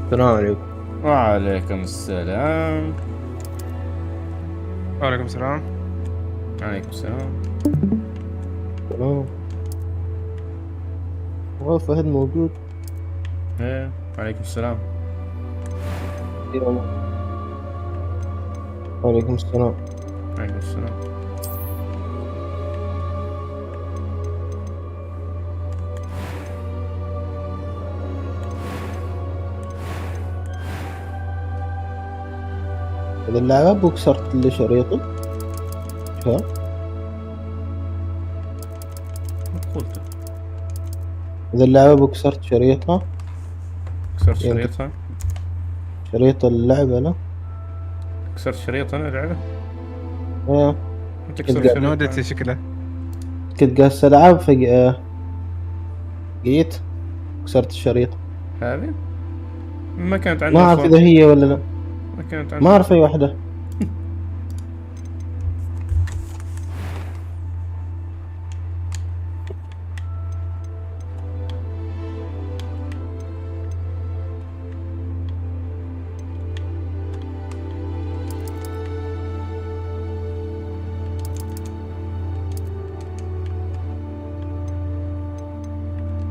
السلام عليكم. وعليكم السلام. وعليكم السلام. عليكم السلام. سلام. فهد موجود؟ ايه، وعليكم السلام. يلا. وعليكم السلام. عليكم السلام. إذا اللعبة وكسرت اللي شريطه شو؟ قلت إذا اللعبة وكسرت شريطها كسرت يعني شريطها. شريط اللعبة لا؟ كسرت شريط انا لعبة. إيه. انت كسرت كنت شريط نودتي شكله. كنت قاس ألعاب جيت كسرت الشريط. هذه ما كانت ما عندي أعرف اصلا. إذا هي ولا لا. ما كانت ما عندي أعرف أي اصلا. واحدة.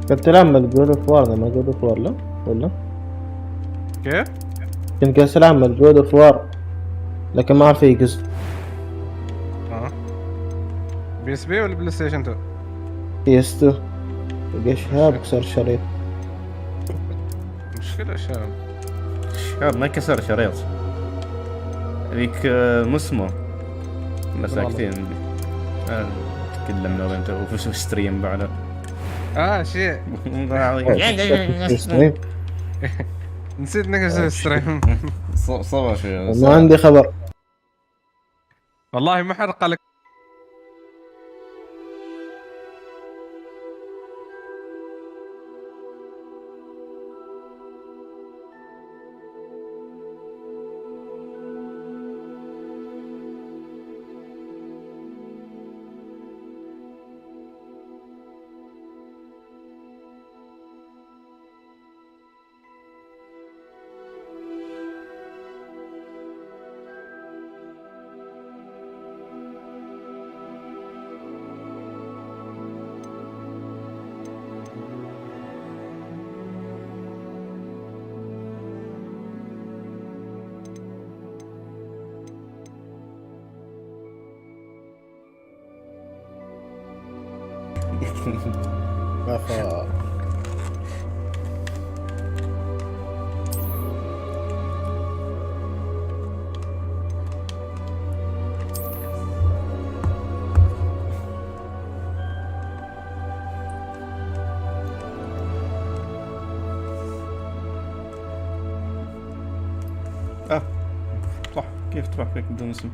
كنت تلعب مال جود اوف وار ما جود اوف وار لا ولا؟ كيف؟ كنت قاس ألعب مال جود اوف وار لكن ما أعرف أي قصة. بي اس بي ولا بلاي ستيشن 2؟ PS2 لقى شهاب كسر الشريط. مشكلة شاب. هذا ما كسر شريط. هذيك مسمو. بس ساكتين. تكلمنا وانت وفي ستريم بعده. شيء ستريم. نسيت نقص الستريم. صبر شوي. ما عندي خبر. والله محرقة لك. صح، كيف تروح فيك بدون اسم؟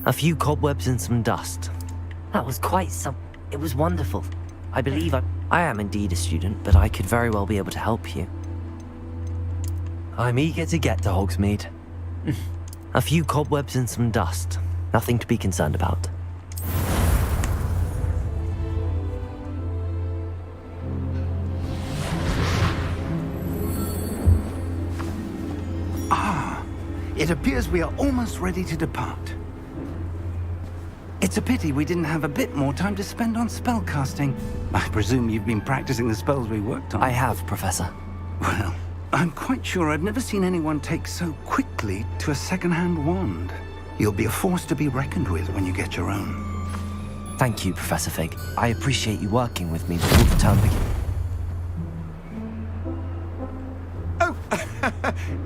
A few cobwebs and some dust. That was quite some... It was wonderful. I believe I am indeed a student, but I could very well be able to help you. I'm eager to get to Hogsmeade. A few cobwebs and some dust. Nothing to be concerned about. It appears we are almost ready to depart. It's a pity we didn't have a bit more time to spend on spellcasting. I presume you've been practicing the spells we worked on. I have, Professor. Well, I'm quite sure I've never seen anyone take so quickly to a second-hand wand. You'll be a force to be reckoned with when you get your own. Thank you, Professor Fig. I appreciate you working with me before the term begins. Oh,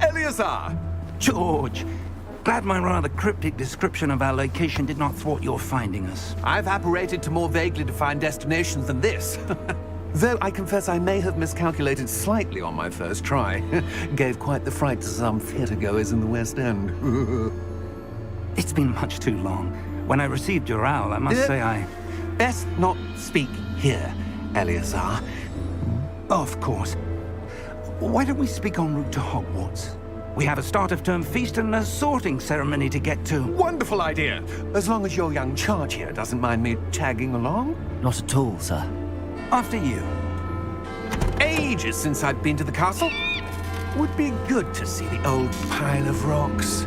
Eleazar! George! Glad my rather cryptic description of our location did not thwart your finding us. I've apparated to more vaguely defined destinations than this. Though I confess I may have miscalculated slightly on my first try. Gave quite the fright to some theatregoers in the West End. It's been much too long. When I received your owl, I must say I... Best not speak here, Eleazar. Of course. Why don't we speak en route to Hogwarts? We have a start-of-term feast and a sorting ceremony to get to. Wonderful idea. As long as your young charge here doesn't mind me tagging along. Not at all, sir. After you. Ages since I've been to the castle. Would be good to see the old pile of rocks.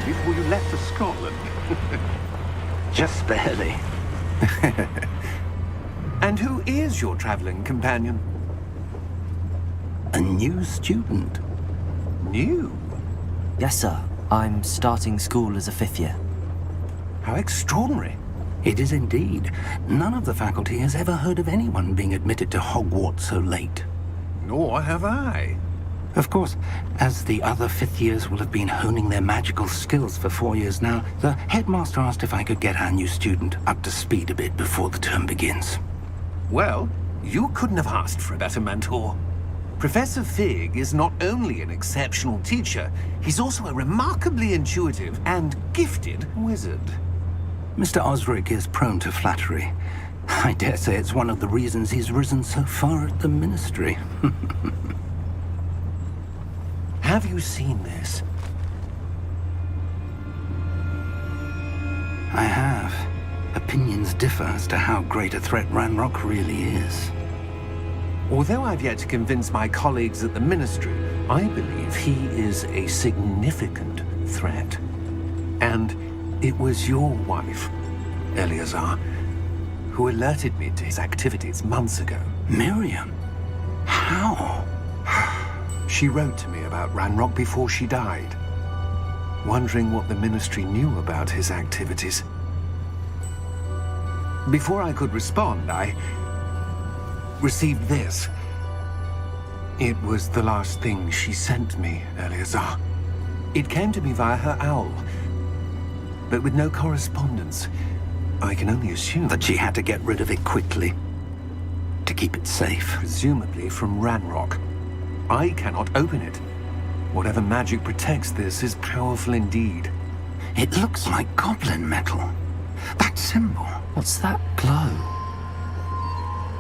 Before you left for Scotland. Just barely. And who is your traveling companion? A new student. New? Yes, sir. I'm starting school as a 5th year. How extraordinary. It is indeed. None of the faculty has ever heard of anyone being admitted to Hogwarts so late. Nor have I. Of course, as the other 5th years will have been honing their magical skills for 4 years now, the headmaster asked if I could get our new student up to speed a bit before the term begins. Well, you couldn't have asked for a better mentor. Professor Fig is not only an exceptional teacher, he's also a remarkably intuitive and gifted wizard. Mr. Osric is prone to flattery. I dare say it's one of the reasons he's risen so far at the ministry. Have you seen this? I have. Opinions differ as to how great a threat Ranrock really is. Although I've yet to convince my colleagues at the Ministry, I believe he is a significant threat. And it was your wife, Eleazar, who alerted me to his activities months ago. Miriam? How? She wrote to me about Ranrock before she died, wondering what the Ministry knew about his activities. Before I could respond, I received this. It was the last thing she sent me, Eleazar. It came to me via her owl, but with no correspondence. I can only assume That she had to get rid of it quickly, to keep it safe. presumably from Ranrock. I cannot open it. Whatever magic protects this is powerful indeed. It looks like goblin metal. That symbol. What's that glow?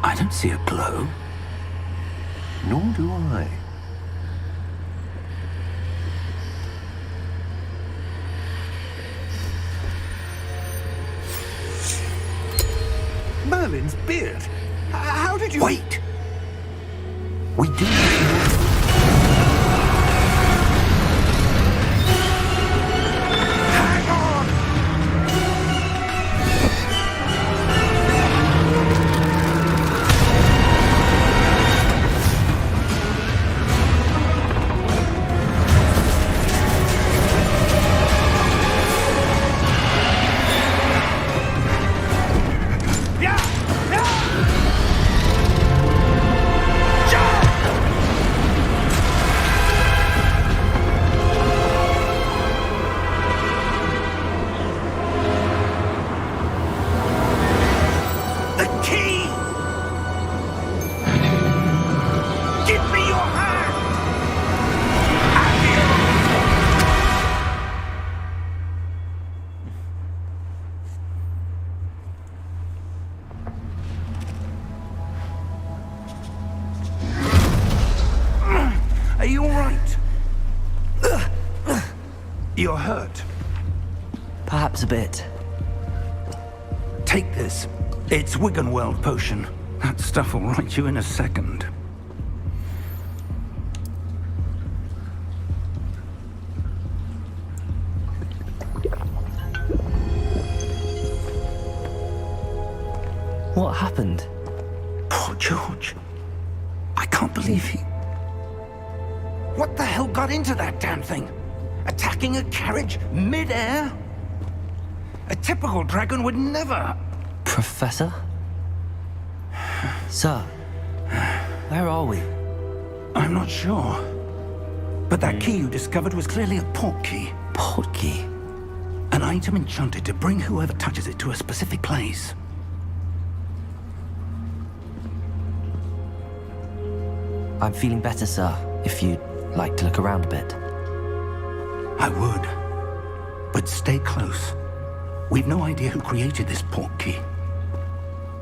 I don't see a glow. Nor do I. Merlin's beard. How did you... Wait! We do. Hang on! The key! Give me your hand! Are you all right? You're hurt. Perhaps a bit. Take this. It's Wiggenweld potion. That stuff will right you in a second. What happened? Poor George. I can't believe he... What the hell got into that damn thing? Attacking a carriage mid-air? A typical dragon would never... Professor? Sir, where are we? I'm not sure. But that key you discovered was clearly a port key. Port key? An item enchanted to bring whoever touches it to a specific place. I'm feeling better, sir, if you'd like to look around a bit. I would. But stay close. We've no idea who created this port key.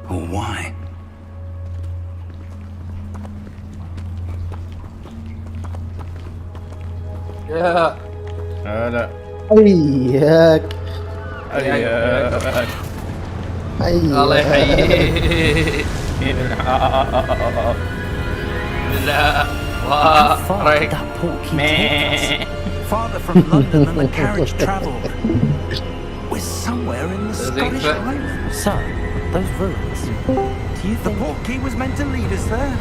Or why. يا لا حياك حياك الله حياك. يحييك لا How far رايك did that port key take us? Farther from London than the carriage travelled. We're somewhere in the Scottish Highlands. Sir, those ruins. Do you The think... port key was meant to lead us there?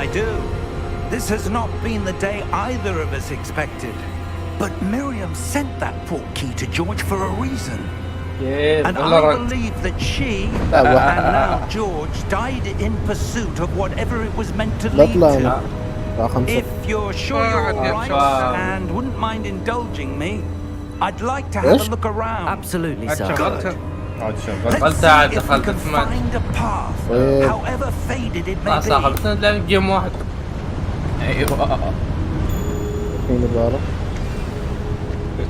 I do. This has not been the day either of us expected. But Miriam sent that port key to George for a reason. كيف And والله I رد believe that she, لا and now George, died in pursuit of whatever it was meant to lead نطلع to. هنا الساعة 5. If you're sure you're Wow. alright Wow. and wouldn't mind indulging me, I'd like to have a look around. Absolutely, عاد sir. شغلتها. عاد شغل Let's دخلت عاد see if we دخلت can احتمال. find a path, إيه. however faded it ما may be. صاحبتنا لعب جيم واحد. ايوه فين البارة؟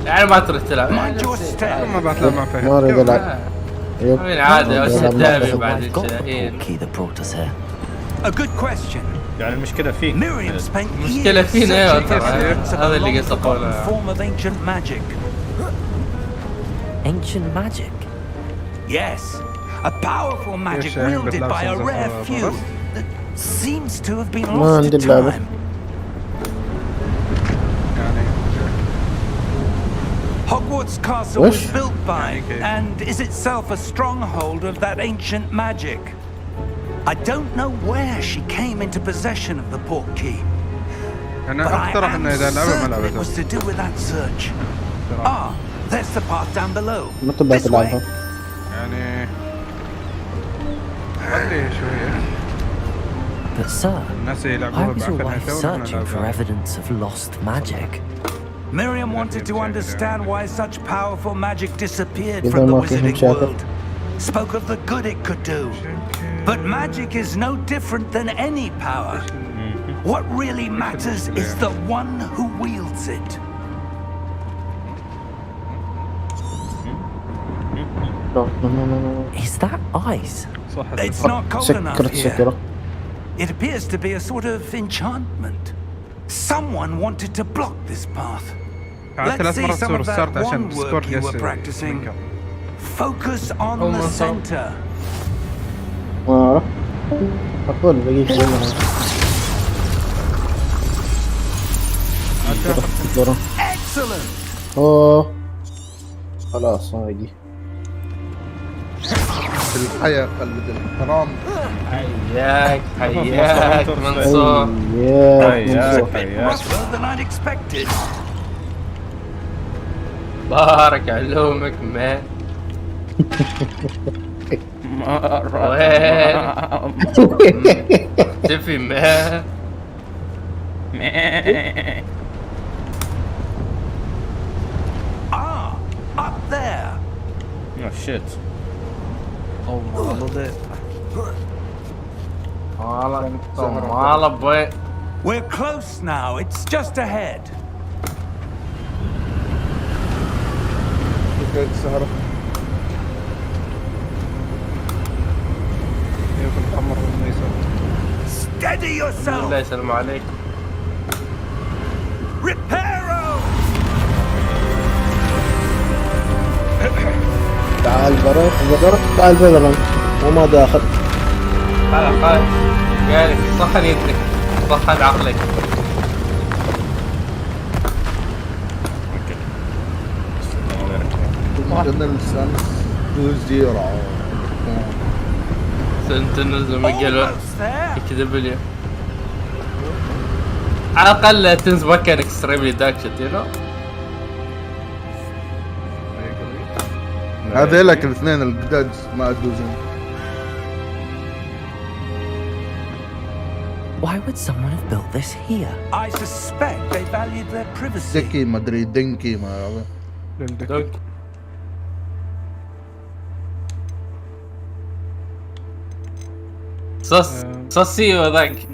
يعني ما تروح تلعب Mind your step. ما بطلع ما فيها. ما اريد العب. يب. من عادة بس ألعب الدابي معك. بعد I've got the الشهين. port key that brought us here. A good question. يعني المشكلة فيك. Miriam spent مشكلة years فينا يا searching ترى. for evidence of هذا a اللي long قصة forgotten قولها. form of ancient magic. Ancient magic? Yes, a powerful magic شاهين wielded by a بتلعب rare سنة few فرس. that seems to have been ما lost عندي to اللعبة. time. يعني Hogwarts Castle Wish? was built by Okay. and is itself a stronghold of that ancient magic. I don't know where she came into possession of the port key, but انا I اقترح am انه اذا لعبه ما certain it was لعبته. to do with that search. Ah, there's the path down below. ما تبغى This way. تلعبها. يعني خليه شوية. But sir, الناس why يلعبوها was your بعد wife searching for evidence of lost magic? Miriam wanted to understand why such powerful magic disappeared إذا from the ما فيهم wizarding شاطر. world. Spoke of the good it could do. But magic is no different than any power. What really matters is the one who wields it. No, no, no, no, no. Is that ice? صح. It's not cold enough سكرت here. سكرة. It appears to be a sort of enchantment. Someone wanted to block this path. قعدت Let's 3 see مرات some تصور of that ستارت عشان one ديسكورد work you were يس practicing. ينكر. Focus on Oh, the my God. center. ما أعرف. أقول بقيت زي ما هي. Excellent. أوه. خلاص هاجي. الحياة قلد الاحترام. حياك حياك منصور. حياك منصور. حياك Rougher than I'd expected. بارك علومك مان. مرة وين؟ اختفي مان. Ah, up there. Oh shit. والله بوي. We're close now. It's just ahead. فكرة السهرة. ياكل الحمر والميسر. Steady الله yourself. يسلم عليك. Reparo. تعال برا برا. ضربت على الفيلرن وما داخل. خلاص قالك صحن يدك، صحن عقلك. سنتينلز 2-0. سنتينلز مقلوا يكذب لي. على الأقل تنز ما كان اكستريملي داكشت يو. هذيلك الاثنين الجداد ما ادوا زين. Why would someone have built this here? I suspect they valued their privacy. دكي ما ادري دنكي ما أعرف. دوك صوصيو ذاك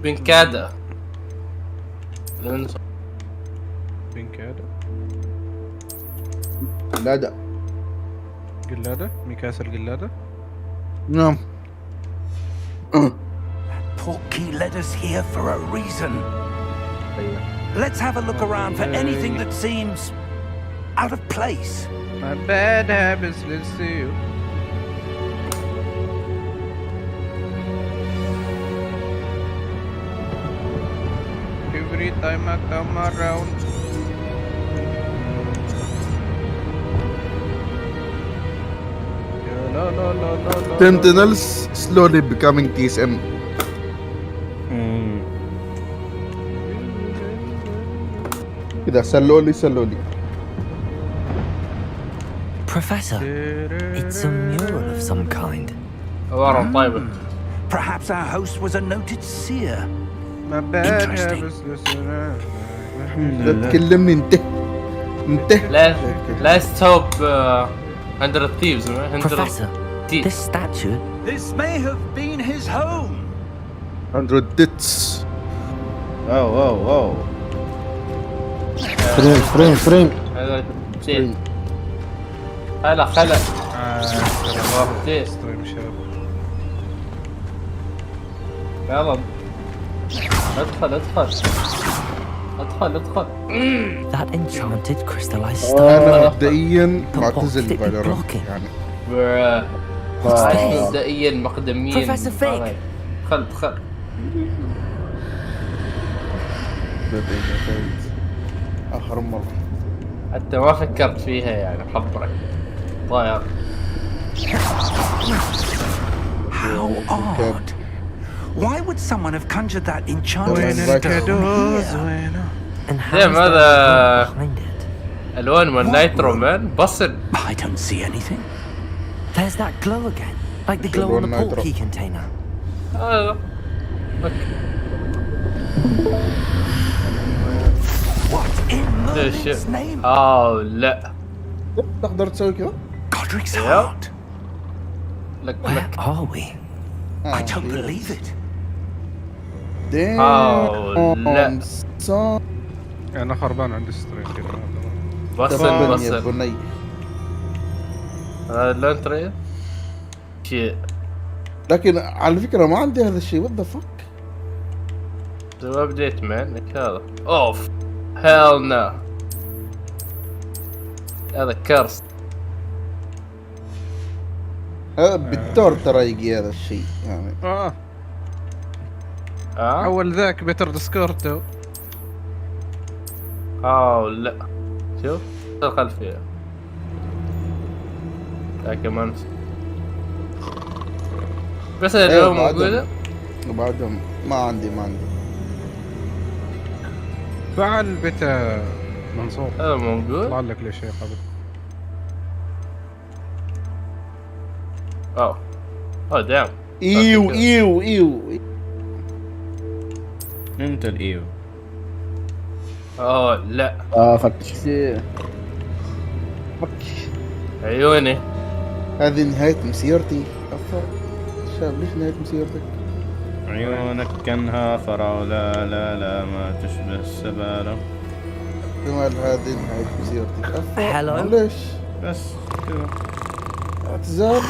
بنكادا. بنكادا قلادة. قلادة ميكاس القلادة. نعم. Porky led us here for a reason. Let's have a look around for anything that seems out of place. My bad habits, let's see you. Every time I come around. La la la la la. Sentinels slowly becoming TSM. كذا سلولي. Professor, it's a mural of some kind. ورا طيبة. Perhaps our host was a noted seer. My bad Interesting. habits, listen. لا تكلمني انت. لا ستوب 100 thieves. 100 Professor, thieves. this statue. This may have been his home. 100 tits. واو فريم. هذا زين. خلا زين. ستريم شاب. يلا ادخل. That enchanted crystallized انا stone. مبدئيا But what معتزل could it be فالورانت blocking? يعني. مبدئيا مقدمين. Professor Fig. دخل. اخر مرة. حتى ما فكرت فيها يعني محضرك طاير. How odd. Why would someone have conjured that enchanted وين stone الكادوز here? وينه؟ And how Damn, is there هذا- a wood behind it? الوان من نايترو مان بصل. I don't see anything. There's that glow again, like the glow on the Nitro. portkey container. هذا What in ايش Merlin's name? لا تقدر تسوي كذا؟ Godric's Yep. heart. لك Where are we? I don't believe it. لا. انا خربان عندي ستريم كذا. بصل يا بني. هذا اللون ترى شيء. لكن على فكرة ما عندي هذا الشيء. وات ذا فك. سوى ابديت مان لك هذا اوف هيل نو. هذا كرس. بالتور ترى يجي هذا الشيء يعني. اول ذاك بيتر ديسكورتو. لا شوف الخلفية لا كمان بس اليوم موجودة. وبعدهم ما عندي فعل بيتا منصور. هذا موجود. طلع لك ليش شيء قبل. دام ايو انت الايو. لا فك عيوني. هذه نهاية مسيرتي. شاب ليش نهاية مسيرتك؟ عيونك كانها فراولة لا ما تشبه السبالة. احتمال هذه نهاية مسيرتي. Hello. ليش؟ بس كذا اعتزال.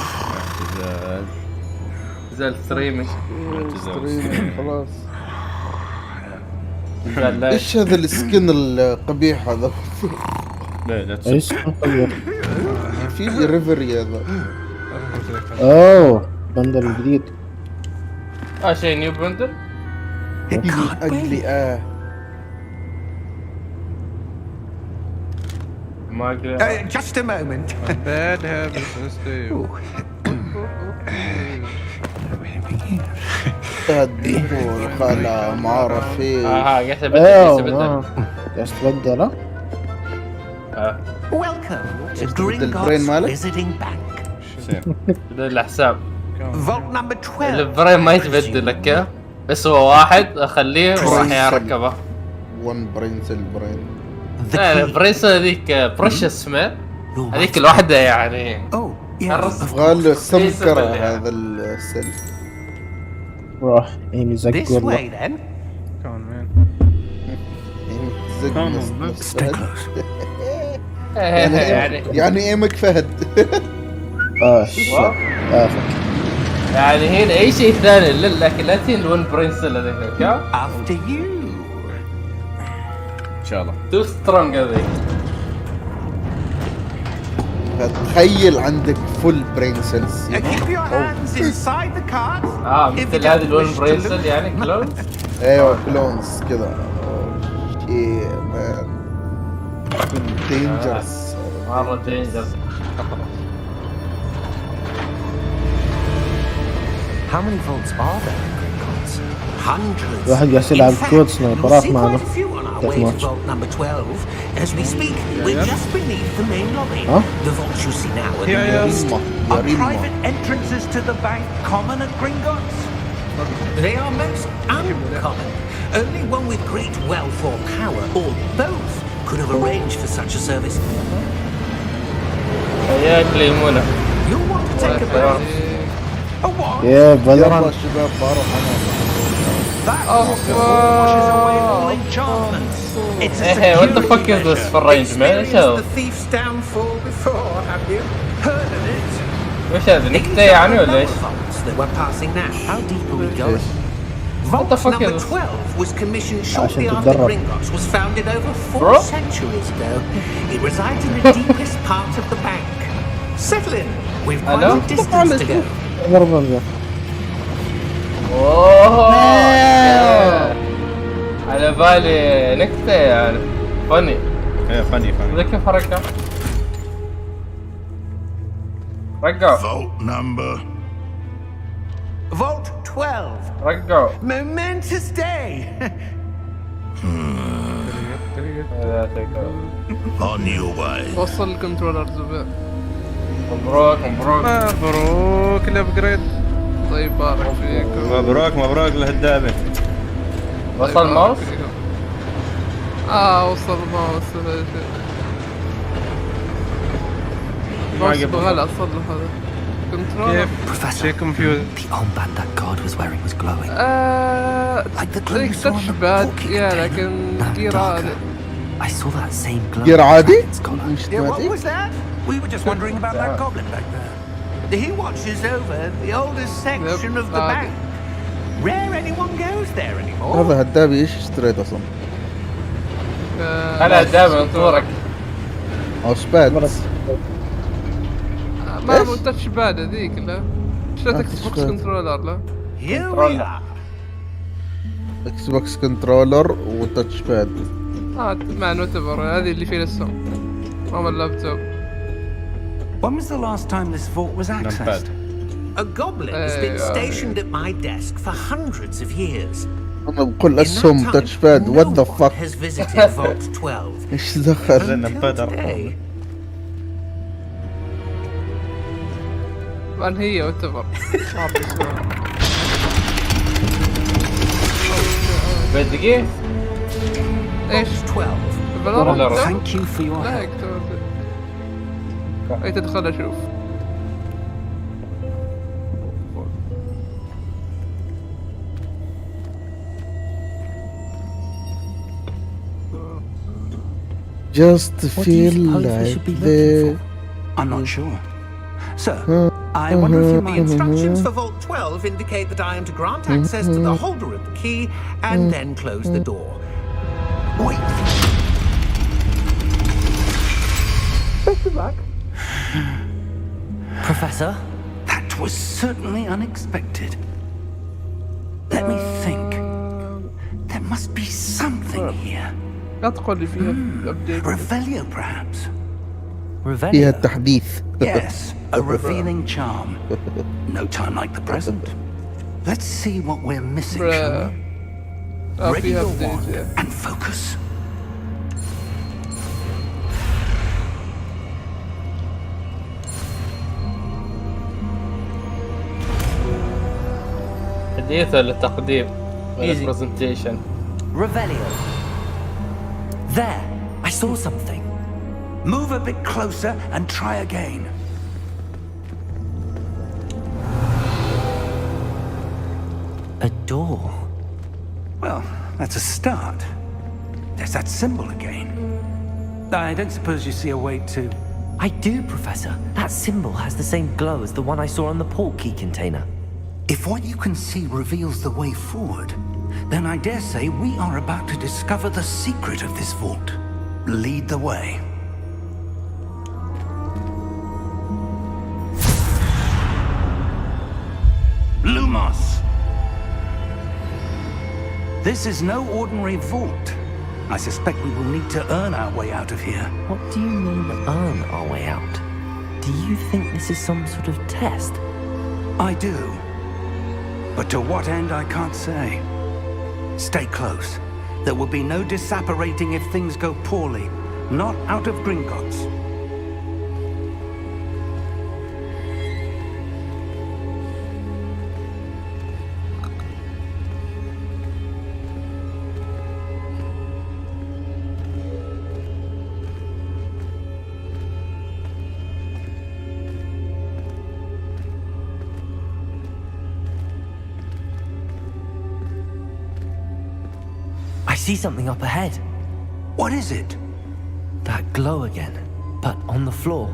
زال ستريمينج. ستريم خلاص. زال لا ايش هذا السكن القبيح هذا؟ لا ايش في ريفري هذا. اوه بندل الجديد. شيء نيو بندل. اقلي ما اقدر. Just a moment. Bad habits and stay. تهديكوا خلا ما اعرف ايه. قاعد ابدل ايوه قاعد تبدل. Welcome to البرين Gringotts مالك؟ Visiting Bank. بدل الحساب. Vault number 12. البرين ما يتبدل لك بس هو واحد اخليه وراح يركبه. 1 برين سيل برين. البريس هذيك بريشس مان هذيك الواحدة يعني. غال السمكرة هذا السيل. راح ايمي زق This والله. way then. Come on, man. زق Stay close. يعني ايمك فهد. يعني هنا اي شيء ثاني لكن لا تين الون برنسل هذيك. After you. ان شاء الله. تو سترونج هذيك. تخيل عندك فول برين سيلز. Keep your hands inside the cart. مثل هذه الون برنسل يعني كلون. ايوه كلونز كذا. شيء مان دينجرس. مرة دينجرس. How many vaults are there in Gringotts? Hundreds. واحد قاعد يلعب كود سنايبرات معنا. Way to vault number 12. As we speak, we're just beneath the main lobby. The vaults you see now are the newest. Are private entrances to the bank common at Gringotts? They are most uncommon. Only one with great wealth or power, or both, could have arranged for such a service. ياكلمونه. You'll want to take a bath. A what? يا فالورانت. يلا شباب بروح انا. That washes away all enchantments. It's a Hey, what the fuck is security this for range, man? Experienced the thief's downfall before, have you? Heard of it? وش هذا نكتة يعني ولا ايش؟ That we're passing now. How deep are we going? What the Vault fuck number is this? 12 was commissioned shortly عشان after تتدرب. Gringotts was founded over 4 Bro? centuries ago. It resides in the deepest part of the bank. Settle in. We've quite Hello? a distance to go. ضربة. اوه على بالي نكتة يعني فني. ايه فني ذا كيف حركة؟ رجعوا Vault number. Vault 12. رجعوا. Momentous day. On your way. وصل الكنترولر زبير. مبروك مبروك. مبروك الابجريد. طيب بارك فيك. مبروك مبروك للهدابة. وصل الماوس؟ وصل الماوس. الماوس بغلا اصلح هذا. كنترولر. Professor, شيء كونفيوز. the armband that guard was wearing was glowing. Like the clues on touch the bad. porky Yeah, container. لكن No, gear darker. I saw that same glow. غير عادي؟ Scholar. مش Yeah, what تماتيك؟ was that? We were just wondering about that goblin back there. He watches over the oldest section of the bank. Rare anyone goes there anymore. هذا هدابي ايش اشتريت اصلا؟ انا دائما انطورك. ماوس باد. ما مو تاتش باد هذيك لا. شريت اكس touch بوكس pad. كنترولر لا. Here we are. اكس بوكس كنترولر وتاتش باد. مع نوتبر هذه اللي فيها السم. ماما اللابتوب. When was the last time this vault was accessed? A goblin has been stationed at my desk for hundreds of years. انا بقول In that اسهم time, تاتش باد. no وات ذا one فاك. has visited Vault 12. ايش دخل؟ Until today. طبعا هي وتبر. بدقيقة. ايش؟ Vault 12. فالورانت. Thank you for your لا help. يكتب. اي تدخل اشوف. Just What do you feel suppose we like should be the looking for? I'm not sure. Sir, I wonder if the instructions for Vault 12 indicate that I am to grant access to the holder of the key and then close the door. Wait. Best of luck. Professor? That was certainly unexpected. Let me think. There must be something here. لا تقول لي فيها الابديت. Revelio, perhaps? Revelio? فيها التحديث. Yes, a revealing charm. No time like the present. Let's see what we're missing, shall we? Ready فيها your ابديت. wand and focus. حديثة للتقديم. presentation. Revelio. There! I saw something. Move a bit closer and try again. A door. Well, that's a start. There's that symbol again. I don't suppose you see a way to... I do, Professor. That symbol has the same glow as the one I saw on the port key container. If what you can see reveals the way forward, then I dare say we are about to discover the secret of this vault. Lead the way. Lumos! This is no ordinary vault. I suspect we will need to earn our way out of here. What do you mean, earn our way out? Do you think this is some sort of test? I do. But to what end, I can't say. Stay close. There will be no disapparating if things go poorly. Not out of Gringotts. I see something up ahead. What is it? That glow again, but on the floor.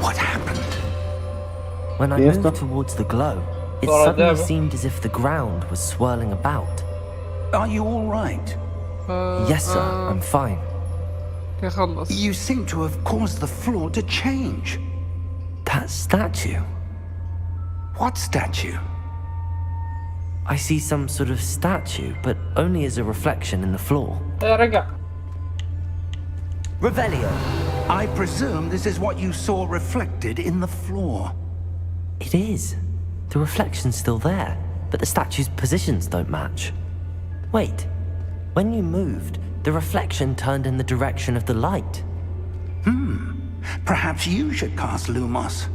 What happened? When I Yes, moved sir. towards the glow, it Well, suddenly there- seemed as if the ground was swirling about. Are you all right? Yes, sir, I'm fine. يخلص. You seem to have caused the floor to change. That statue. What statue? I see some sort of statue, but only as a reflection in the floor. رجع. Revelio! I presume this is what you saw reflected in the floor. It is. The reflection's still there, but the statue's positions don't match. Wait, when you moved, the reflection turned in the direction of the light. Perhaps you should cast Lumos.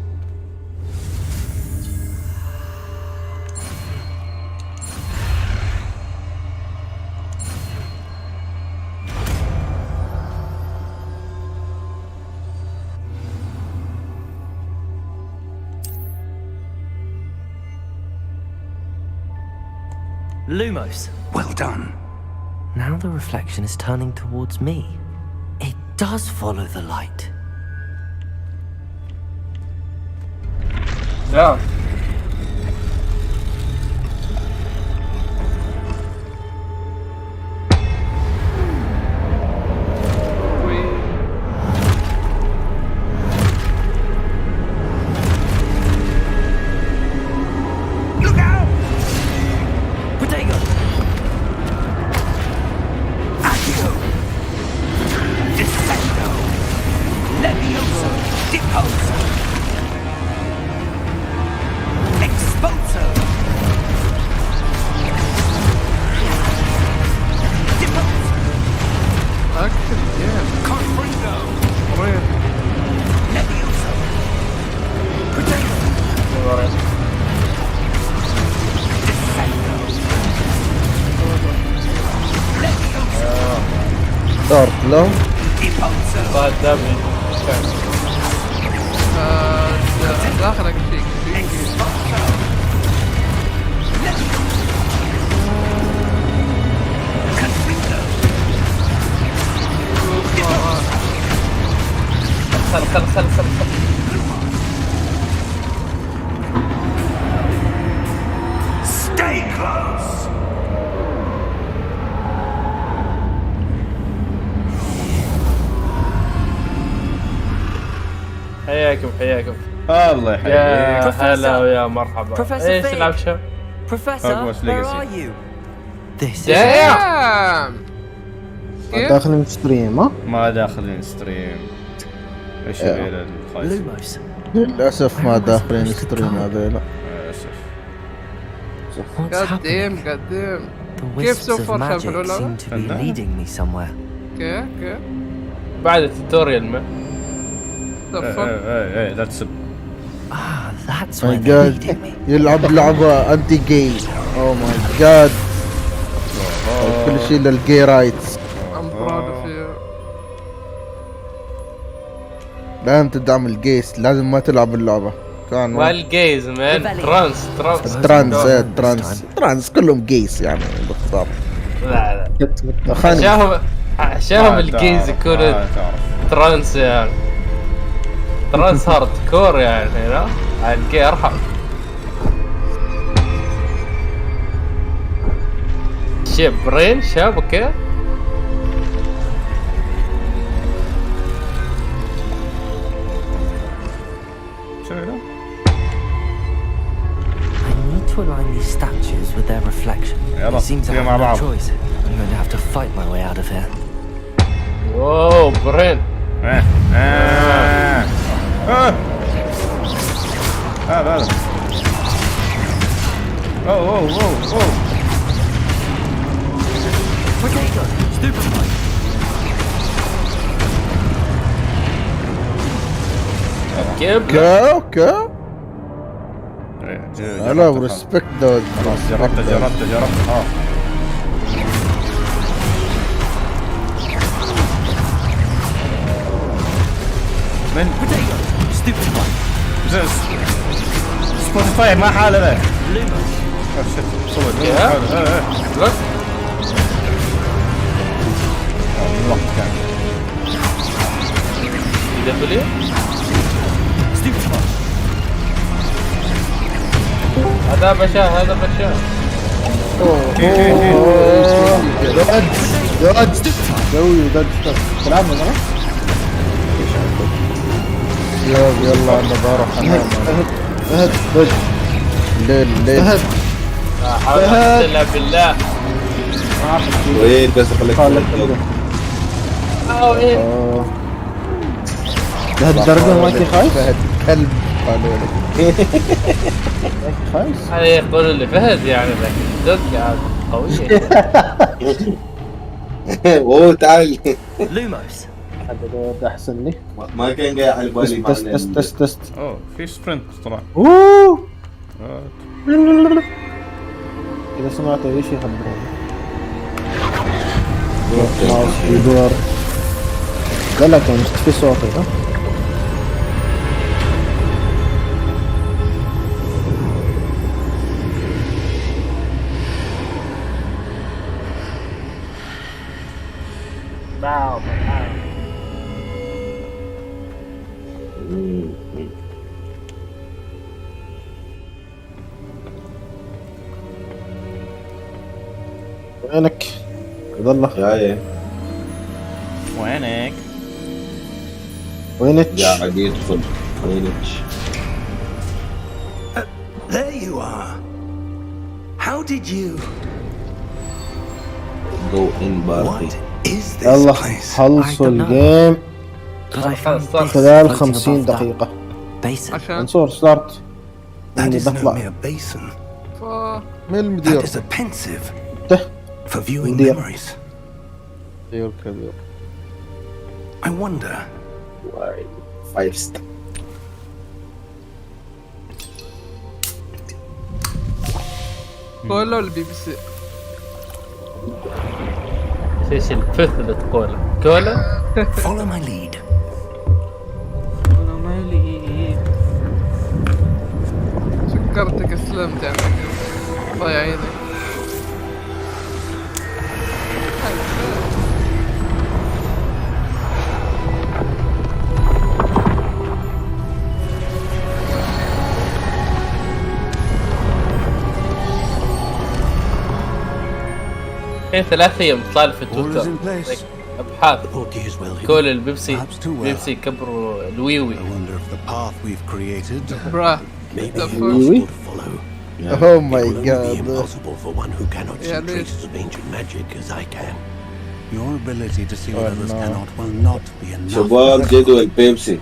Lumos! Well done. Now the reflection is turning towards me. It does follow the light. Yeah. Look out! Protego! Accio! Descendo! Levioso! Deposo! Exposo! Deposo! اكتب جيم. Confringo! قريب. Levioso! Protego! Descendo! Levioso! دارت له. Deposo! قدامي. داخلك فيك. Exposo! Levioso! Confringo! خل Stay close. حياكم الله يحييك. يا Professor. هلا ويا مرحبا. Professor ايش Fig. العبشة؟ Professor, Hogwarts where Legacy. are you? This is دام كيف؟ داخلين ستريم ها؟ ما داخلين ستريم. ايش الليلة الخايسة؟ Lumos. للأسف ما داخلين ستريم هذيلا. للأسف. What's قديم happening? قديم. The كيف wisps so of far شايف magic الأولى؟ seem to be leading me somewhere. كيف؟ بعد التوتوريال ما ايه لا تسب. Ah, that's ماي where they're جاد leading me. يلعب لعبة انتي جاي. اوه ماي جاد. كل شيء للجاي رايتس. I'm proud of you. لازم تدعم الجيس، لازم ما تلعب اللعبة. كان والجيز مان ترانس كلهم جيس يعني باختصار. لا خاني عشانهم الجيز يكونوا ترانس يعني ترانس هارد كور يعني هنا الجي ارحم. شيب برين شاب اوكي. I need to align these statues with their reflection. يلا، It seems I سيبوا مع have no بعض. choice. I'm going to have to fight my way out of here. واو برين هذا اوه Potato! Stupid boy! كيف اوكي هلا وريسبكت دود. خلاص جربت من Potato! Stupid boy! سبوتيفاي ما حاله له. Lumos. صوت لك الوقت كان دبليو Stupid boy! هذا بشا دود سوي دود تلعب معنا؟ يلا انا بروح انام. فهد دود الليل فهد لا حول ولا قوة الا بالله. وين قصدك خليك وين لهالدرجة ما انت خايف؟ فهد كلب قالوا لك. خايف؟ هذا يقول لي فهد يعني لكن جد قاعد قوية. اوه تعال Lumos. هذا دود احسن لي. ما كان جاي على بالي تست اوه في سبرنت طلع. اوه اذا سمعتوا اي شيء خبروني. يدور لا كان في صوتي ها. وينك؟ عبد الله جاي وينك؟ وينك؟ قاعد يدخل وينك. There you are. How did you? جو ان بارتي. What is this يلا place? خلصوا الجيم But I found this خلال floating 50 above that دقيقة. basin. عشان منصور ستارت. That إني is no بطلع. mere basin. من That المدير؟ is a pensive ده for viewing مدير. memories. مدير كبير. I wonder. واي 5 ستار. كله البي بي سي. ايش الفث اللي تقوله كولا. Follow my lead. شكرتك اسلمت يعني الله يعينك. الحين 3 أيام طلع في All is تويتر in place. ابحاث The portieres will heal. كل البيبسي Perhaps too well. بيبسي كبروا الويوي. I wonder if the path we've created برا may be The impossible to follow. Oh my It will only be god. impossible for one who cannot see Yeah, traces of ancient magic as I can. Your ability to see Oh, what others no. cannot will not be enough. شباب جدول بيبسي.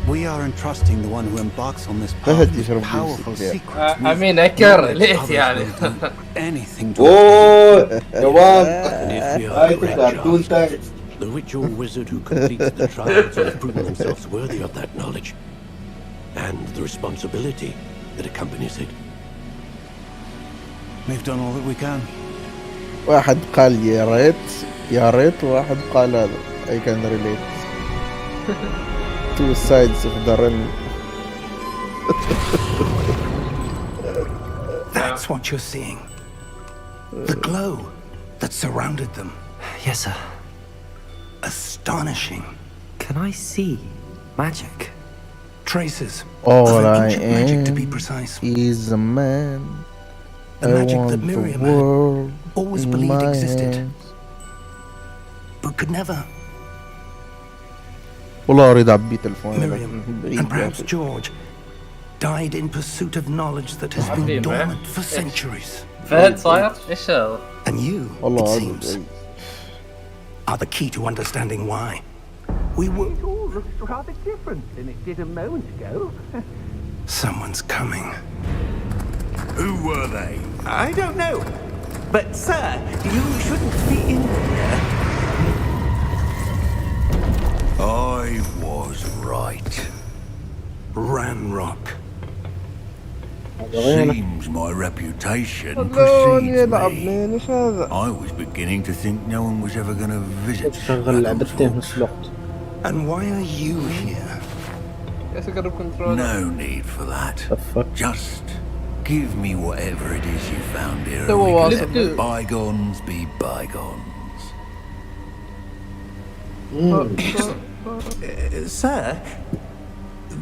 We are entrusting the one who embarks on this لا path with تشرب powerful بيبسي. secrets. امين اكر Knowledge ليه others يعني will do anything to اوه شباب if we are هاي correct, كرتون Charles, تايم. the ritual wizard who completes the trials has proven themselves worthy of that knowledge and the responsibility that accompanies it. We've done all that we can. واحد قال يا ريت وواحد قال هذا I can relate. Two sides of the ring. That's what you're seeing. The glow that surrounded them. Yes, sir. Astonishing. Can I see magic? Traces All of an I ancient magic, to be am precise. is a man. The I magic want that the Miriam had world always in believed my existed, hands. but could never. والله أريد أعبي تلفوني Miriam, بعيد and يا perhaps أخي. George, died in pursuit of knowledge that has been عظيم، dormant for centuries. فهد صاير ايش هذا؟ And you, it والله seems, أريد. are the key to understanding why. We were... all looks rather different than it did a moment ago. Someone's coming. Who were they? I don't know. But, sir, you shouldn't be in here. I was right. Ranrock. Seems my reputation شلون precedes يلعب me. مين ايش هذا؟ I was beginning to think no one was ever going to visit. شغل لعبتين في نفس الوقت. And why are you here? يس اقرب كنترول. No need for that. Just give me whatever it is you found here. تو and we can واصل. let bygones be bygones. Sir,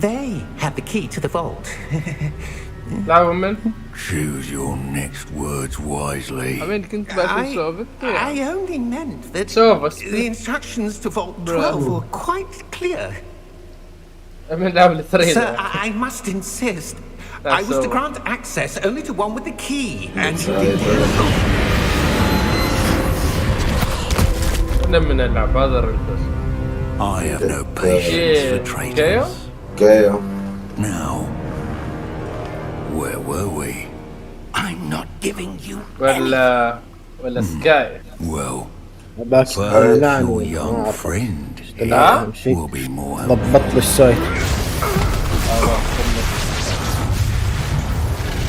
they have the key to the vault. لعبوا من؟ Choose your next words wisely. امين كنت بعد صوبت. I only meant that شوف بس the instructions to Vault 12 were quite clear. امين لعب الثري. Sir, I must insist. I was to grant access only to one with the key, and you did. من اللعب هذا الرجل. I have no patience for traitors. كايو. Now, where were we? I'm not giving you ولا سكاي. Well, باك perhaps لعني your ما young أعرف. friend لا here أهم شيء will be more helpful. ضبط لي السايت.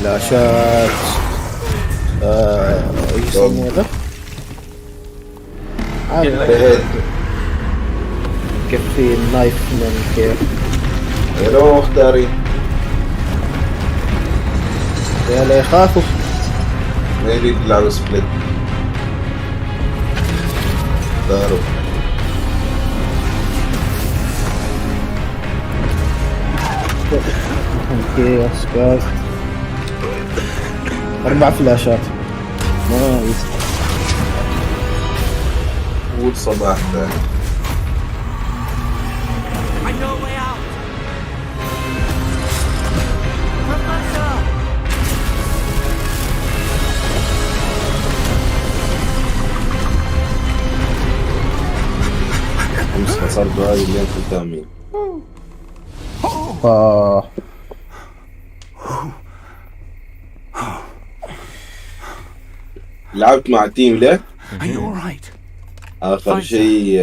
فلاشات ايش يسمونه ذا؟ عادي كيف في النايف من كيف يروح اختاري. يا لا يخافوا. ما يريد يلعب سبليت. دارو. اوكي سكاي 4 فلاشات نايس. قول صباح ثاني. I know a way out. Professor! امس خسرت هذه اللي في التأمين. لعبت مع التيم له. Are you alright? آخر شيء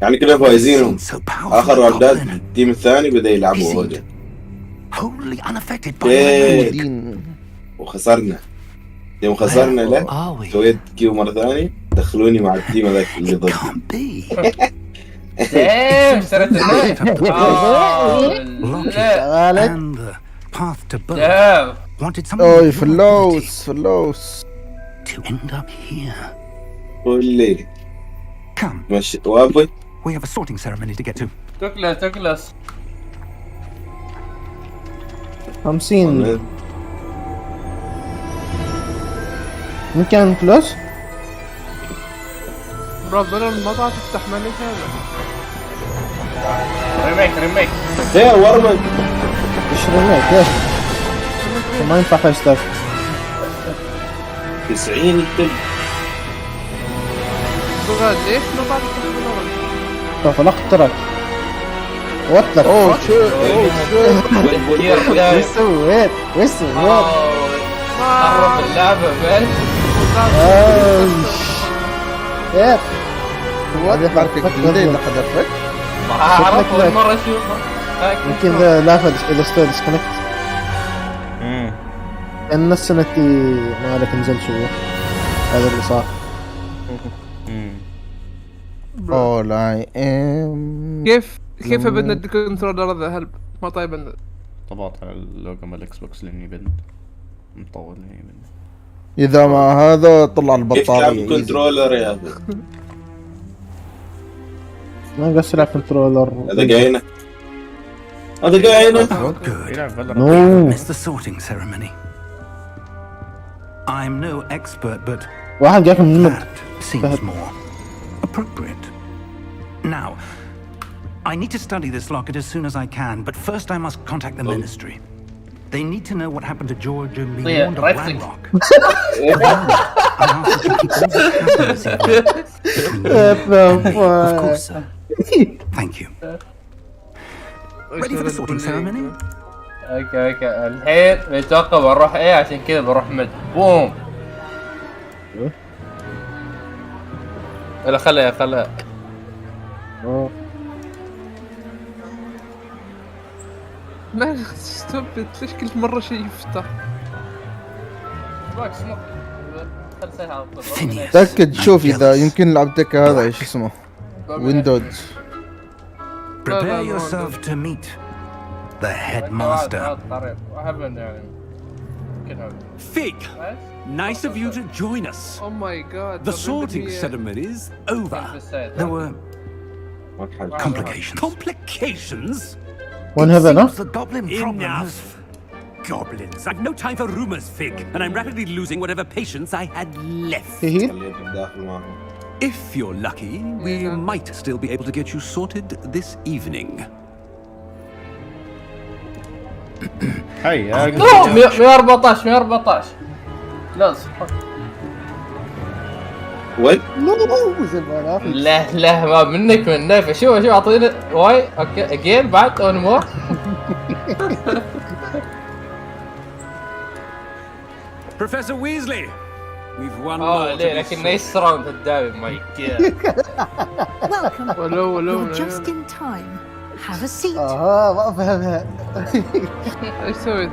يعني كنا فايزينهم. آخر راوندات التيم الثاني بدأ يلعبوا هوجة. Wholly unaffected by إيه. وخسرنا. يوم خسرنا له سويت كيو مرة ثانية دخلوني مع التيم هذاك اللي ضدي. Can't be. ايه اشتريت النايف. And the path to birth لا wanted something أوي with فلوس to end up here. قول لي. Come, مش وابي. we have a sorting ceremony to get to. تكلس 50 من كان فلوس؟ برافو المطعم تفتح ملك هذا. ريميك يا ورمن ايش رميك كيف؟ ما ينفع فاستاذ 90 الكل. بغاد ليش مطعم تفتح ملك؟ فلقت ترك وات اوه شو وش سويت؟ وش سويت؟ قرب اللعبة بس. كيف؟ هذه حركة جديدة اللي حذفك. ما اعرف اول مرة اشوفها. يمكن ذا لافت اذا استوى ديسكونكت. لان السنتي مالك نزل شوية. هذا اللي صار. All I am. كيف بدنا الكنترولر هذا هل ما طيب طبعت على اللوجو مال الاكس بوكس لاني بنت مطول هي منه. إذا ما هذا طلع كيف تلعب البطارية. كنترولر يا اخي؟ ما قصر على كنترولر. هذا جاينا. هذا جاينا. Missed the sorting ceremony. I'm no expert, but واحد جاك من المد. that seems more appropriate. Now, I need to study this locket as soon as I can, but first I must contact the ministry. They need to know what happened to George and me and Ramrock. Of course, sir. Thank you. Ready for the sorting ceremony? اوكي الحين نتوقع بروح ايه عشان كذا بروح مد بوم. لا خلها لا ستوبت ليش كل مرة شيء يفتح؟ تأكد شوف إذا يمكن لعبتك هذا إيش اسمه ويندوز. Prepare yourself to meet the headmaster. Fig, nice of you to join us. Oh my god. The sorting ceremony's over. There were complications. Complications? One heaven, huh? The goblin problem. Enough. Goblins. I've no time for rumors, Fig, and I'm rapidly losing whatever patience I had left. If you're lucky, we might still be able to get you sorted this evening. هيا 114 لازم وين؟ لا ما منك من نافع. شوف اعطيني واي. اوكي اجين بعد اون مور. Professor Weasley, we've won more to be لكن نايس راوند الداوي ماي جاد. Welcome. ولو You're just in time. Have a seat. ما افهمها. ايش سويت؟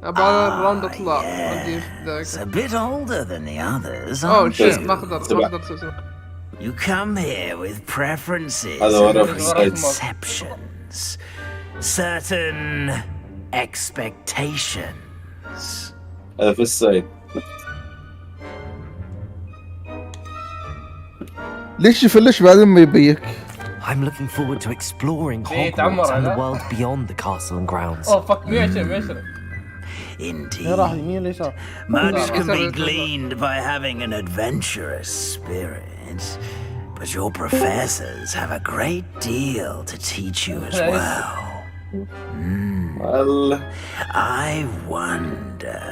لا بعد الراوند اطلع. It's a bit older than the others. اوه aren't شيت you? ما اقدر You come here with preferences هذا ورا and في السايد. preconceptions, certain expectations. هذا في السايد. ليش يفلش بعدين ما يبيك؟ I'm looking forward to exploring Hogwarts and the world beyond the castle and grounds. اوه فك 120. Indeed. Much can be gleaned by having an adventurous spirit, but your professors have a great deal to teach you as well. I wonder.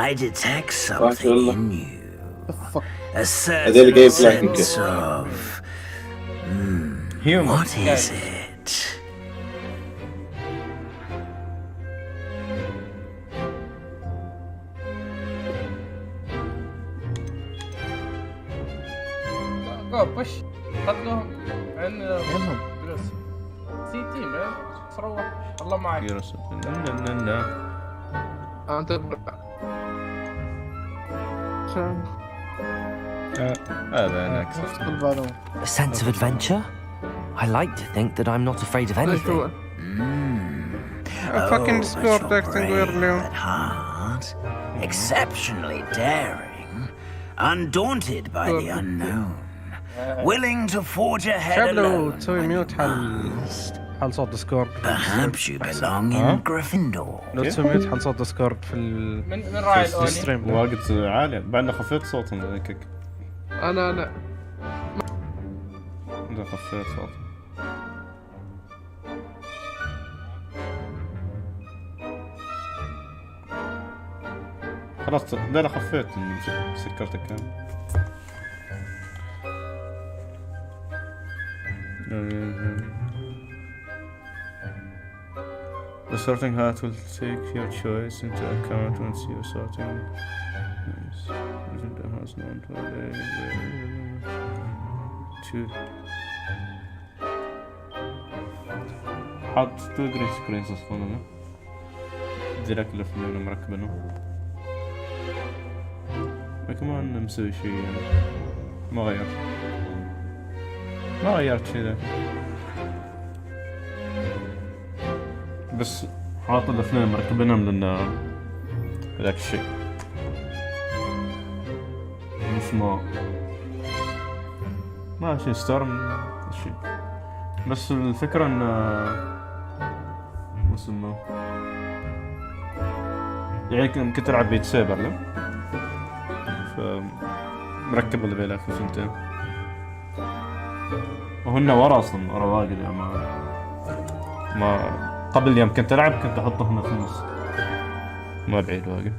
I detect something in you. A certain sense of... what is it? جو بش خذهم عندنا دروس سي تي مان تروح الله معك. انت A sense of adventure? I like to think that I'm not afraid of anything. fucking sport acting at heart, exceptionally daring, undaunted by the unknown, willing to forge ahead شاب لو alone. تسوي ميوت حال صوت ديسكورد. Perhaps you belong in Gryffindor. لو تسوي ميوت حال صوت ديسكورد في من راعي الأوني؟ الستريم. وقت عالي بعد خفيت صوتهم ذاك. أنا إذا خفيت صوت. خلاص ده أنا خفيت سكرت الكاميرا. The sorting hat will take your choice into account once you're sorting. Isn't the house known to حط تو جرين سكرينز اصلا ديرك اللي في اللي مركبينه كمان مسوي شي يعني ما غيرت شي ذاك بس حاط الاثنين مركبينهم لان ذاك الشيء مش ما شي ستورم شيء بس الفكرة ان مسمى يعني كنت العب بيت سيبر له فمركب اللي بيلاك في سنتين وهن ورا اصلا ورا واجد يعني ما قبل يوم كنت العب كنت احطه هنا في النص ما بعيد واجد.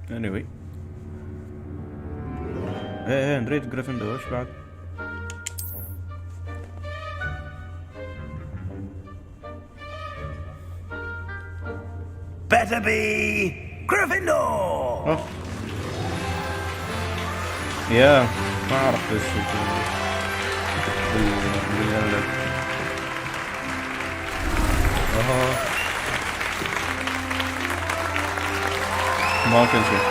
anyway ايه نريد جريفندور ايش بعد؟ Better be Gryffindor. يا ما اعرف ايش ما كل شيء.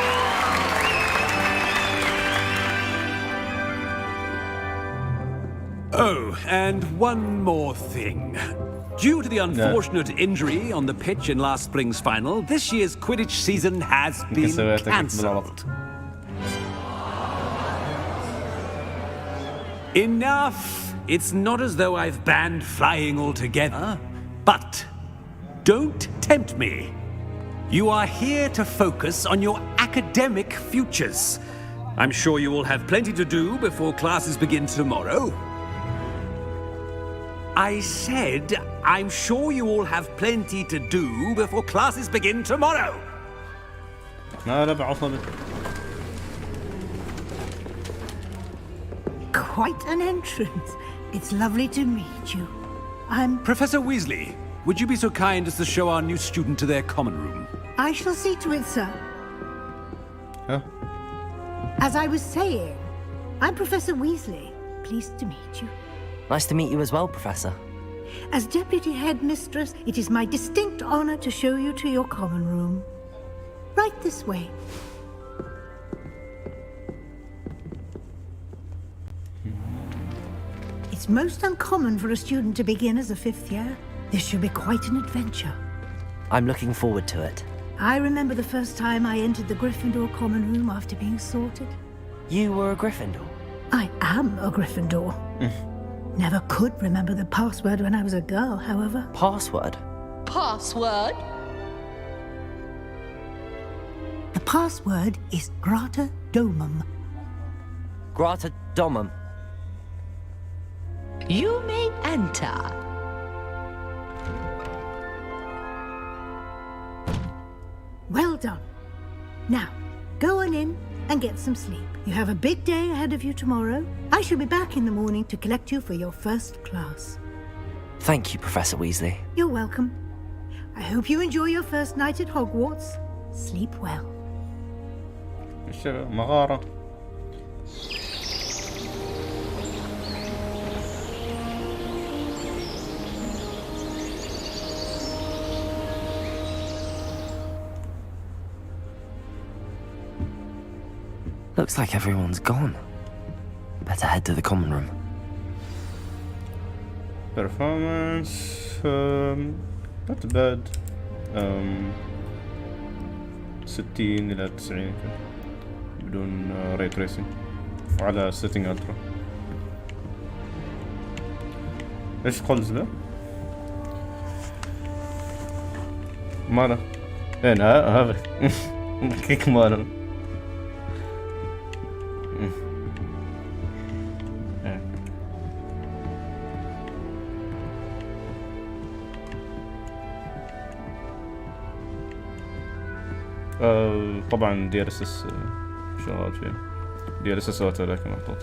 Oh, and one more thing. Due to the unfortunate injury on the pitch in last spring's final, this year's Quidditch season has been cancelled. Enough! It's not as though I've banned flying altogether, but don't tempt me. You are here to focus on your academic futures. I'm sure you will have plenty to do before classes begin tomorrow. I said, I'm sure you all have plenty to do before classes begin tomorrow. Quite an entrance. It's lovely to meet you. I'm... Professor Weasley, would you be so kind as to show our new student to their common room? I shall see to it, sir. Huh? As I was saying, I'm Professor Weasley. Pleased to meet you. Nice to meet you as well, Professor. As Deputy Headmistress, it is my distinct honor to show you to your common room. Right this way. It's most uncommon for a student to begin as a fifth year. This should be quite an adventure. I'm looking forward to it. I remember the first time I entered the Gryffindor common room after being sorted. You were a Gryffindor? I am a Gryffindor. Never could remember the password when I was a girl, however. Password? Password? The password is Grata Domum. Grata Domum. You may enter. Well done. Now, go on in and get some sleep. You have a big day ahead of you tomorrow. I shall be back in the morning to collect you for your first class. Thank you, Professor Weasley. You're welcome. I hope you enjoy your first night at Hogwarts. Sleep well. مغارة. Looks like everyone's gone. Better head to the common room. Performance not bad. 60 إلى 90 كده. بدون ري تريسنج وعلى سيتنج الترا. ايش قلت ذا؟ ماله اين هذا كيك ماله. طبعا دي ار اس اس شغال فيه، دي ار اس اس اوتو لكن محطوط.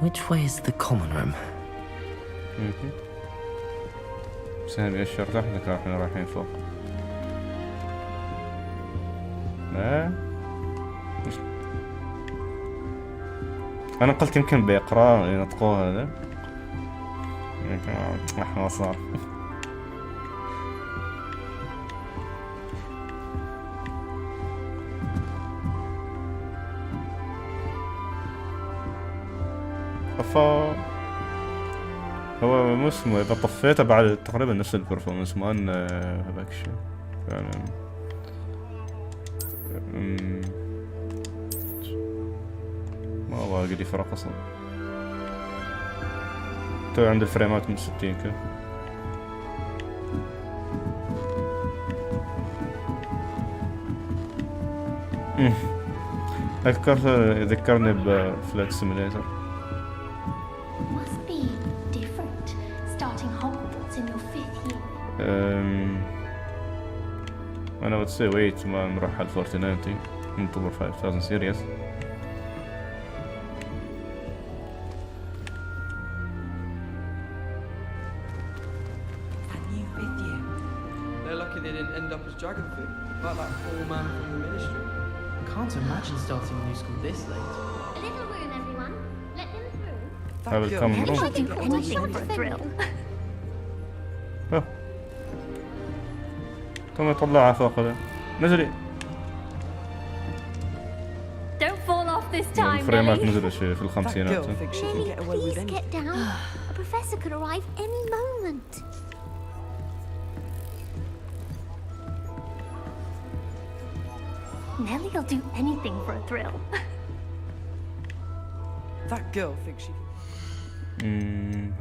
Which way is the common room? سهل يشر تحتك، احنا رايحين فوق. انا قلت يمكن بيقرا ينطقوه هذا، يمكن احنا صار. هو مو اسمه، اذا طفيته بعد تقريبا نفس البرفورمانس، ما انه هذاك الشيء فعلا. ما واجد يفرق اصلا. تو عند الفريمات من 60 كذا. اذكر ذكرني بفلايت سيميليتر. أنا would say wait ما نروح على 4090 ننتظر 5000 series. They're lucky they didn't end up as dragon food, like that poor man from the ministry. Can't imagine starting a new school this late. A little room, everyone. Let them through. I will come I'll do anything for a thrill. ثم طلعها فوق ذا. نزلي. Don't fall off this time, الفريمات Nelly. نزلت شيء في الخمسينات. Nelly, please get down. A professor could arrive any moment. Nelly'll do anything for a thrill. That girl thinks she can.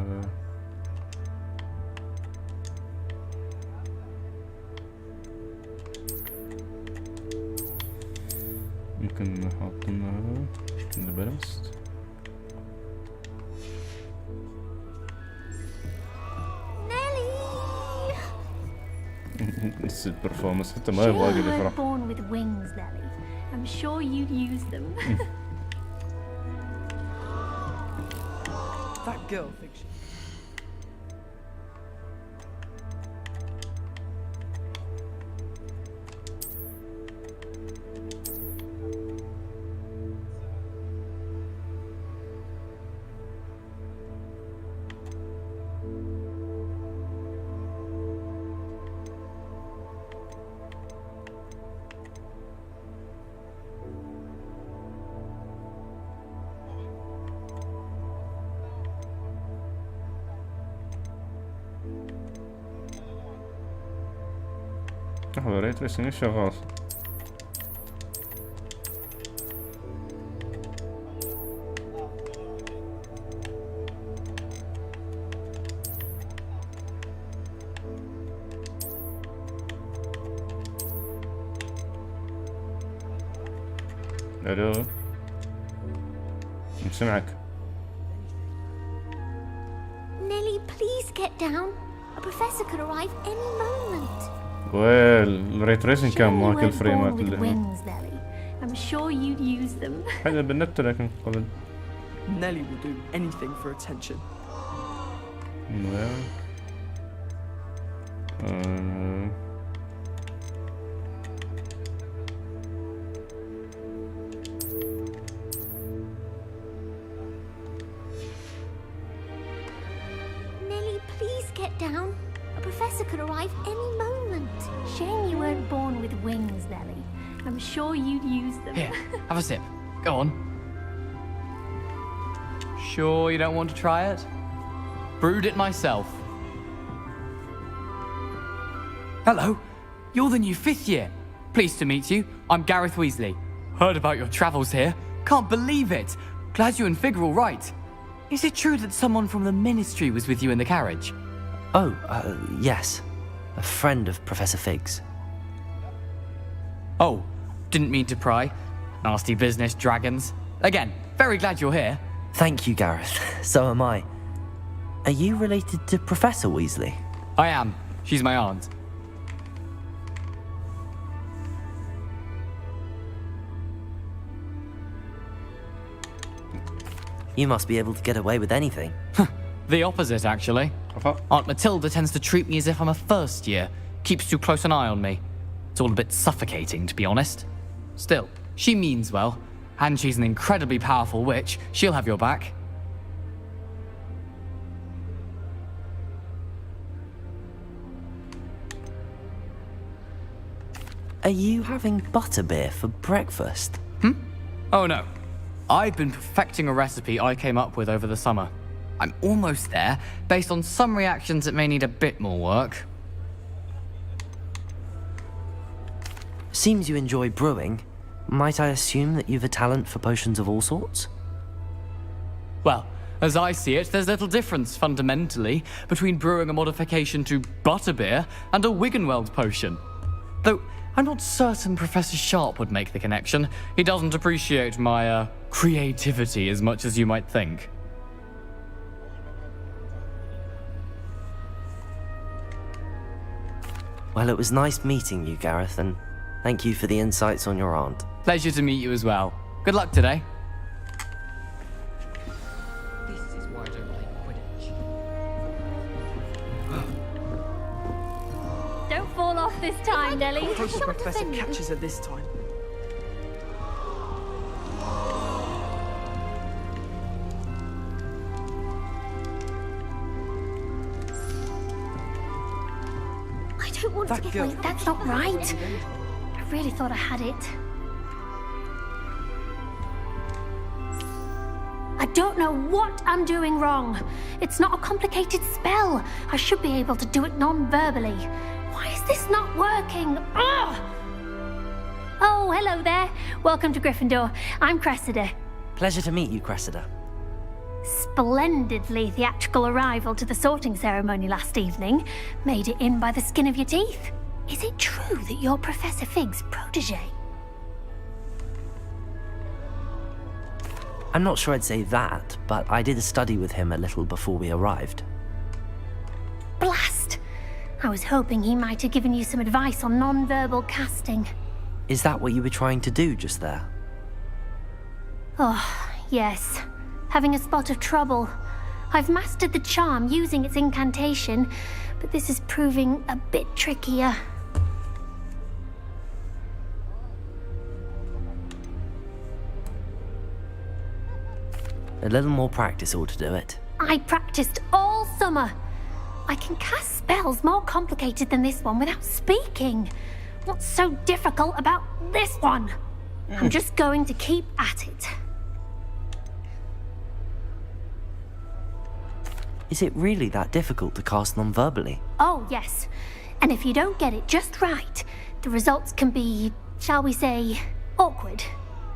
ممكن نحط لنا البلست. بس البرفورمانس حتى ما يبغى يقدر يفرح. Born with wings, Nelly. I'm sure you'd use them. That girl thinks she. لحظة ريت تريسنج شغال. الو نسمعك. Nelly, please get down. A professor could arrive any moment. والري تريسنج كان ماكل فريمات with wings, Nelly. I'm sure you'd use them. حاجة بالنت لكن قبل. Nelly will do anything for attention. Well. Nelly, please get down. A professor could arrive any moment. Shame you weren't born with wings, Nelly. I'm sure you'd use them. Here, have a sip. Go on. Sure you don't want to try it? Brewed it myself. Hello, you're the new 5th year. Pleased to meet you. I'm Gareth Weasley. Heard about your travels here. Can't believe it. Glad you and Fig are all right. Is it true that someone from the Ministry was with you in the carriage? Oh, yes. A friend of Professor Fig's. Oh, didn't mean to pry. Nasty business, dragons. Again, very glad you're here. Thank you, Gareth. So am I. Are you related to Professor Weasley? I am. She's my aunt. You must be able to get away with anything. The opposite, actually. Aunt Matilda tends to treat me as if I'm a first year. Keeps too close an eye on me. It's all a bit suffocating, to be honest. Still, she means well. And she's an incredibly powerful witch. She'll have your back. Are you having butterbeer for breakfast? Oh no. I've been perfecting a recipe I came up with over the summer. I'm almost there, based on some reactions that may need a bit more work. Seems you enjoy brewing. Might I assume that you've a talent for potions of all sorts? Well, as I see it, there's little difference, fundamentally, between brewing a modification to butterbeer and a Wiggenweld potion. Though, I'm not certain Professor Sharp would make the connection. He doesn't appreciate my, creativity as much as you might think. Well, it was nice meeting you, Gareth, and thank you for the insights on your aunt. Pleasure to meet you as well. Good luck today. This is why I don't play Quidditch. Don't fall off this time, Nelly. I hope the professor catches her this time. I don't want to get away. That's not right. I really thought I had it. I don't know what I'm doing wrong. It's not a complicated spell. I should be able to do it non-verbally. Why is this not working? Ugh! Oh, hello there. Welcome to Gryffindor. I'm Cressida. Pleasure to meet you, Cressida. Splendidly theatrical arrival to the sorting ceremony last evening. Made it in by the skin of your teeth. Is it true that you're Professor Fig's protege? I'm not sure I'd say that, but I did a study with him a little before we arrived. Blast! I was hoping he might have given you some advice on non-verbal casting. Is that what you were trying to do just there? Oh, yes. Having a spot of trouble. I've mastered the charm using its incantation, but this is proving a bit trickier. A little more practice ought to do it. I practiced all summer. I can cast spells more complicated than this one without speaking. What's so difficult about this one? I'm just going to keep at it. Is it really that difficult to cast non-verbally? Oh, yes. And if you don't get it just right, the results can be, shall we say, awkward.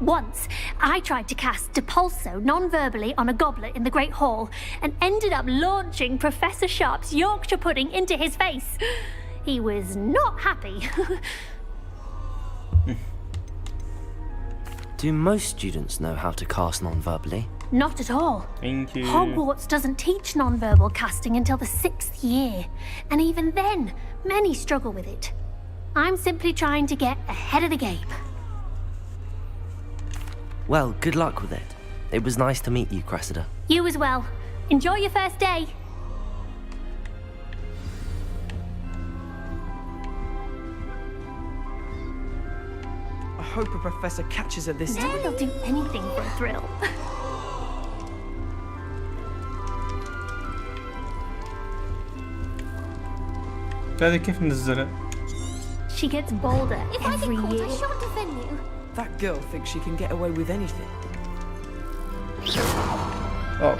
Once, I tried to cast Depulso non-verbally on a goblet in the Great Hall and ended up launching Professor Sharp's Yorkshire pudding into his face. He was not happy. Do most students know how to cast non-verbally? Not at all. Thank you. Hogwarts doesn't teach non-verbal casting until the 6th year. And even then, many struggle with it. I'm simply trying to get ahead of the game. Well, good luck with it. It was nice to meet you, Cressida. You as well. Enjoy your first day. I hope a professor catches her this time. They'll do anything for a thrill. هذه كيف نزلها؟ She gets bolder every year. That girl thinks she can get away with anything. Oh.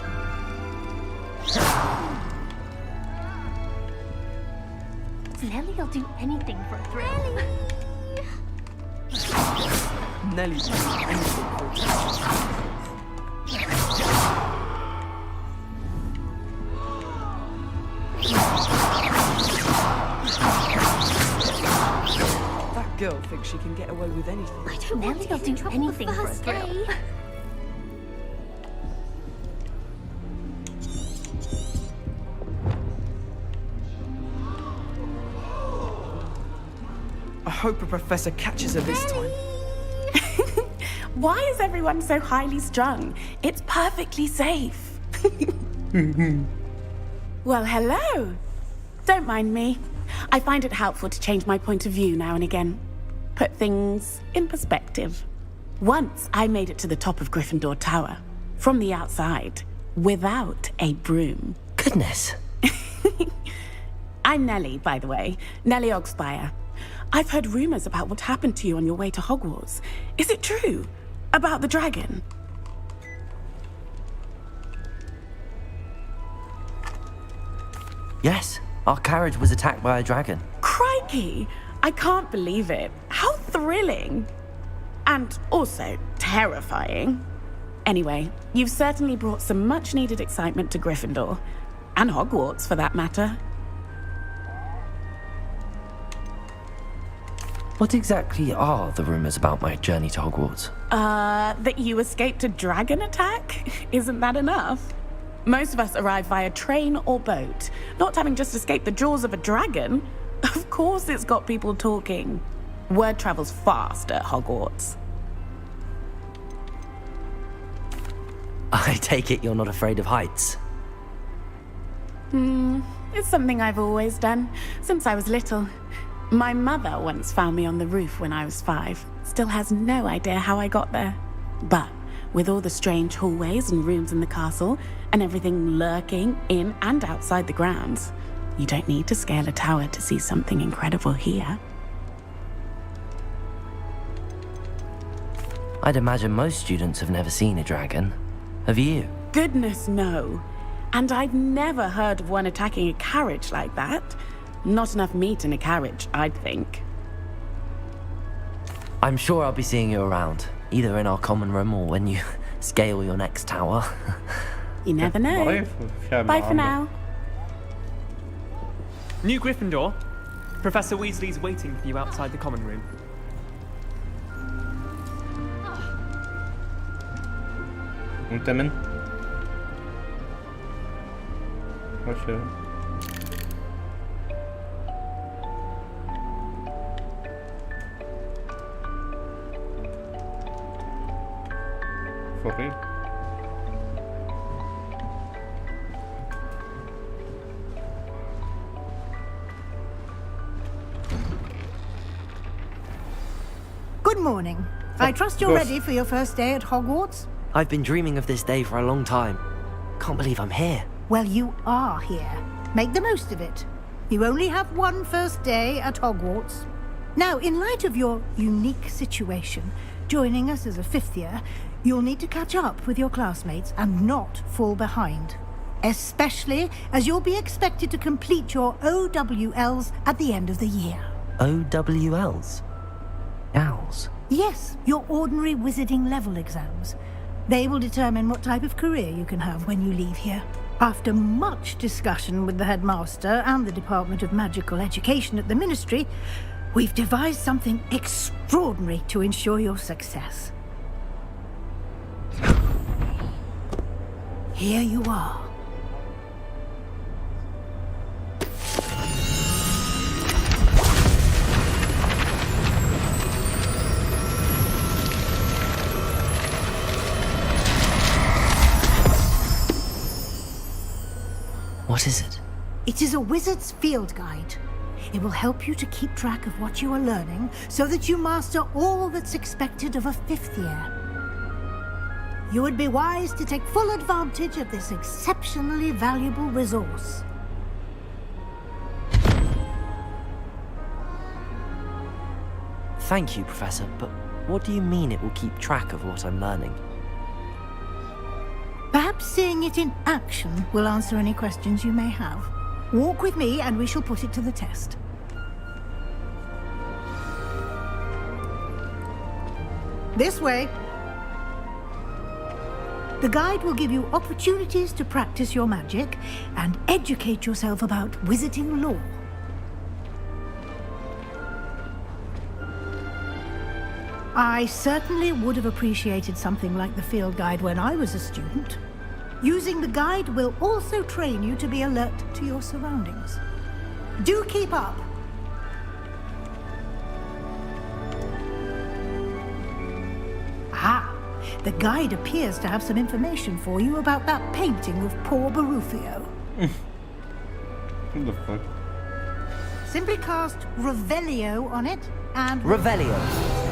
Nellie'll do anything for a thrill. Nellie will do anything for a thrill. That girl thinks she can get away with anything. I don't want to do anything for a thrill. I hope a professor catches her this time. Why is everyone so highly strung? It's perfectly safe. Well, hello. Don't mind me. I find it helpful to change my point of view now and again. Put things in perspective. Once I made it to the top of Gryffindor Tower, from the outside, without a broom. Goodness. I'm Nellie, by the way. Nellie Ogspire. I've heard rumors about what happened to you on your way to Hogwarts. Is it true? About the dragon? Yes, our carriage was attacked by a dragon. Crikey! I can't believe it. How thrilling! And also terrifying. Anyway, you've certainly brought some much-needed excitement to Gryffindor. And Hogwarts, for that matter. What exactly are the rumors about my journey to Hogwarts? That you escaped a dragon attack? Isn't that enough? Most of us arrive via train or boat, not having just escaped the jaws of a dragon. Of course it's got people talking. Word travels fast at Hogwarts. I take it you're not afraid of heights? It's something I've always done, since I was little. My mother once found me on the roof when I was 5. Still has no idea how I got there. But with all the strange hallways and rooms in the castle, and everything lurking in and outside the grounds, you don't need to scale a tower to see something incredible here. I'd imagine most students have never seen a dragon. Have you? Goodness, no. And I've never heard of one attacking a carriage like that. Not enough meat in a carriage, I'd think. I'm sure I'll be seeing you around, either in our common room or when you scale your next tower. You never know. Bye for now. New Gryffindor. Professor Weasley's waiting for you outside the common room. وانت من؟ وش for real. Good morning. I trust you're ready for your first day at Hogwarts? I've been dreaming of this day for a long time. Can't believe I'm here. Well, you are here. Make the most of it. You only have one first day at Hogwarts. Now, in light of your unique situation, joining us as a 5th year, you'll need to catch up with your classmates and not fall behind. Especially as you'll be expected to complete your OWLs at the end of the year. OWLs? Owls? Yes, your ordinary wizarding level exams. They will determine what type of career you can have when you leave here. After much discussion with the headmaster and the Department of Magical Education at the Ministry, we've devised something extraordinary to ensure your success. Here you are. What is it? It is a wizard's field guide. It will help you to keep track of what you are learning so that you master all that's expected of a 5th year. You would be wise to take full advantage of this exceptionally valuable resource. Thank you, Professor, but what do you mean it will keep track of what I'm learning? Perhaps seeing it in action will answer any questions you may have. Walk with me and we shall put it to the test. This way. The guide will give you opportunities to practice your magic and educate yourself about wizarding lore. I certainly would have appreciated something like the field guide when I was a student. Using the guide will also train you to be alert to your surroundings. Do keep up! Ah, the guide appears to have some information for you about that painting of poor Barufio. What the fuck? Simply cast Revelio on it and... Revelio.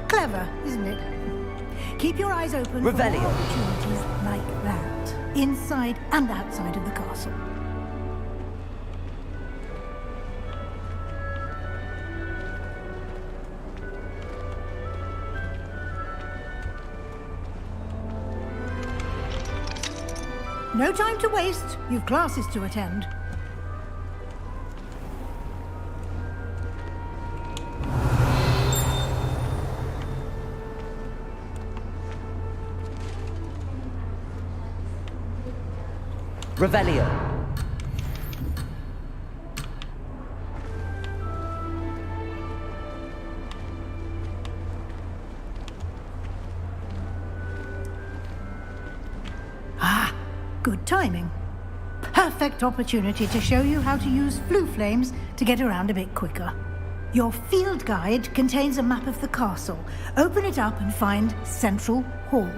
Clever, isn't it? Keep your eyes open for more opportunities like that, inside and outside of the castle. No time to waste. You've classes to attend. Revelio. Ah, good timing. Perfect opportunity to show you how to use flue flames to get around a bit quicker. Your field guide contains a map of the castle. Open it up and find Central Hall.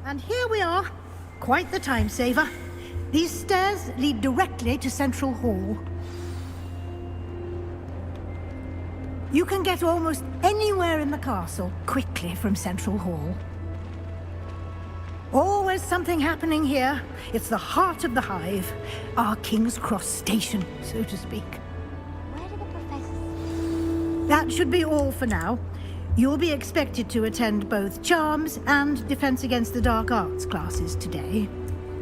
And here we are. Quite the time saver. These stairs lead directly to Central Hall. You can get almost anywhere in the castle quickly from Central Hall. Always something happening here. It's the heart of the hive. Our King's Cross station, so to speak. Where do the professors... That should be all for now. You'll be expected to attend both Charms and Defense Against the Dark Arts classes today.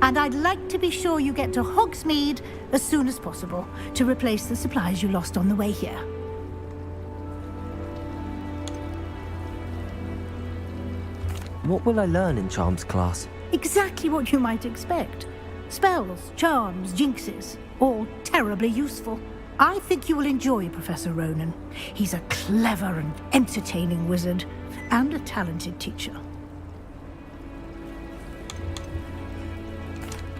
And I'd like to be sure you get to Hogsmeade as soon as possible to replace the supplies you lost on the way here. What will I learn in Charms class? Exactly what you might expect. Spells, charms, jinxes, all terribly useful. I think you will enjoy Professor Ronan. He's a clever and entertaining wizard, and a talented teacher.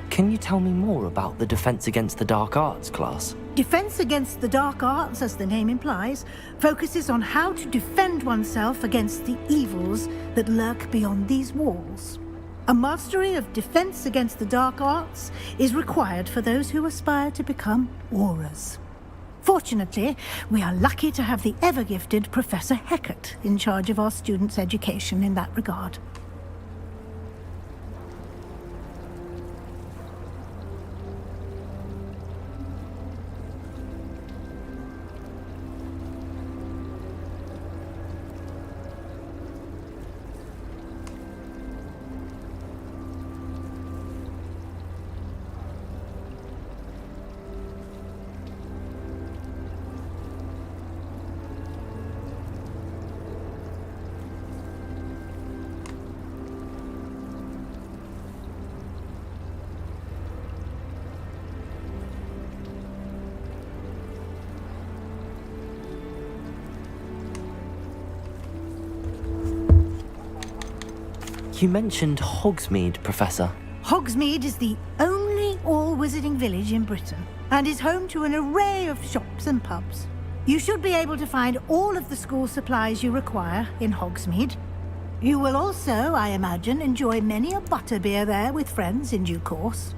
Can you tell me more about the Defense Against the Dark Arts class? Defense Against the Dark Arts, as the name implies, focuses on how to defend oneself against the evils that lurk beyond these walls. A mastery of Defense Against the Dark Arts is required for those who aspire to become Aurors. Fortunately, we are lucky to have the ever-gifted Professor Hecat in charge of our students' education in that regard. You mentioned Hogsmeade, Professor. Hogsmeade is the only all-wizarding village in Britain, and is home to an array of shops and pubs. You should be able to find all of the school supplies you require in Hogsmeade. You will also, I imagine, enjoy many a butterbeer there with friends in due course.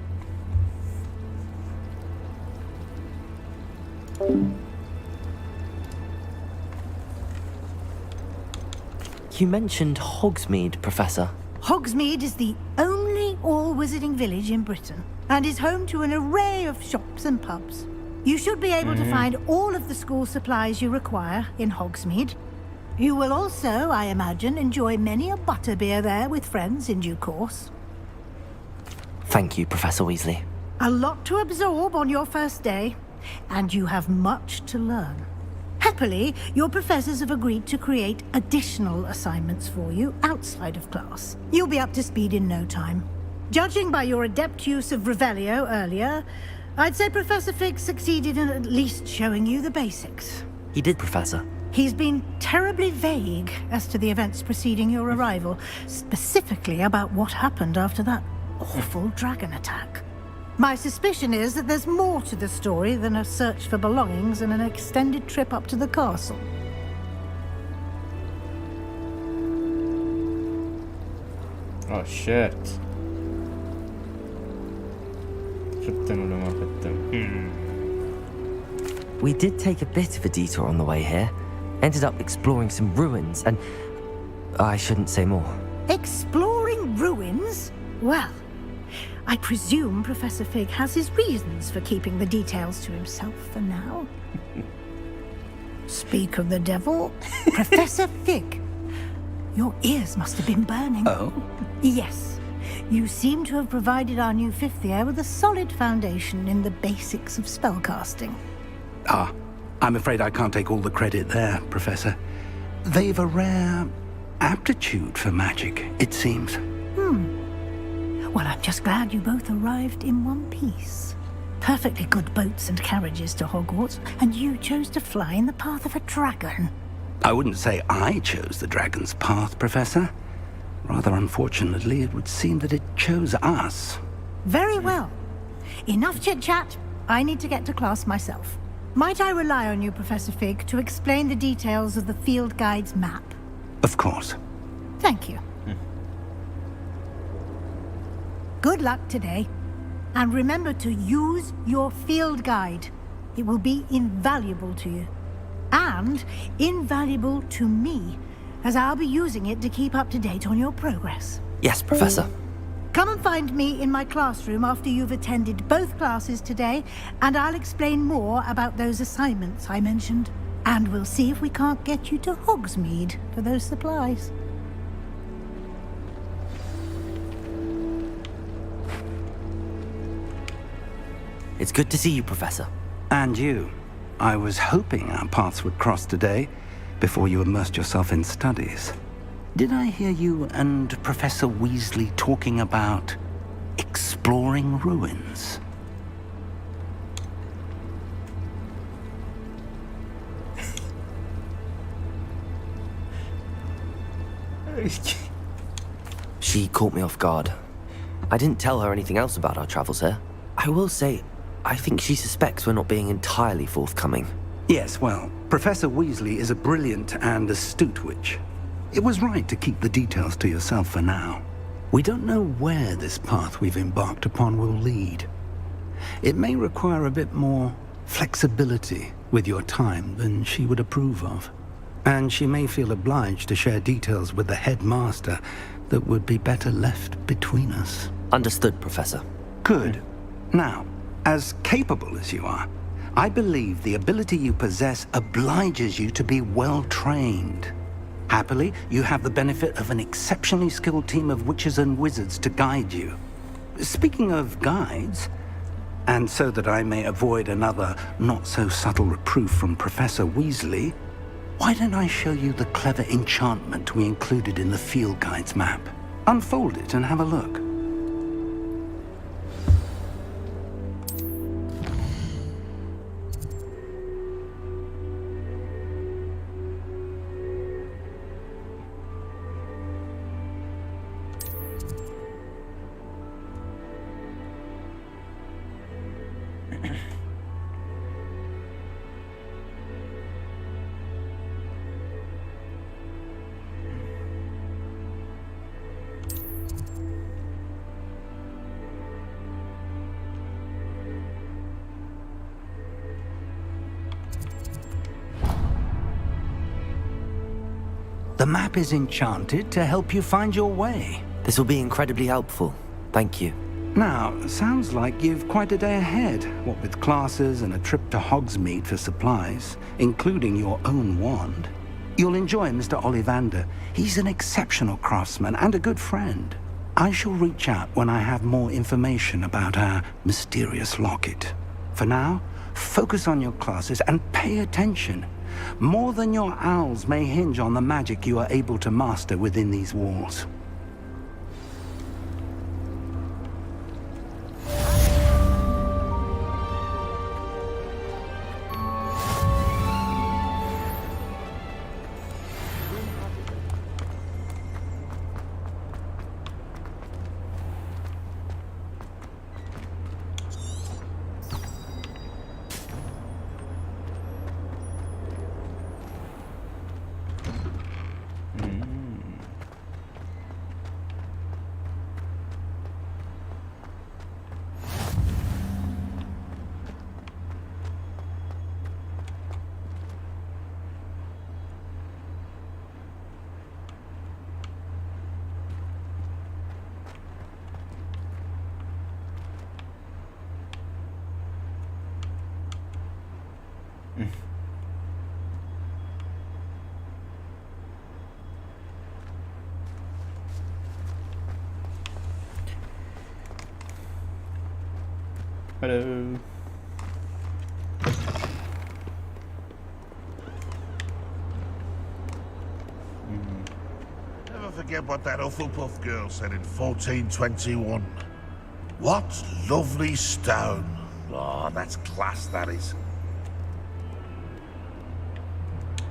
You mentioned Hogsmeade, Professor. Hogsmeade is the only all-wizarding village in Britain, and is home to an array of shops and pubs. You should be able to find all of the school supplies you require in Hogsmeade. You will also, I imagine, enjoy many a butterbeer there with friends in due course. Thank you, Professor Weasley. A lot to absorb on your first day, and you have much to learn. Happily, your professors have agreed to create additional assignments for you outside of class. You'll be up to speed in no time. Judging by your adept use of Revelio earlier, I'd say Professor Fig succeeded in at least showing you the basics. He did, Professor. He's been terribly vague as to the events preceding your arrival, specifically about what happened after that awful dragon attack. My suspicion is that there's more to the story than a search for belongings and an extended trip up to the castle. Oh shit. ختم ولا ما ختم؟ We did take a bit of a detour on the way here. Ended up exploring some ruins and... I shouldn't say more. Exploring ruins? Well, I presume Professor Fig has his reasons for keeping the details to himself for now. Speak of the devil, Professor Fig. Your ears must have been burning. Oh? Yes. You seem to have provided our new fifth year with a solid foundation in the basics of spellcasting. Ah, I'm afraid I can't take all the credit there, Professor. They've a rare aptitude for magic, it seems. Well, I'm just glad you both arrived in one piece. Perfectly good boats and carriages to Hogwarts, and you chose to fly in the path of a dragon. I wouldn't say I chose the dragon's path, Professor. Rather unfortunately, it would seem that it chose us. Very well. Enough chit-chat. I need to get to class myself. Might I rely on you, Professor Fig, to explain the details of the field guide's map? Of course. Thank you. Good luck today. And remember to use your field guide. It will be invaluable to you. And invaluable to me, as I'll be using it to keep up to date on your progress. Yes, Professor. Come and find me in my classroom after you've attended both classes today, and I'll explain more about those assignments I mentioned. And we'll see if we can't get you to Hogsmeade for those supplies. It's good to see you, Professor. And you. I was hoping our paths would cross today, before you immersed yourself in studies. Did I hear you and Professor Weasley talking about exploring ruins? She caught me off guard. I didn't tell her anything else about our travels here. I will say, I think she suspects we're not being entirely forthcoming. Yes, well, Professor Weasley is a brilliant and astute witch. It was right to keep the details to yourself for now. We don't know where this path we've embarked upon will lead. It may require a bit more flexibility with your time than she would approve of. And she may feel obliged to share details with the headmaster that would be better left between us. Understood, Professor. Good. Now, as capable as you are, I believe the ability you possess obliges you to be well trained. Happily, you have the benefit of an exceptionally skilled team of witches and wizards to guide you. Speaking of guides, and so that I may avoid another not-so-subtle reproof from Professor Weasley, why don't I show you the clever enchantment we included in the field guide's map? Unfold it and have a look. The map is enchanted to help you find your way. This will be incredibly helpful. Thank you. Now, sounds like you've quite a day ahead, what with classes and a trip to Hogsmeade for supplies, including your own wand. You'll enjoy Mr. Ollivander. He's an exceptional craftsman and a good friend. I shall reach out when I have more information about our mysterious locket. For now, focus on your classes and pay attention. More than your owls may hinge on the magic you are able to master within these walls. Hello. Never forget what that Hufflepuff girl said in 1421. What lovely stone. Oh, that's class, that is.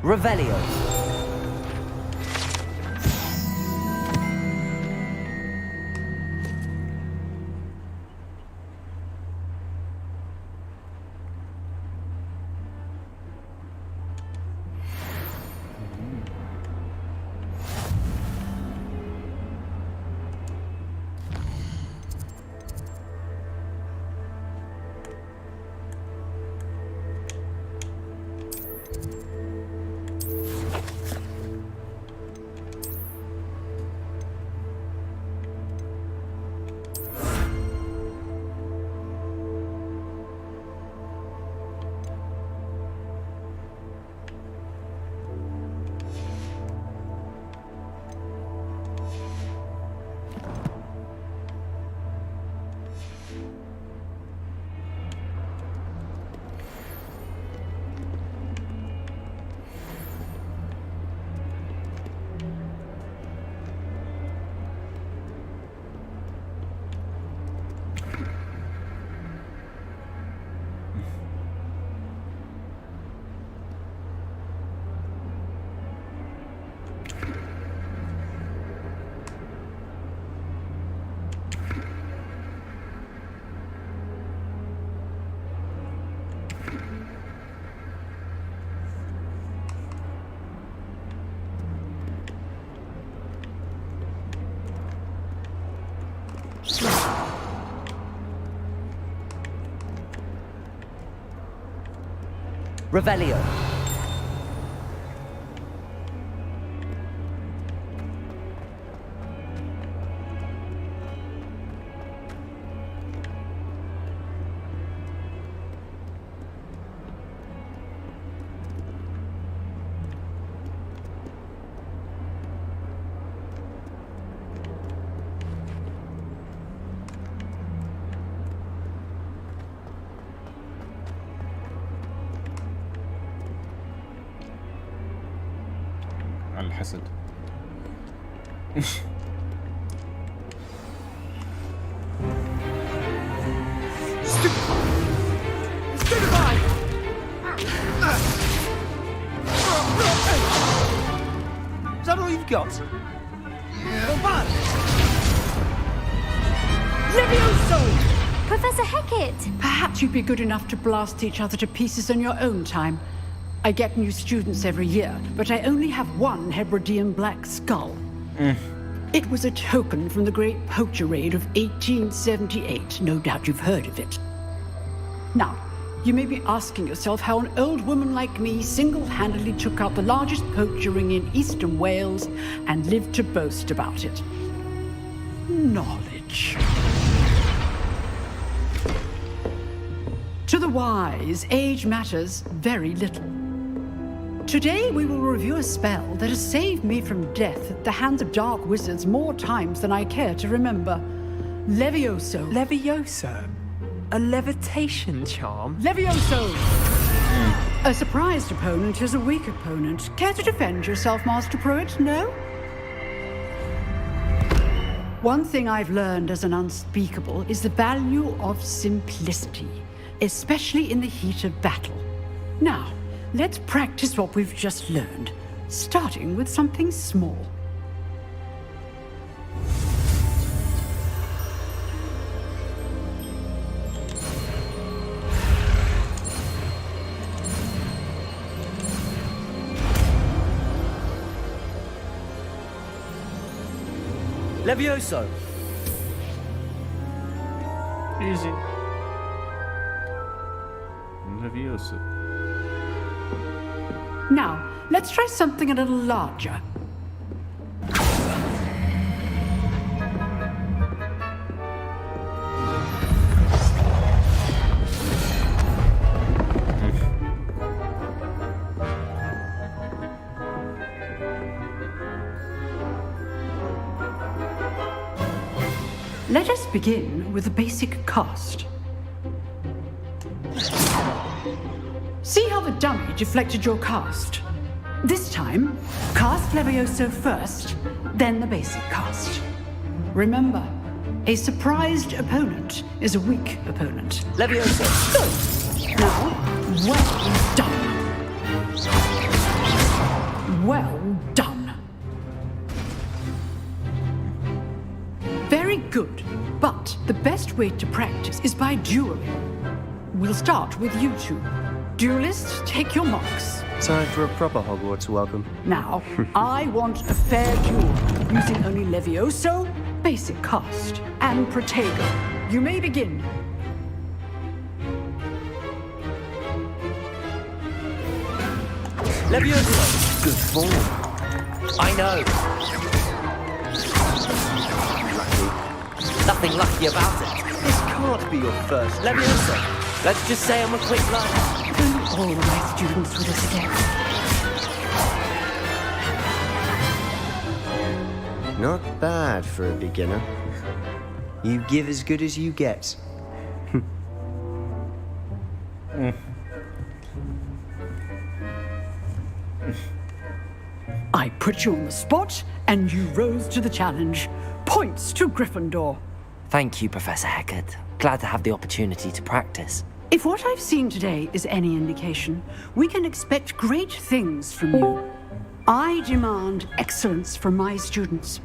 Revelio. Revelio. على الحسد. Is that all you've got? Levioso! Professor Hecat! Perhaps you'd be good enough to blast each other to pieces in your own time. I get new students every year, but I only have one Hebridean black skull. It was a token from the Great Poacher Raid of 1878. No doubt you've heard of it. Now, you may be asking yourself how an old woman like me single-handedly took out the largest poacher ring in eastern Wales and lived to boast about it. Knowledge. To the wise, age matters very little. Today we will review a spell that has saved me from death at the hands of dark wizards more times than I care to remember. Levioso. Levioso? A levitation charm? Levioso! A surprised opponent is a weak opponent. Care to defend yourself, Master Pruitt? No? One thing I've learned as an unspeakable is the value of simplicity, especially in the heat of battle. Now, let's practice what we've just learned, starting with something small. Levioso. Easy. Levioso. Now, let's try something a little larger. Let us begin with a basic cast. See how the dummy deflected your cast? This time, cast Levioso first, then the basic cast. Remember, a surprised opponent is a weak opponent. Levioso. Good. Now, well done. Well done. Very good, but the best way to practice is by dueling. We'll start with you two. Duelists, take your marks. Time for a proper Hogwarts welcome. Now, I want a fair duel, using only Levioso, basic cast, and Protego. You may begin. Levioso. Good form. I know. Nothing lucky about it. This can't be your first. Levioso. Let's just say I'm a quick learner. Don't all my students with us again. Not bad for a beginner. You give as good as you get. I put you on the spot, and you rose to the challenge. Points to Gryffindor. Thank you, Professor Hecat. Glad to have the opportunity to practice. If what I've seen today is any indication, we can expect great things from you. I demand excellence from my students.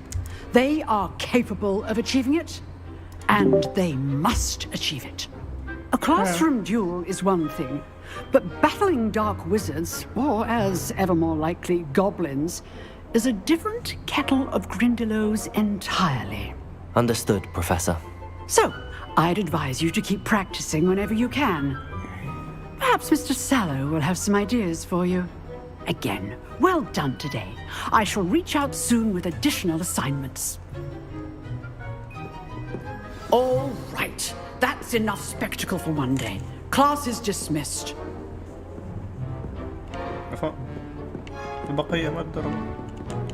They are capable of achieving it, and they must achieve it. A classroom duel is one thing, but battling dark wizards, or as ever more likely, goblins, is a different kettle of Grindylows entirely. Perhaps Mr. Sallow will have some ideas for you. Again, well done today. I shall reach out soon with additional assignments. All right. That's enough spectacle for one day. Class is dismissed.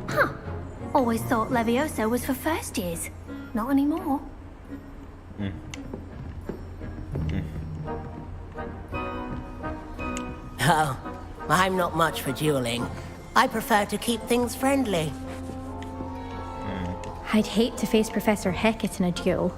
Huh. Always thought Levioso was for first years. Not anymore. Oh, I'm not much for dueling. I prefer to keep things friendly. I'd hate to face Professor Hecat in a duel.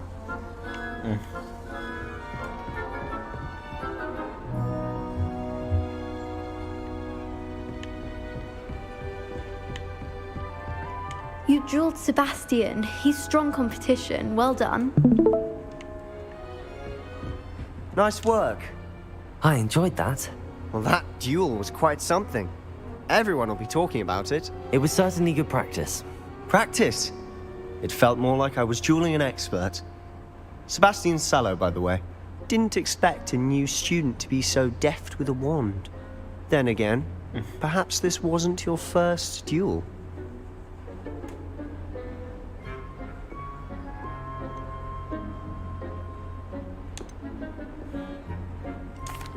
You dueled Sebastian. He's strong competition. Well done. Nice work. I enjoyed that. Well, that duel was quite something. Everyone will be talking about it. It was certainly good practice. Practice? It felt more like I was dueling an expert. Sebastian Sallow, by the way. Didn't expect a new student to be so deft with a wand. Then again, perhaps this wasn't your first duel.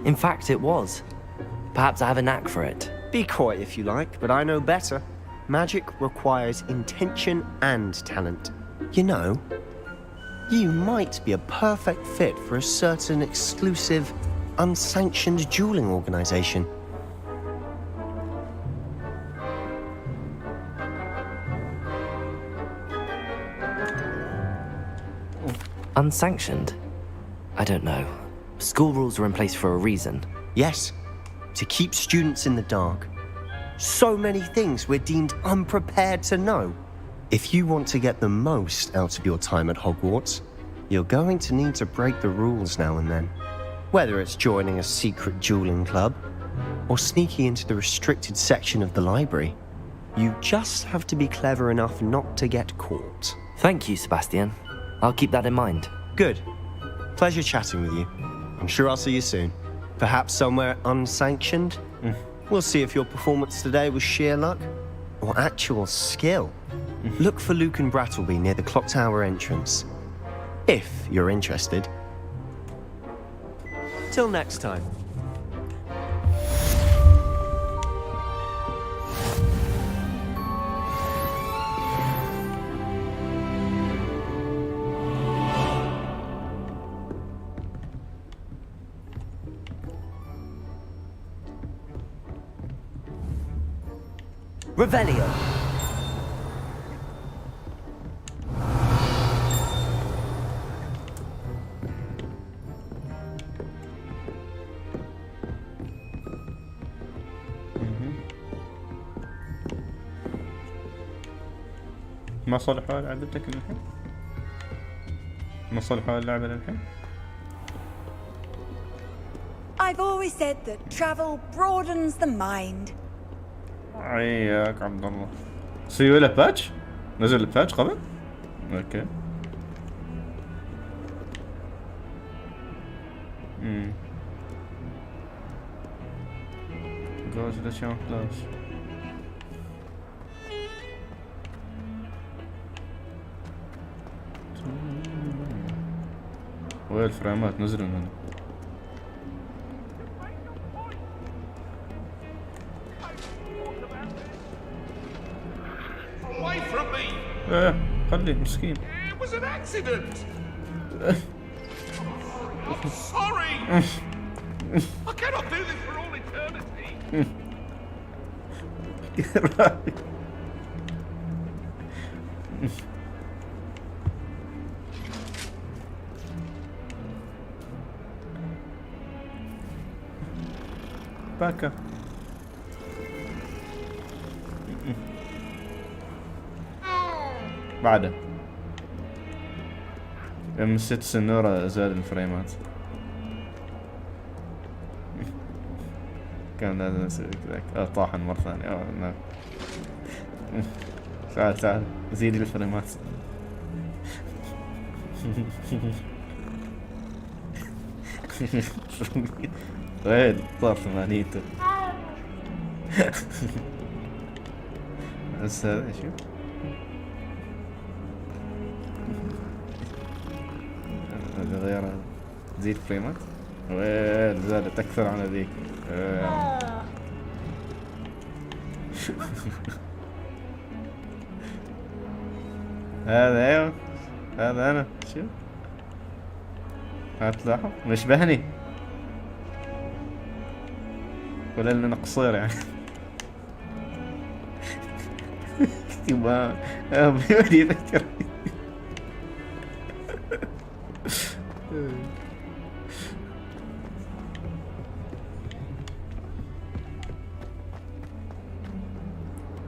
In fact, it was. Perhaps I have a knack for it. Be coy if you like, but I know better. Magic requires intention and talent. You know, you might be a perfect fit for a certain exclusive, unsanctioned dueling organization. Unsanctioned? I don't know. School rules are in place for a reason. Yes, to keep students in the dark. So many things we're deemed unprepared to know. If you want to get the most out of your time at Hogwarts, you're going to need to break the rules now and then. Whether it's joining a secret dueling club, or sneaking into the restricted section of the library, you just have to be clever enough not to get caught. Thank you, Sebastian. I'll keep that in mind. Good. Pleasure chatting with you. I'm sure I'll see you soon. Perhaps somewhere unsanctioned? We'll see if your performance today was sheer luck or actual skill. Look for Luke and Brattleby near the clock tower entrance. If you're interested. Till next time. Revelio. ما صلحوا لعبتك للحين؟ ما صلحوا اللعبة للحين؟ I've always said that travel broadens the mind. عياك عبد الله. سوي له باتش؟ نزل الباتش قبل؟ اوكي. Goes to the champ class. وين الفريمات نزلوا من هنا؟ Away from me! خليه مسكين. It was an accident! I'm sorry! I cannot do this for all eternity! right. Back up. بعده يوم مسيت السنورة زاد الفريمات. كان لازم اسوي كذاك. طاحن مرة ثانية. نعم. تعال زيد الفريمات. وين صار ثمانيته. بس هذا شو هذا غير هذا تزيد فريمات. وين زادت اكثر عن ذيك. هذا ايوه هذا انا شوف هتلاحظ مشبهني ولا ان انا قصير يعني. يبا بيودي يذكر.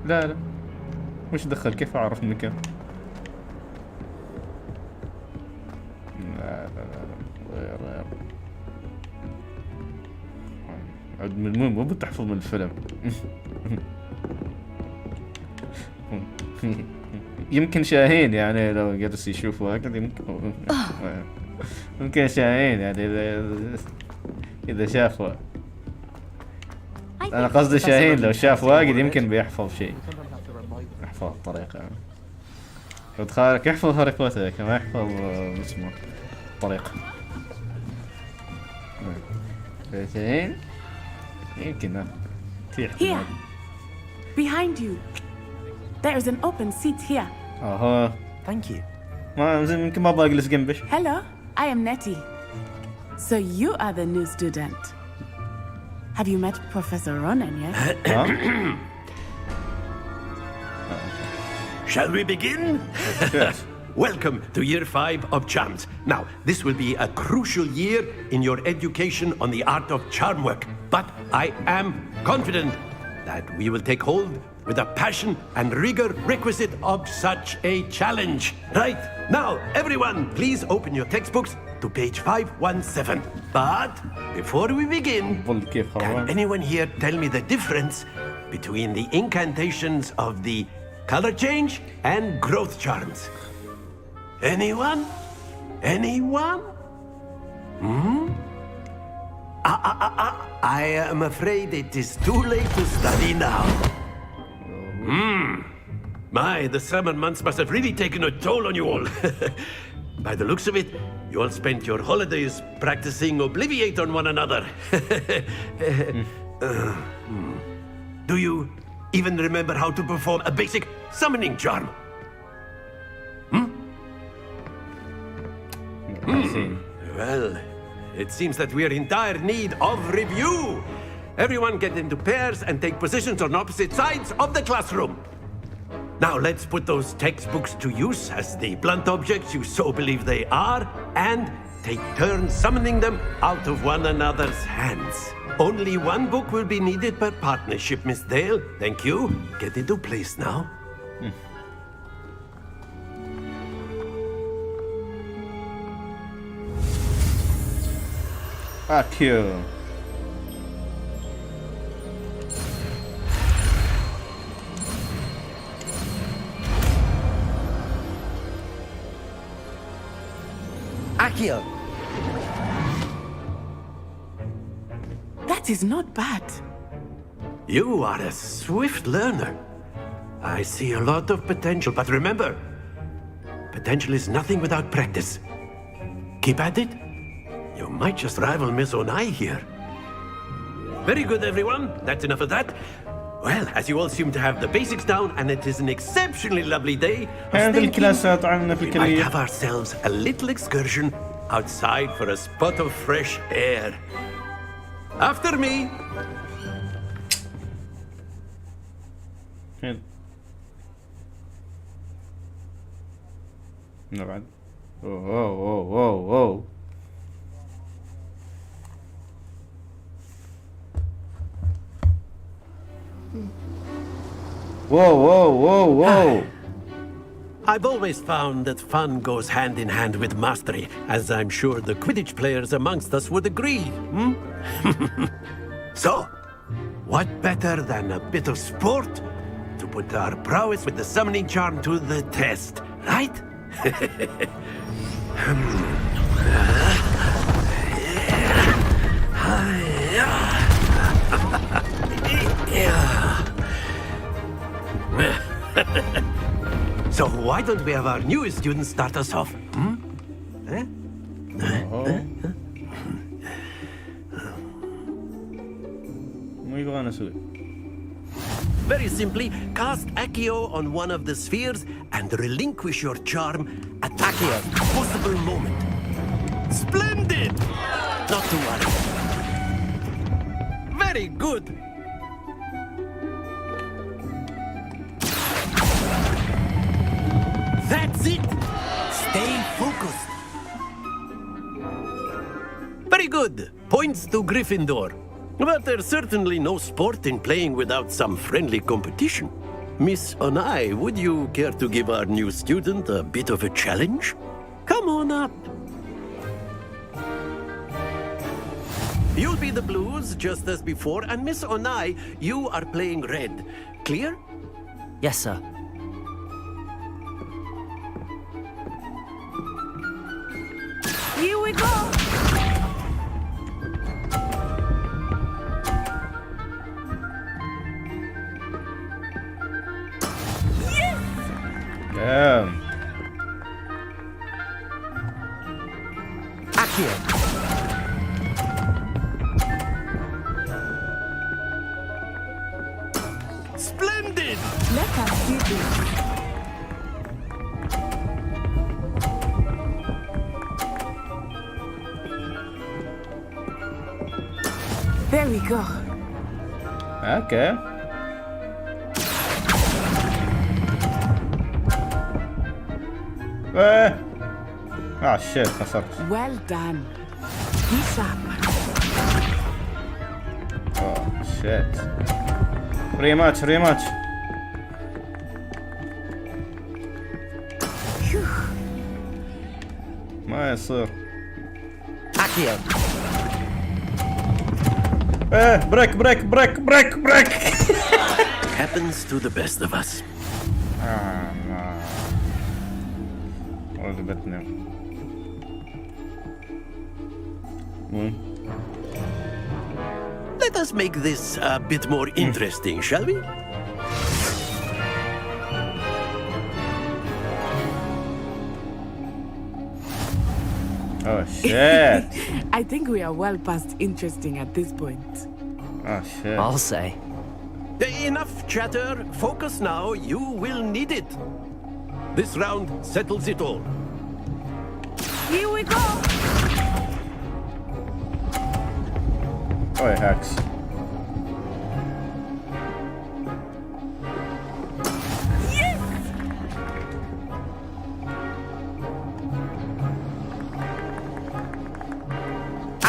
لا لا وش دخل كيف اعرف المكان. لا لا لا غير عد من مو بتحفظ من الفيلم. يمكن شاهين يعني لو جلس يشوفه هكذا يمكن شاهين يعني إذا شافه. أنا قصدي شاهين لو شاف واجد يمكن بيحفظ شيء. يحفظ الطريقة يعني. لو تخيلك يحفظ هاري بوتر كما يحفظ اسمه الطريقة. شاهين يمكن في احتمال. Behind you. There is an open seat here. Thank you. ما يمكن ما ابغى اجلس جنبش. Hello, I am Nettie. So you are the new student. Have you met Professor Ronan yet? Shall we begin? Welcome to year 5 of charms. Now, this will be a crucial year in your education on the art of charm work. But I am confident that we will take hold with the passion and rigor requisite of such a challenge. Right, now everyone please open your textbooks to page 517. But before we begin, can anyone here tell me the difference between the incantations of the color change and growth charms? Anyone? Anyone? I am afraid it is too late to study now. My, the summer months must have really taken a toll on you all. By the looks of it, you all spent your holidays practicing Obliviate on one another. Do you even remember how to perform a basic summoning charm? Well, it seems that we are in dire need of review. Everyone get into pairs and take positions on opposite sides of the classroom. Now let's put those textbooks to use as the blunt objects you so believe they are, and take turns summoning them out of one another's hands. Only one book will be needed per partnership, Miss Dale. Thank you. Get into place now. Fuck you. Accio! That is not bad. You are a swift learner. I see a lot of potential, but remember, potential is nothing without practice. Keep at it. You might just rival Miss Onai here. Very good, everyone. That's enough of that. Well, as you all seem to have the basics down, and it is an exceptionally lovely day, we might have ourselves a little excursion outside for a spot of fresh air. After me. No بعد. Whoa. Whoa. I've always found that fun goes hand in hand with mastery, as I'm sure the Quidditch players amongst us would agree. So, what better than a bit of sport to put our prowess with the summoning charm to the test, right? So why don't we have our newest student start us off? مو يبغى اسوي. Very simply, cast Accio on one of the spheres and relinquish your charm at Accio's possible moment. Splendid! Not to worry. Very good. That's it. Stay focused. Very good. Points to Gryffindor. But there's certainly no sport in playing without some friendly competition. Miss Onai, would you care to give our new student a bit of a challenge? Come on up. You'll be the blues, just as before, and Miss Onai, you are playing red. Clear? Yes, sir. Here we go! Damn. Accio. Splendid! Let us see this. There we go. Okay. Ah shit, خسرت. Well done. Be sharp. Oh shit. Rematch, rematch. ما يصير. Accio. بريك بريك بريك بريك بريك. Happens to the best of us. عجبتني. Let us make this a bit more interesting, shall we? Oh shit. I think we are well past interesting at this point. Oh shit. I'll say. Enough chatter. Focus now. You will need it. This round settles it all. Here we go! Oh, hacks. Yes!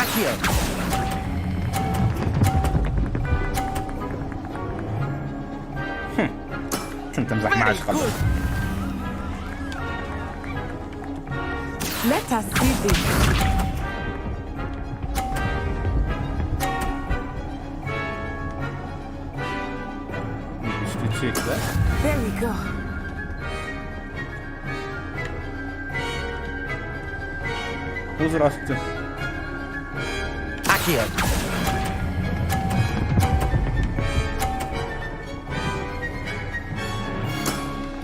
Accio. كنت امزح معك قبل. Let us see this. There we go. Who's راسك؟ Accio.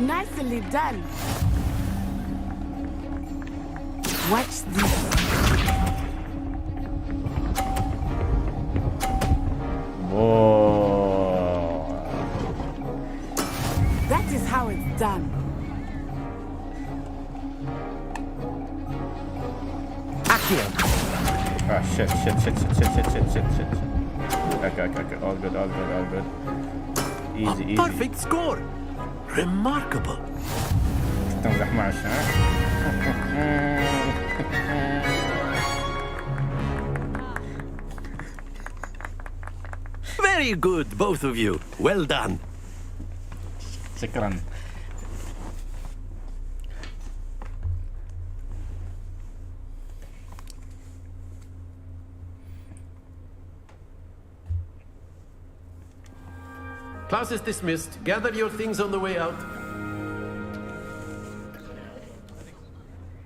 Nicely done. Watch this. Whoa. That is how it's done. Accio. Ah shit. Okay. All good. Easy. Perfect score. Remarkable. تمزح معش ها؟ Very good, both of you. Well done. شكرا. Class is dismissed. Gather your things on the way out.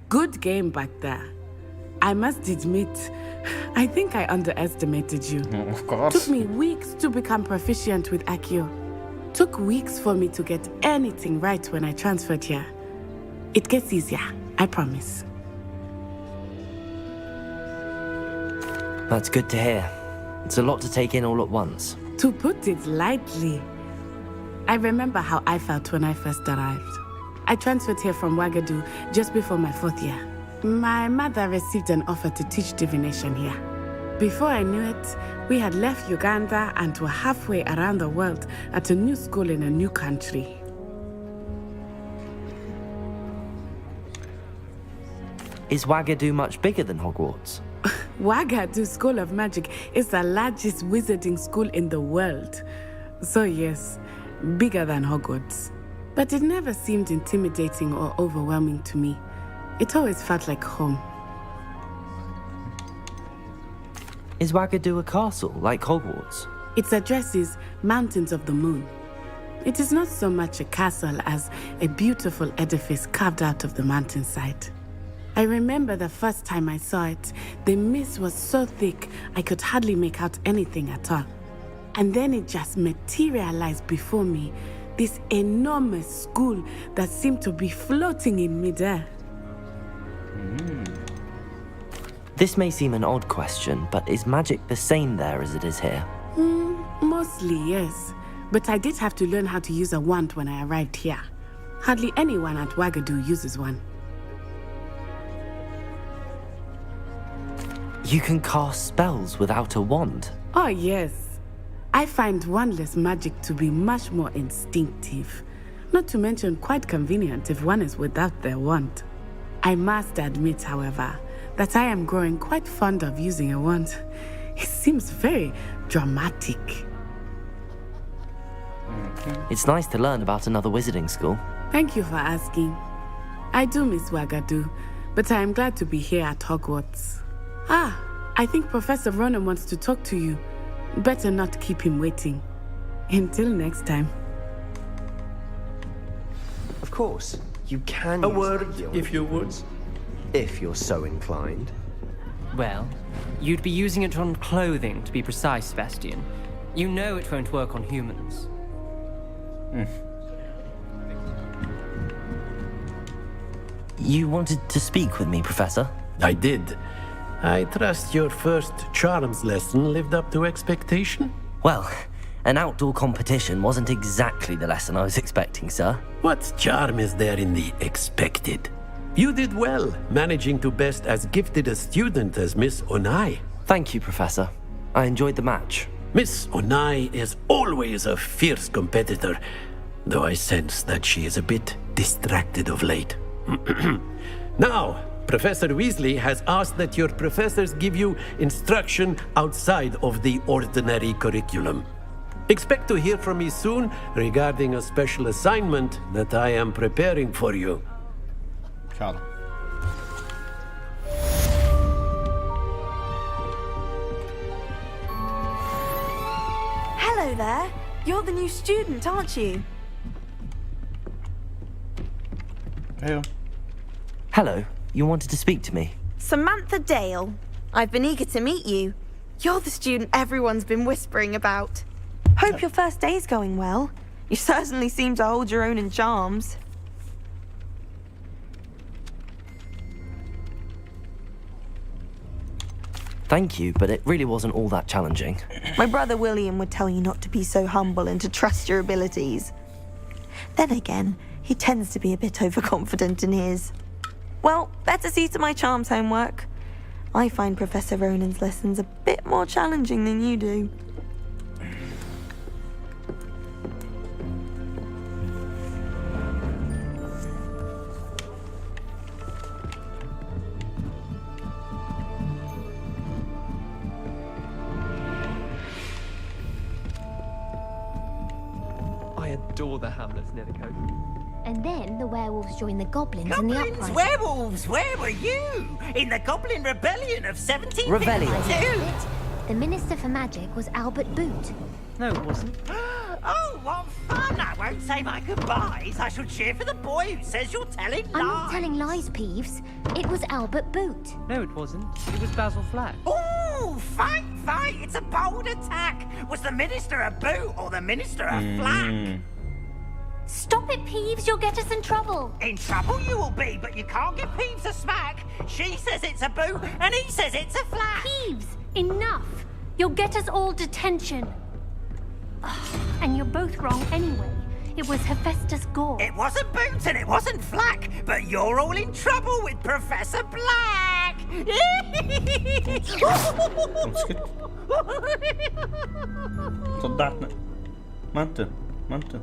Good game back there. I must admit, I think I underestimated you. Of course. Took me weeks to become proficient with Accio. Took weeks for me to get anything right when I transferred here. It gets easier, I promise. That's good to hear. It's a lot to take in all at once. To put it lightly, I remember how I felt when I first arrived. I transferred here from Ouagadougou just before my 4th year. My mother received an offer to teach divination here. Before I knew it, we had left Uganda and were halfway around the world at a new school in a new country. Is Ouagadougou much bigger than Hogwarts? Ouagadougou School of Magic is the largest wizarding school in the world. So yes, bigger than Hogwarts. But it never seemed intimidating or overwhelming to me. It always felt like home. Is Ouagadougou a castle, like Hogwarts? Its address is Mountains of the Moon. It is not so much a castle as a beautiful edifice carved out of the mountainside. I remember the first time I saw it, the mist was so thick I could hardly make out anything at all. And then it just materialized before me, this enormous school that seemed to be floating in midair. This may seem an odd question, but is magic the same there as it is here? Mostly, yes. But I did have to learn how to use a wand when I arrived here. Hardly anyone at Ouagadougou uses one. You can cast spells without a wand? Oh, yes. I find wandless magic to be much more instinctive. Not to mention quite convenient if one is without their wand. I must admit, however, that I am growing quite fond of using a wand. It seems very dramatic. It's nice to learn about another wizarding school. Thank you for asking. I do miss Ouagadougou, but I am glad to be here at Hogwarts. Ah, I think Professor Ronan wants to talk to you. Better not keep him waiting. Until next time. Of course, you can A use word, Accio if you would. if you're so inclined. Well, you'd be using it on clothing, to be precise, Sebastian. You know it won't work on humans. You wanted to speak with me, Professor? I did. I trust your first charms lesson lived up to expectation? Well, an outdoor competition wasn't exactly the lesson I was expecting, sir. What charm is there in the expected? You did well, managing to best as gifted a student as Miss Onai. Thank you, Professor. I enjoyed the match. Miss Onai is always a fierce competitor, though I sense that she is a bit distracted of late. Now, Professor Weasley has asked that your professors give you instruction outside of the ordinary curriculum. Expect to hear from me soon regarding a special assignment that I am preparing for you. Charlie. Hello there. You're the new student, aren't you? Hey. Hello. You wanted to speak to me? Samantha Dale. I've been eager to meet you. You're the student everyone's been whispering about. Hope your first day's going well. You certainly seem to hold your own in charms. Thank you, but it really wasn't all that challenging. My brother William would tell you not to be so humble and to trust your abilities. Then again, he tends to be a bit overconfident in his. Well, better see to my charms homework. I find Professor Ronan's lessons a bit more challenging than you do. I adore the hamlets near the coast. And then the werewolves joined the goblins in the Goblins, uprising. werewolves, where were you? In the Goblin Rebellion of 1752? Rebellion. The Minister for Magic was Albert Boot. No, it wasn't. Oh, what fun! I won't say my goodbyes. I shall cheer for the boy who says you're telling I'm lies. not telling lies, Peeves. It was Albert Boot. No, it wasn't. It was Basil Flack. Oh, Ooh, fight! It's a bold attack! Was the Minister a boot or the Minister a flack? Stop it, Peeves, you'll get us in trouble. In trouble you will be, but you can't give Peeves a smack. She says it's a boot, and he says it's a flack. Peeves, enough. You'll get us all detention. And you're both wrong anyway. It was Hephaestus Gore. It wasn't boot and it wasn't flack, but you're all in trouble with Professor Black. صدعتنا. ما انت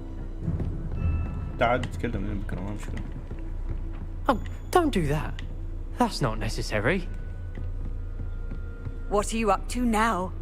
تعال تتكلم لين بكره ما مشكلة. Oh, don't do that. That's not necessary. What are you up to now?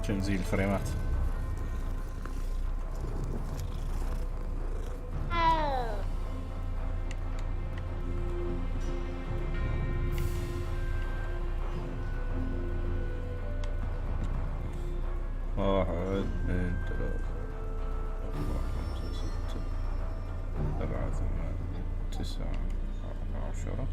تنزيل الفريمات. واحد اثنين ثلاثة أربعة خمسة ستة سبعة ثمانية تسعة 10.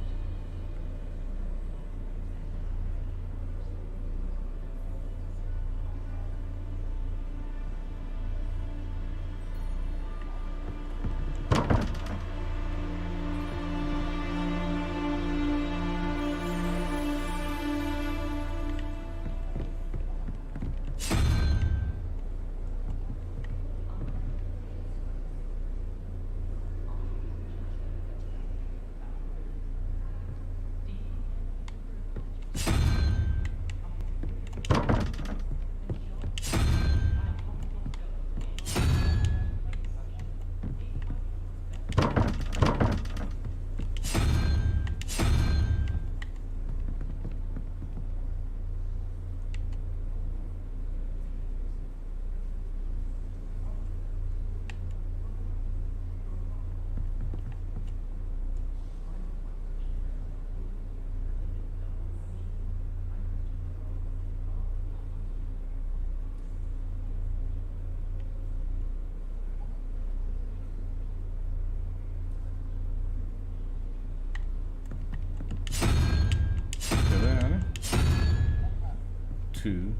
Two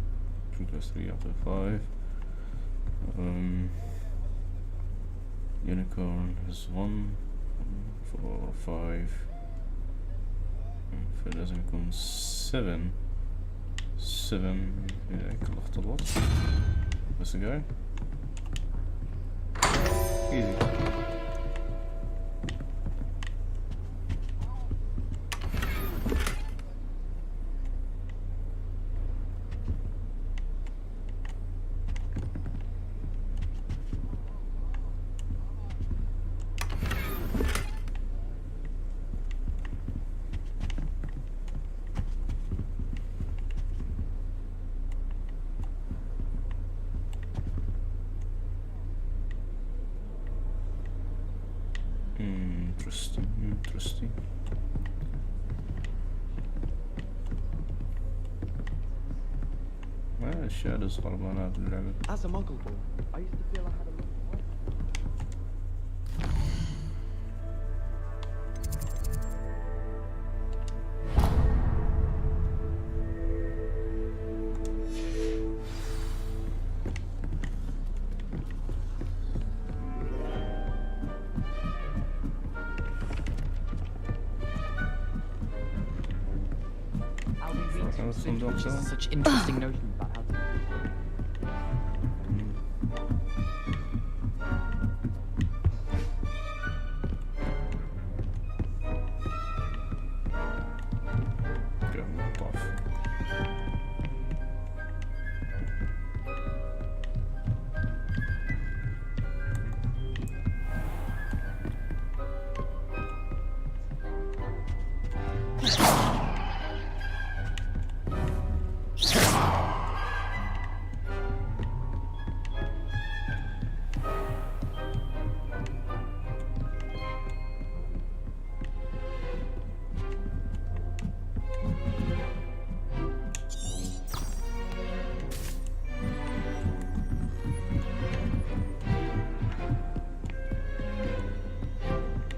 plus 3 out of 5. Unicorn has 1, 4, 5. فلازم يكون 7. كل اختلاط. Let's go. Easy. Interesting. ما الأشياء اللي صرمانات باللعبة. As a muggle boy, I used to feel I had a lot of Such interesting notions about how to...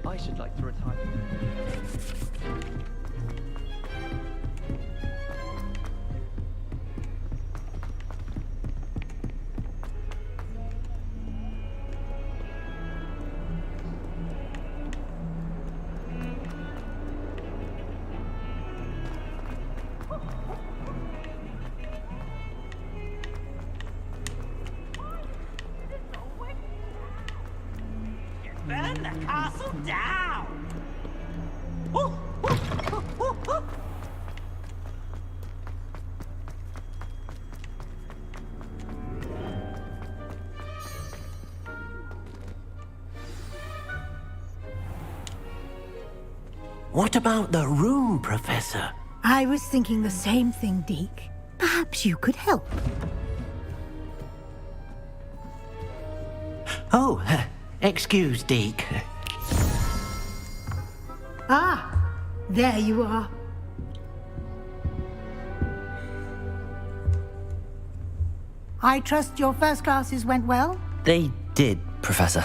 I should like to retire. Burn the castle down! What about the room, Professor? I was thinking the same thing, Deke. Perhaps you could help. Oh, excuse, Deke. Ah, there you are. I trust your first classes went well? They did, Professor.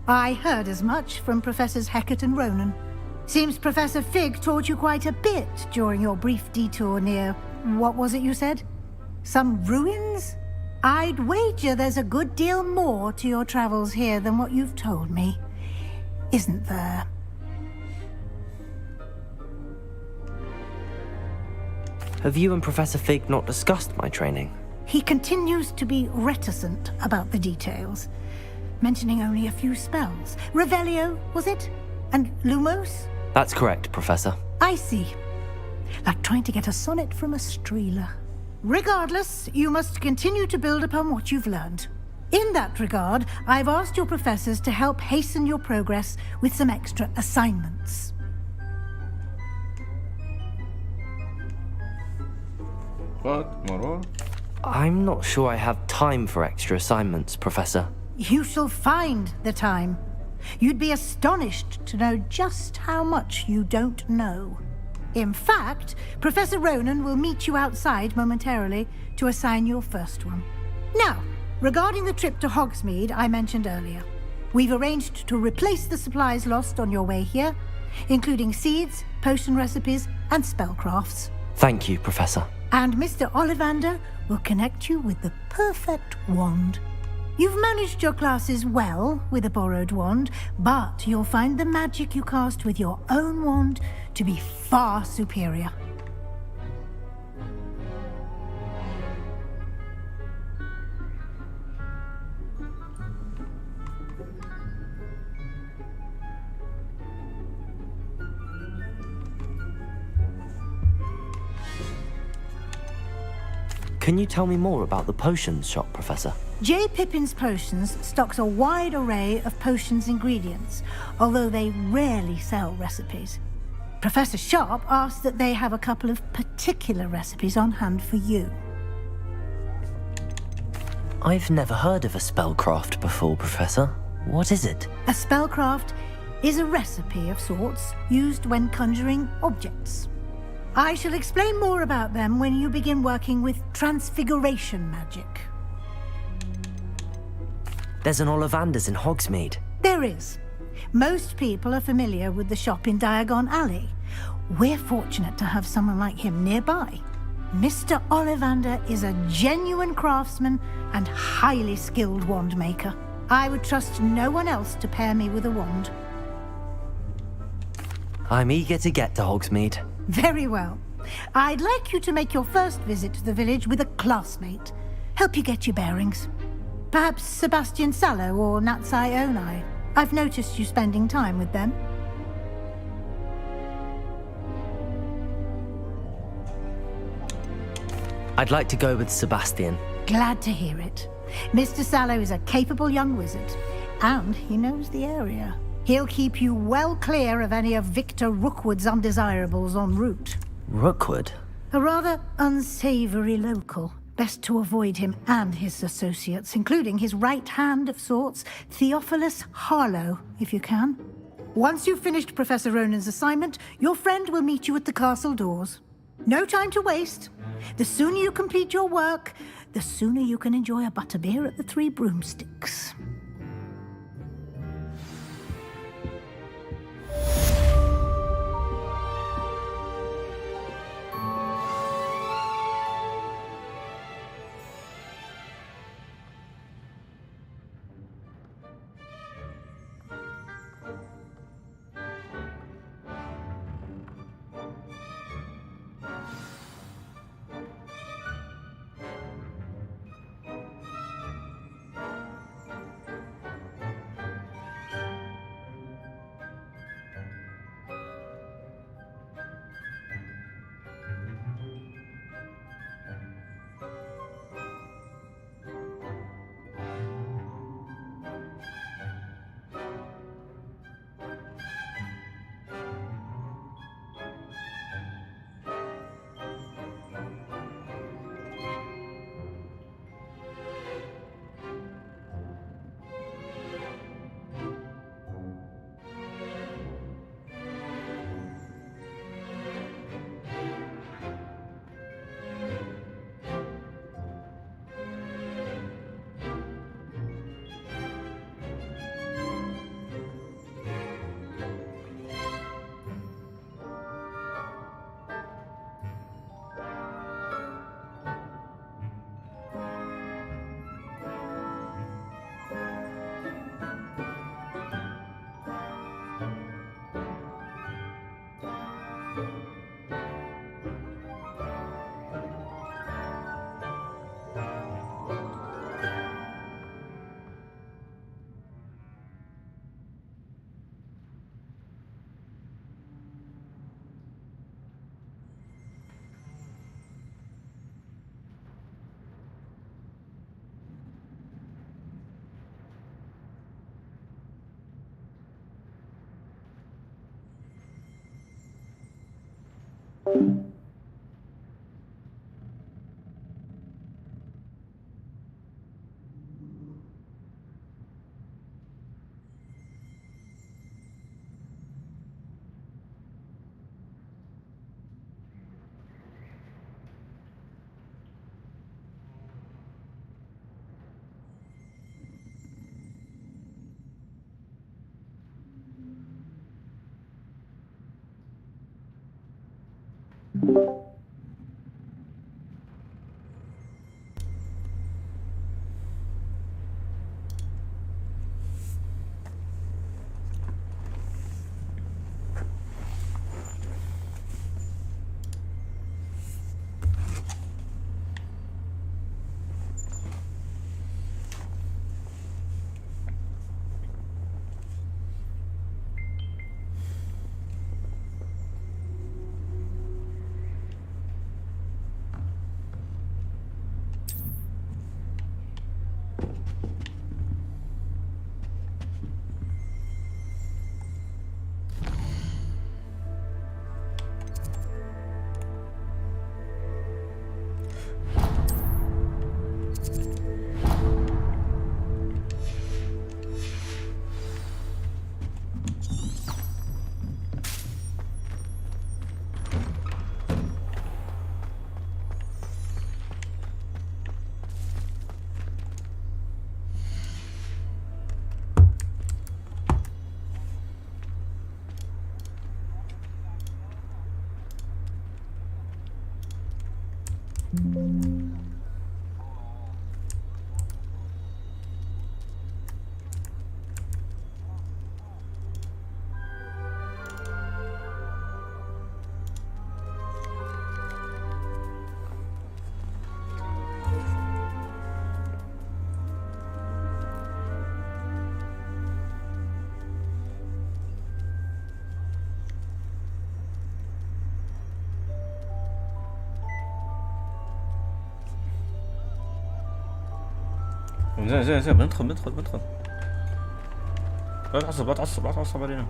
I heard as much from Professors Hecat and Ronan. Seems Professor Fig taught you quite a bit during your brief detour near... what was it you said? Some ruins? I'd wager there's a good deal more to your travels here than what you've told me. Isn't there? Have you and Professor Fig not discussed my training? He continues to be reticent about the details, mentioning only a few spells. Revelio, was it? And Lumos? That's correct, Professor. I see. Like trying to get a sonnet from a streeler. Regardless, you must continue to build upon what you've learned. In that regard, I've asked your professors to help hasten your progress with some extra assignments. What? More? I'm not sure I have time for extra assignments, Professor. You shall find the time. You'd be astonished to know just how much you don't know. In fact, Professor Ronan will meet you outside momentarily to assign your first one. Now, regarding the trip to Hogsmeade I mentioned earlier, we've arranged to replace the supplies lost on your way here, including seeds, potion recipes, and spellcrafts. Thank you, Professor. And Mr. Ollivander will connect you with the perfect wand. You've managed your classes well with a borrowed wand, but you'll find the magic you cast with your own wand to be far superior. Can you tell me more about the potions shop, Professor? J. Pippin's Potions stocks a wide array of potions ingredients, although they rarely sell recipes. Professor Sharp asked that they have a couple of particular recipes on hand for you. I've never heard of a spellcraft before, Professor. What is it? A spellcraft is a recipe of sorts used when conjuring objects. I shall explain more about them when you begin working with transfiguration magic. There's an Ollivander's in Hogsmeade. There is. Most people are familiar with the shop in Diagon Alley. We're fortunate to have someone like him nearby. Mr. Ollivander is a genuine craftsman and highly skilled wand maker. I would trust no one else to pair me with a wand. I'm eager to get to Hogsmeade. Very well. I'd like you to make your first visit to the village with a classmate. Help you get your bearings. Perhaps Sebastian Sallow or Natsai Onai. I've noticed you spending time with them. I'd like to go with Sebastian. Glad to hear it. Mr. Sallow is a capable young wizard, and he knows the area. He'll keep you well clear of any of Victor Rookwood's undesirables en route. Rookwood? A rather unsavory local. Best to avoid him and his associates, including his right hand of sorts, Theophilus Harlow, if you can. Once you've finished Professor Ronan's assignment, your friend will meet you at the castle doors. No time to waste. The sooner you complete your work, the sooner you can enjoy a butterbeer at the Three Broomsticks. زين بندخل لا تعصب علينا.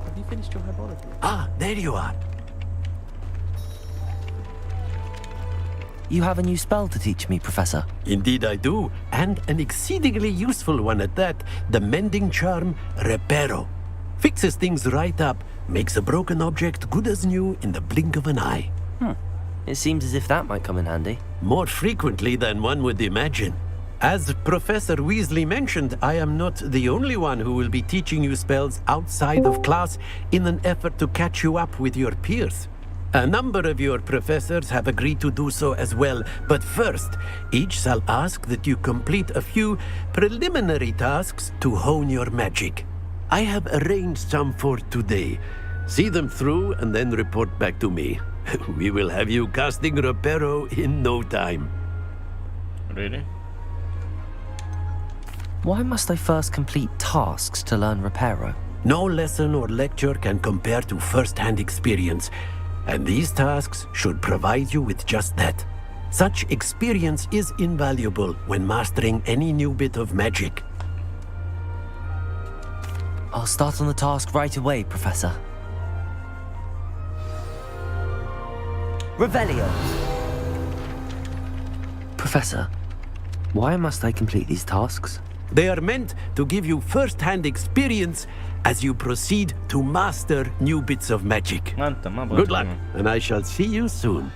Have you finished your herbology? Ah, there you are. You have a new spell to teach me, Professor. Indeed I do, and an exceedingly useful one at that. The mending charm, Reparo. Fixes things right up, makes a broken object good as new in the blink of an eye. It seems as if that might come in handy. More frequently than one would imagine. As Professor Weasley mentioned, I am not the only one who will be teaching you spells outside of class in an effort to catch you up with your peers. A number of your professors have agreed to do so as well, but first, each shall ask that you complete a few preliminary tasks to hone your magic. I have arranged some for today. See them through and then report back to me. We will have you casting Reparo in no time. Really? Why must I first complete tasks to learn Reparo? No lesson or lecture can compare to first-hand experience, and these tasks should provide you with just that. Such experience is invaluable when mastering any new bit of magic. I'll start on the task right away, Professor. Revelio. Professor, why must I complete these tasks? They are meant to give you first-hand experience as you proceed to master new bits of magic. Good luck, and I shall see you soon.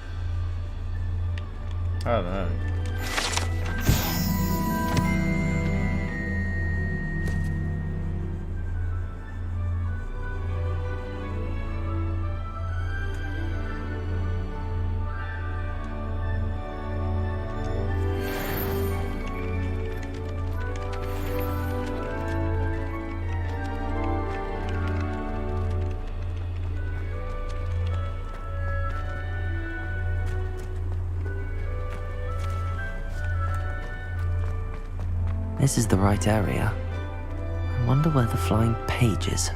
This is the right area. I wonder where the flying page is.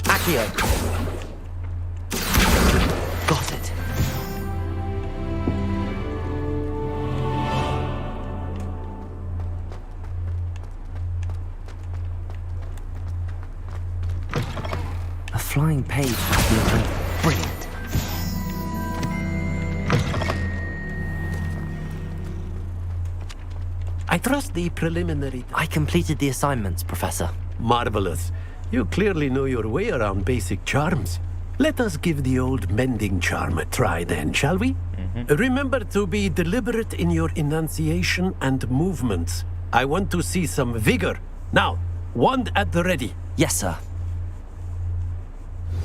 Accio! Got it. A flying page must be open. Brilliant. I trust the preliminary... I completed the assignments, Professor. Marvelous. You clearly know your way around basic charms. Let us give the old mending charm a try then, shall we? Remember to be deliberate in your enunciation and movements. I want to see some vigor. Now, wand at the ready. Yes, sir.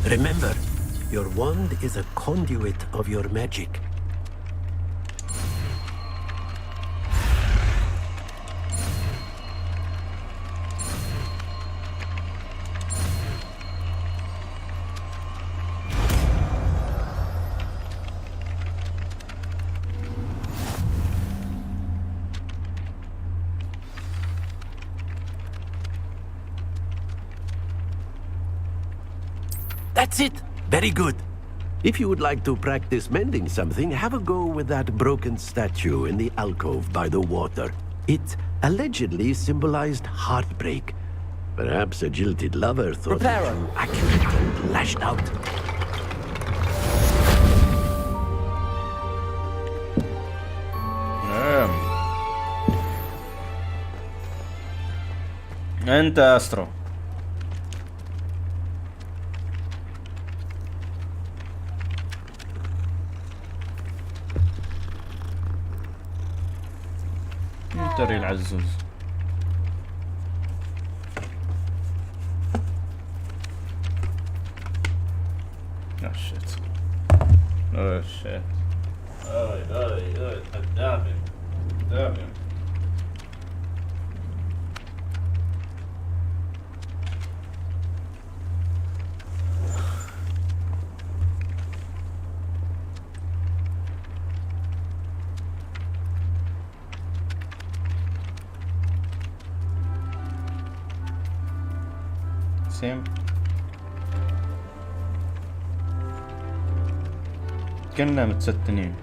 Remember, your wand is a conduit of your magic. That's it! Very good. If you would like to practice mending something, have a go with that broken statue in the alcove by the water. It allegedly symbolized heartbreak. Perhaps a jilted lover thought it too accurate and lashed out. انت استرو. تري العزوز. Oh shit. Oh shit. Damn him. Damn him. Same. كنا متستنين.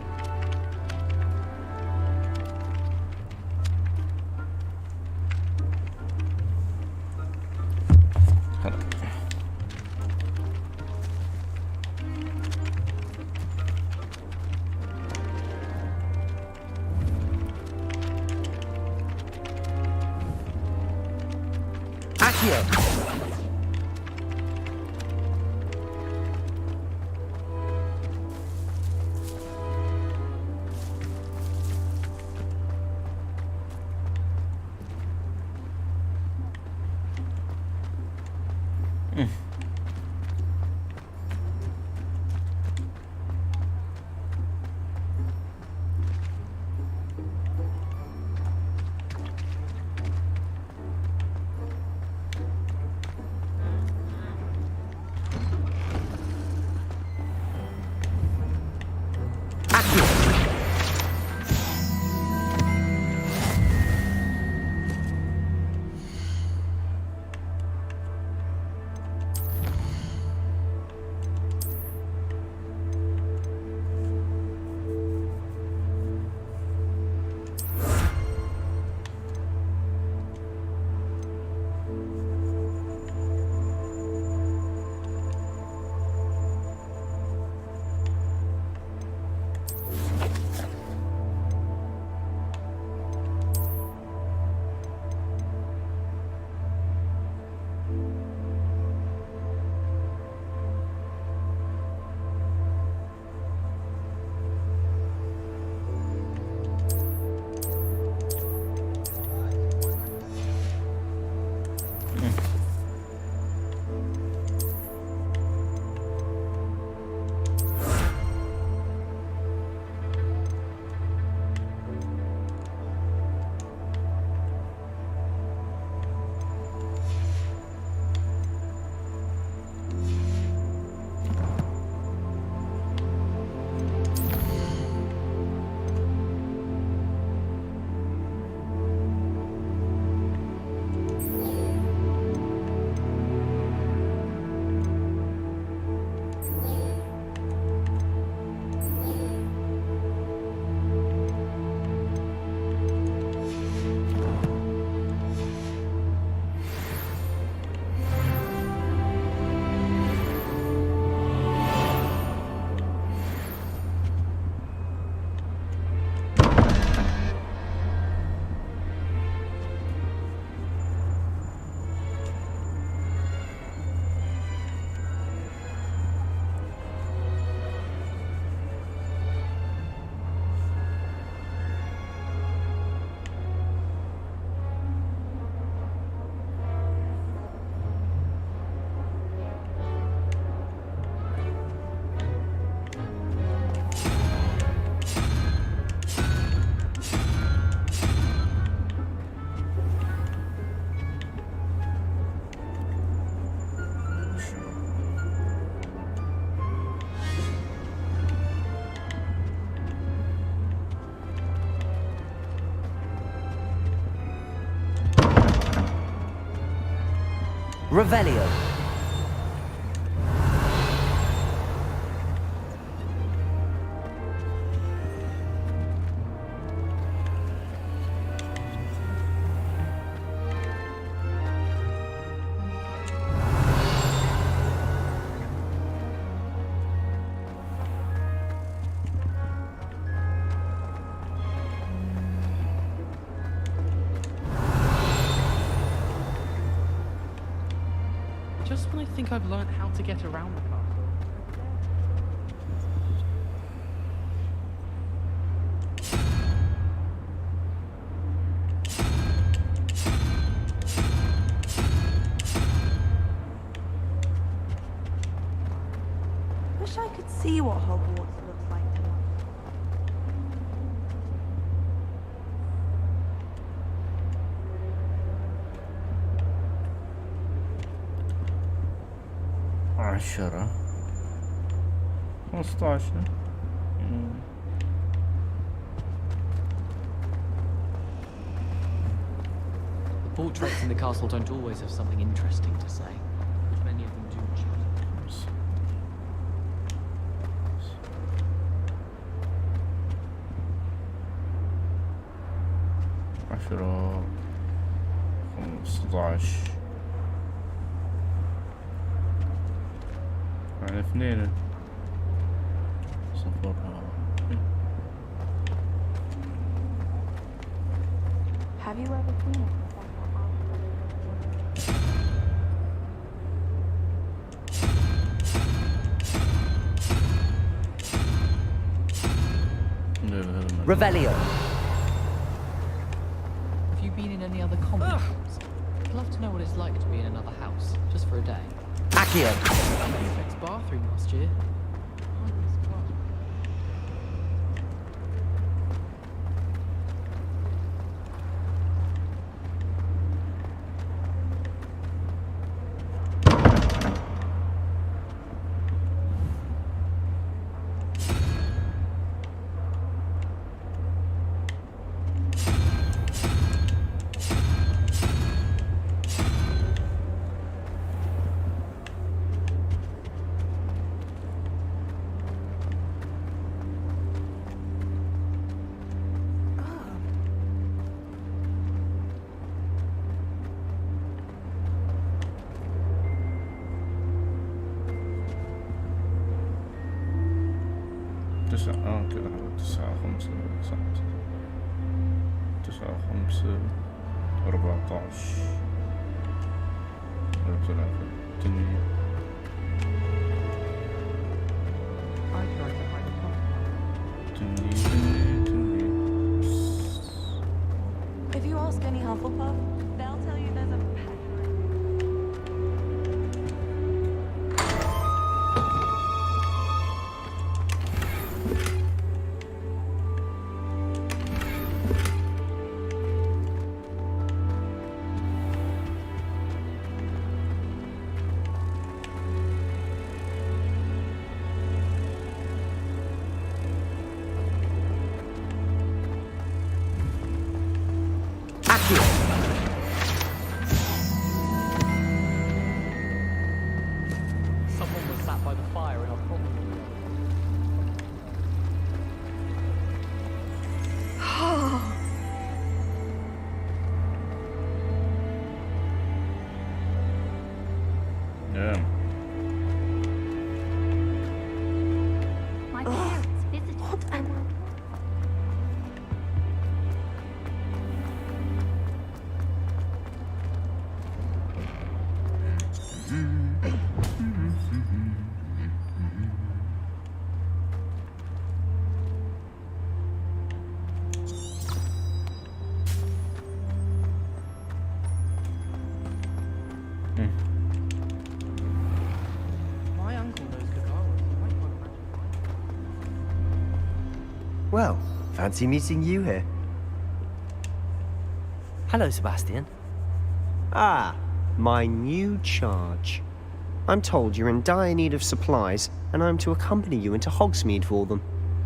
Revelio. Just when I think I've learned how to get around the castle. Wish I could see what Hogwarts looks like tonight. عشرة 15. The portraits in the castle don't always have something interesting to say. Many of them do. 10 15 يعني 2 0 Have you ever seen it? Revelio. Have you been in any other common rooms? I'd love to know what it's like to be in another house, just for a day. Accio. Prefect's bathroom last year. كذا 9 5 9 5 14 تنين If you ask any Hufflepuff, they'll tell you there's a Someone was sat by the fire in our common room. Yeah. My parents visited. What am I? My uncle knows Kagawa. Well, fancy meeting you here. Hello, Sebastian. Ah, my new charge. I'm told you're in dire need of supplies, and I'm to accompany you into Hogsmeade for them.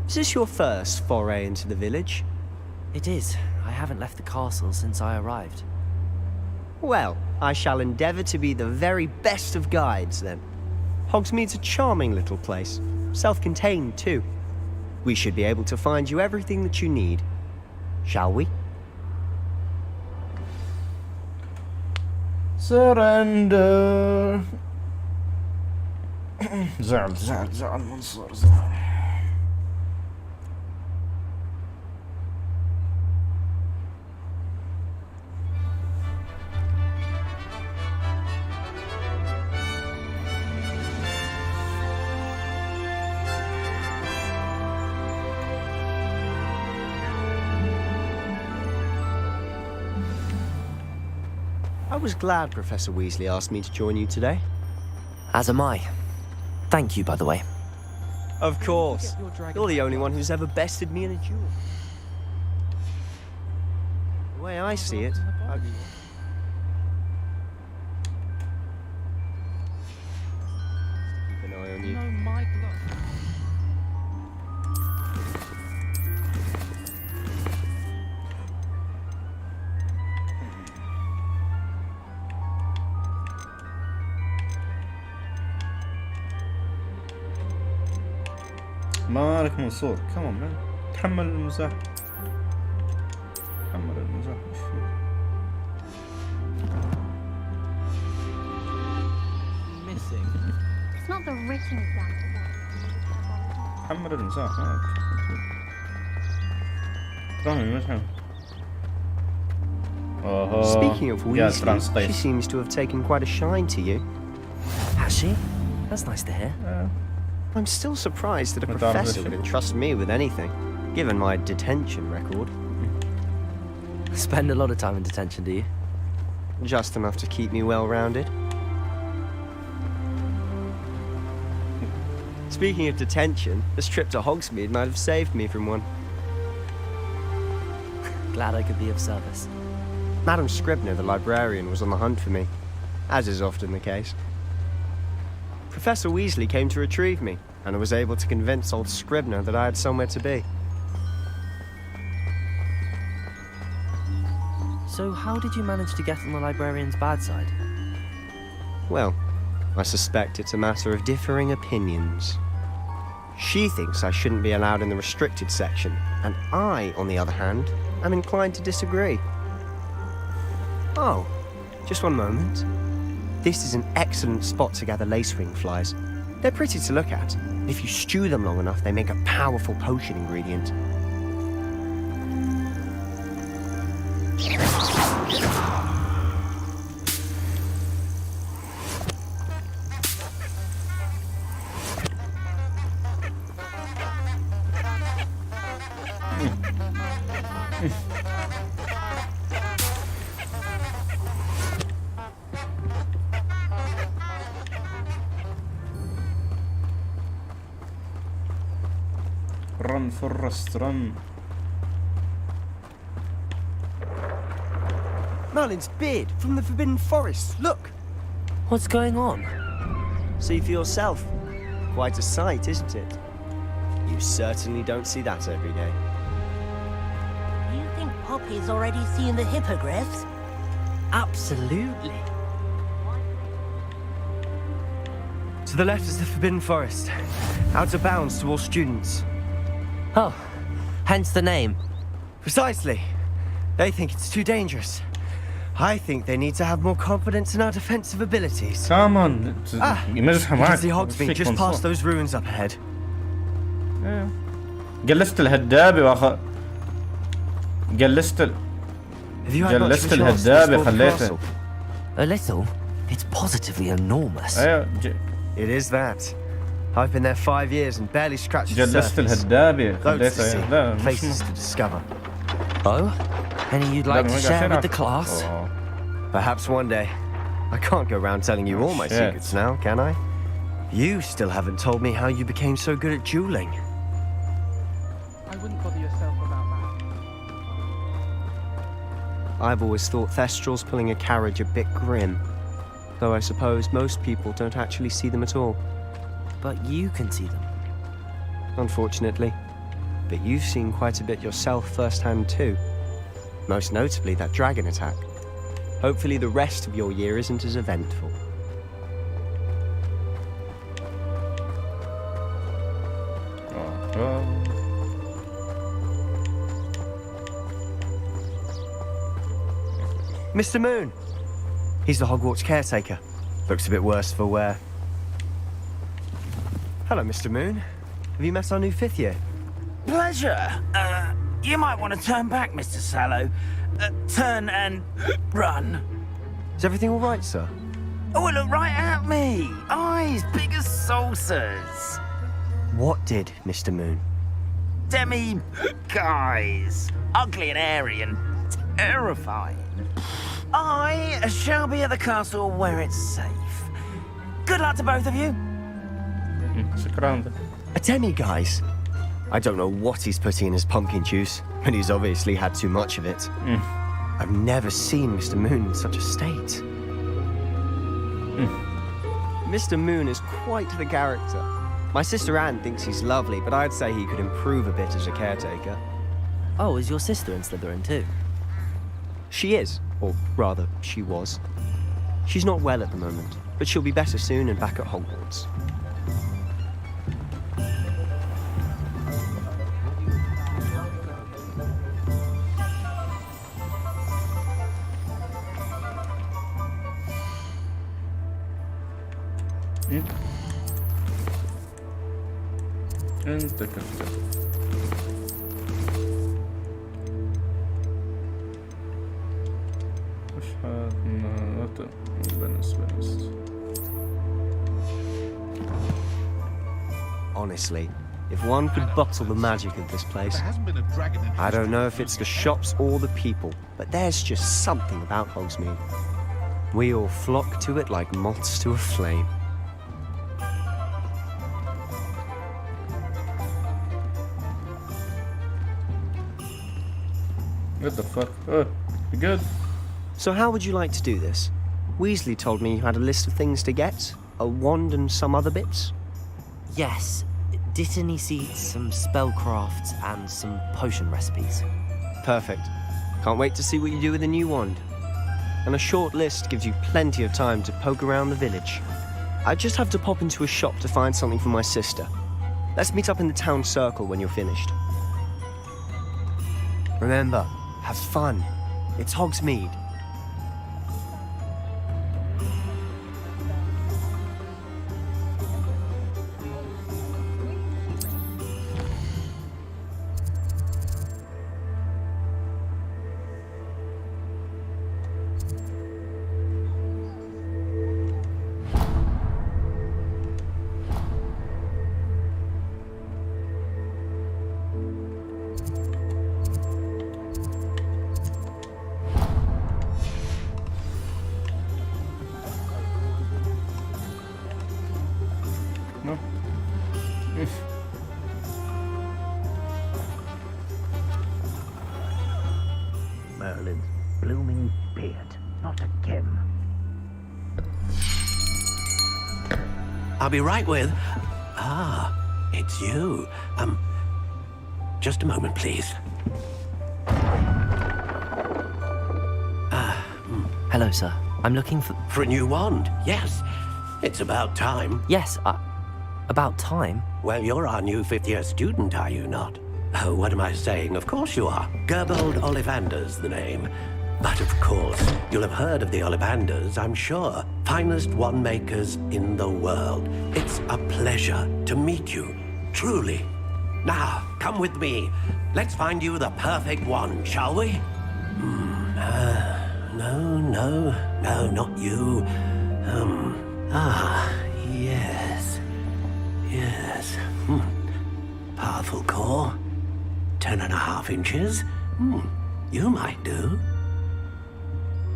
Is this your first foray into the village? It is. I haven't left the castle since I arrived. Well, I shall endeavour to be the very best of guides, then. Hogsmeade's a charming little place. Self-contained, too. We should be able to find you everything that you need. Shall we? Surrender. زعل منصور زعل. I was glad Professor Weasley asked me to join you today. As am I. Thank you, by the way. Of course. You're the only one who's ever bested me in a duel. The way I see it, keep an eye on you. No, my glove. مالك منصور كمان تحمل المزاح. محمد المزح وش فيه؟ Missing. It's not the written example. محمد المزح تراهم يمزحون. Speaking of Weasley, she seems to have taken quite a shine to you. Has she? That's nice to hear. I'm still surprised that a professor would entrust me with anything, given my detention record. Spend a lot of time in detention, do you? Just enough to keep me well-rounded. Speaking of detention, this trip to Hogsmeade might have saved me from one. Glad I could be of service. Madam Scribner, the librarian, was on the hunt for me, as is often the case. Professor Weasley came to retrieve me, and I was able to convince old Scribner that I had somewhere to be. So how did you manage to get on the librarian's bad side? Well, I suspect it's a matter of differing opinions. She thinks I shouldn't be allowed in the restricted section, and I, on the other hand, am inclined to disagree. Oh, just one moment. This is an excellent spot to gather lacewing flies. They're pretty to look at. If you stew them long enough, they make a powerful potion ingredient. Run, Forrest, run. Merlin's beard from the Forbidden Forest, look! What's going on? See for yourself. Quite a sight, isn't it? You certainly don't see that every day. Do you think Poppy's already seen the hippogriffs? Absolutely. To the left is the Forbidden Forest. Out of bounds to all students. Oh, hence the name. Precisely. They think it's too dangerous. I think they need to have more confidence in our defensive abilities. Come on. You can see Hogsmeade just past those ruins up ahead. جلست الهدابة جلست الهدابة خليته. A little? It's positively enormous. It is that. I've been there 5 years and barely scratched the جلست surface. الهدابة Loads to خليته. see, لا places to discover. Oh? Any you'd like to share with the class? Perhaps one day. I can't go around telling you all my secrets now, can I? You still haven't told me how you became so good at dueling. I wouldn't bother yourself about that. I've always thought Thestrals pulling a carriage a bit grim. Though I suppose most people don't actually see them at all. But you can see them. Unfortunately. But you've seen quite a bit yourself firsthand too. Most notably that dragon attack. Hopefully the rest of your year isn't as eventful. Mr. Moon! He's the Hogwarts caretaker. Looks a bit worse for wear. Hello, Mr. Moon. Have you met our new 5th year? Pleasure. You might want to turn back, Mr. Sallow. Turn and run. Is everything all right, sir? Oh, look right at me. Eyes big as saucers. What did, Mr. Moon? Guys. Ugly and airy and terrifying. I shall be at the castle where it's safe. Good luck to both of you. A demi-guise? I don't know what he's putting in his pumpkin juice, but he's obviously had too much of it. I've never seen Mr. Moon in such a state. Mr. Moon is quite the character. My sister Anne thinks he's lovely, but I'd say he could improve a bit as a caretaker. Oh, is your sister in Slytherin too? She is, or rather, she was. She's not well at the moment, but she'll be better soon and back at Hogwarts. انت كفت. وش هذا؟ بنس. Honestly, if one could bottle the magic of this place, I don't know if it's the shops or the people, but there's just something about Hogsmeade. We all flock to it like moths to a flame. What the fuck? Oh, good. So how would you like to do this? Weasley told me you had a list of things to get, a wand and some other bits. Yes. Dittany seeds, some spellcrafts, and some potion recipes. Perfect. Can't wait to see what you do with the new wand. And a short list gives you plenty of time to poke around the village. I just have to pop into a shop to find something for my sister. Let's meet up in the town circle when you're finished. Remember, have fun. It's Hogsmeade. No. Merlin's blooming beard. Not again. I'll be right with... Ah, it's you. Just a moment, please. Hello, sir. I'm looking for... For a new wand, yes. It's about time. Yes, about time? Well, you're our new fifth-year student, are you not? Oh, what am I saying? Of course you are. Gerbold Ollivander's the name. But of course, you'll have heard of the Ollivanders, I'm sure. Finest wand makers in the world. It's a pleasure to meet you, truly. Now, come with me. Let's find you the perfect wand, shall we? No, not you. Yes. Powerful core. 10.5 inches. You might do.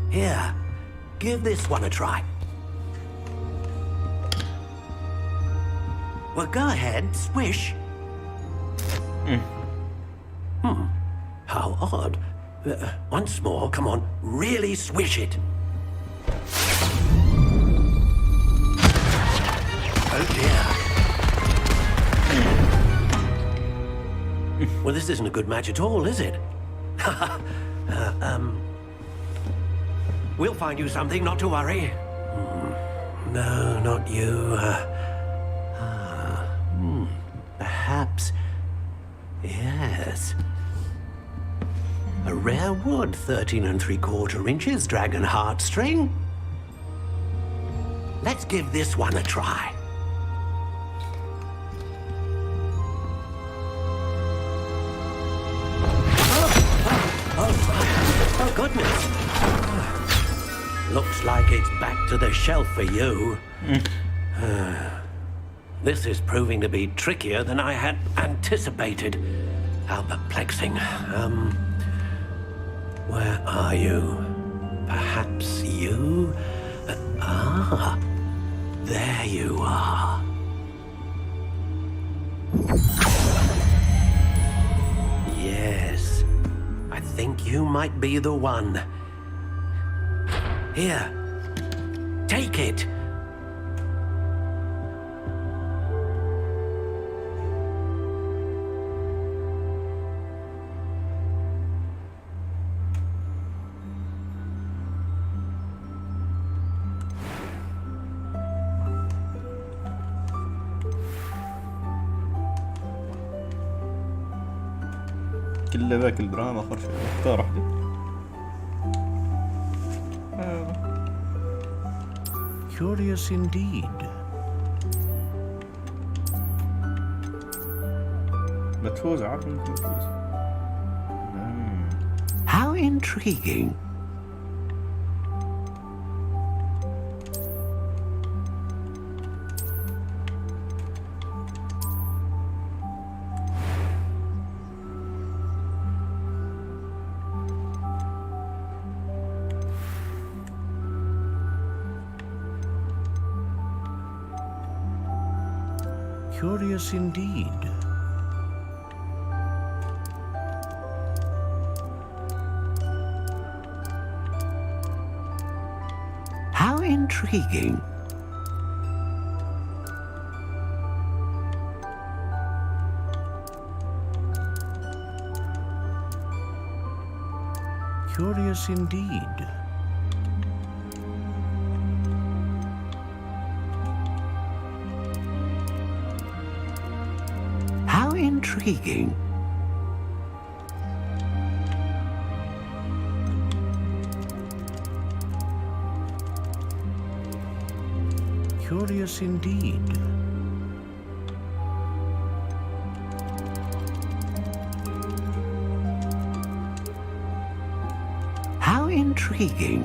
Here, give this one a try. Well, go ahead, swish. How odd. Once more, come on, really swish it. Oh dear. Well, this isn't a good match at all, is it? We'll find you something, not to worry. No, not you. Perhaps... Yes. A rare wood, 13 3/4 inches, dragon heartstring. Let's give this one a try. Oh, goodness. Looks like it's back to the shelf for you. This is proving to be trickier than I had anticipated. How perplexing. Where are you? Perhaps you? There you are. Yes, I think you might be the one. Here, take it. كله باكل دراهم اخر شيء اختار واحدة. Curious indeed. بتفوز عارف انك بتفوز. How intriguing. Curious indeed. How intriguing. Curious indeed. How intriguing. Curious indeed. How intriguing.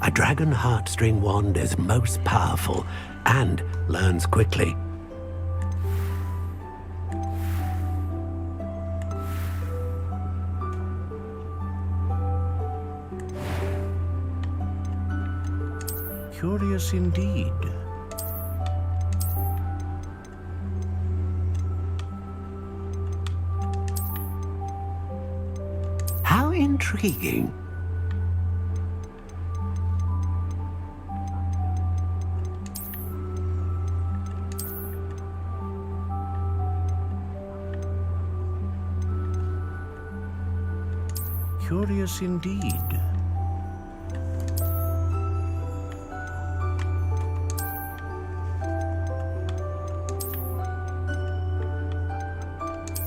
A dragon heartstring wand is most powerful and learns quickly. Curious indeed. How intriguing. Curious indeed.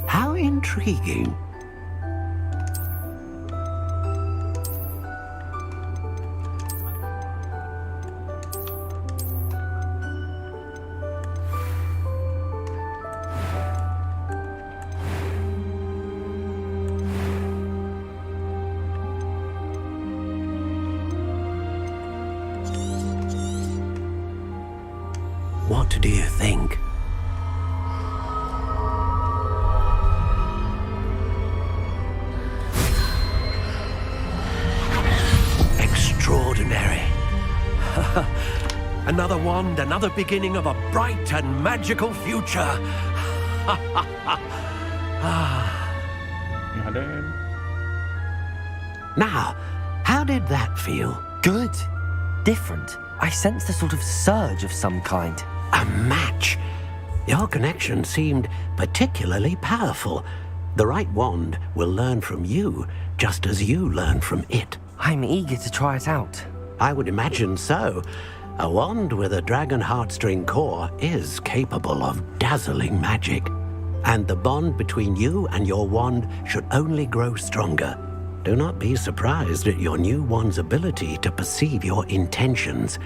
How intriguing. What do you think? Extraordinary. Another wand, another beginning of a bright and magical future. Now, how did that feel? Good. Different. I sensed a sort of surge of some kind. A match. Your connection seemed particularly powerful. The right wand will learn from you, just as you learn from it. I'm eager to try it out. I would imagine so. A wand with a dragon heartstring core is capable of dazzling magic. And the bond between you and your wand should only grow stronger. Do not be surprised at your new wand's ability to perceive your intentions,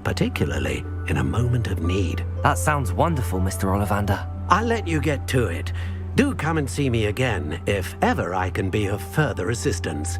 particularly in a moment of need. That sounds wonderful, Mr. Ollivander. I'll let you get to it. Do come and see me again if ever I can be of further assistance.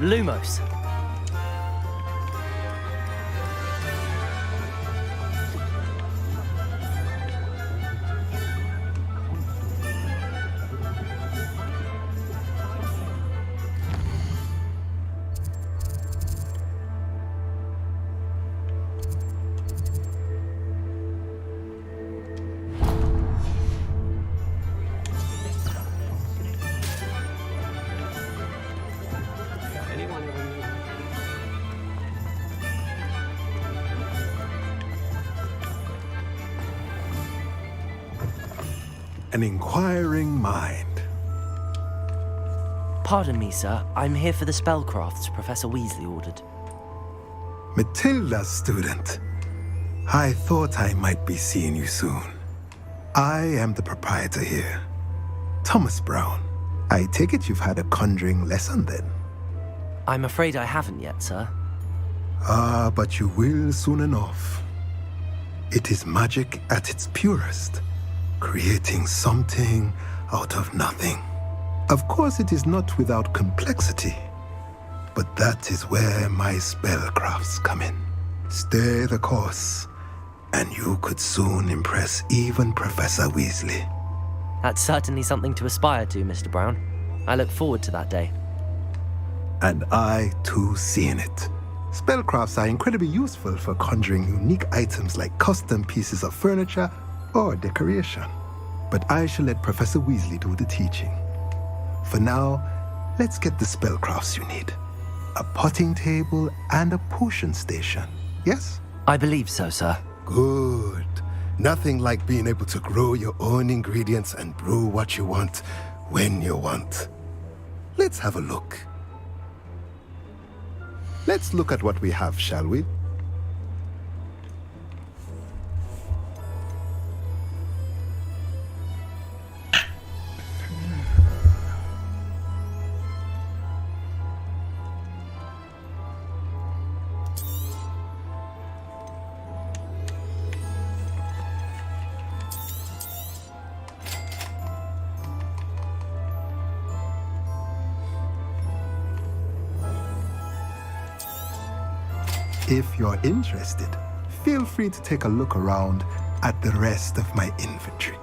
Lumos. An inquiring mind. Pardon me, sir. I'm here for the spellcrafts Professor Weasley ordered. Matilda's student. I thought I might be seeing you soon. I am the proprietor here, Thomas Brown. I take it you've had a conjuring lesson then? I'm afraid I haven't yet, sir. Ah, but you will soon enough. It is magic at its purest, creating something out of nothing. Of course, it is not without complexity, but that is where my spellcrafts come in. Stay the course, and you could soon impress even Professor Weasley. That's certainly something to aspire to, Mr. Brown. I look forward to that day. And I, too, seeing it. Spellcrafts are incredibly useful for conjuring unique items like custom pieces of furniture or decoration. But I shall let Professor Weasley do the teaching. For now, let's get the spellcrafts you need. A potting table and a potion station, yes? I believe so, sir. Good. Nothing like being able to grow your own ingredients and brew what you want when you want. Let's have a look. Let's look at what we have, shall we? If you're interested, feel free to take a look around at the rest of my inventory.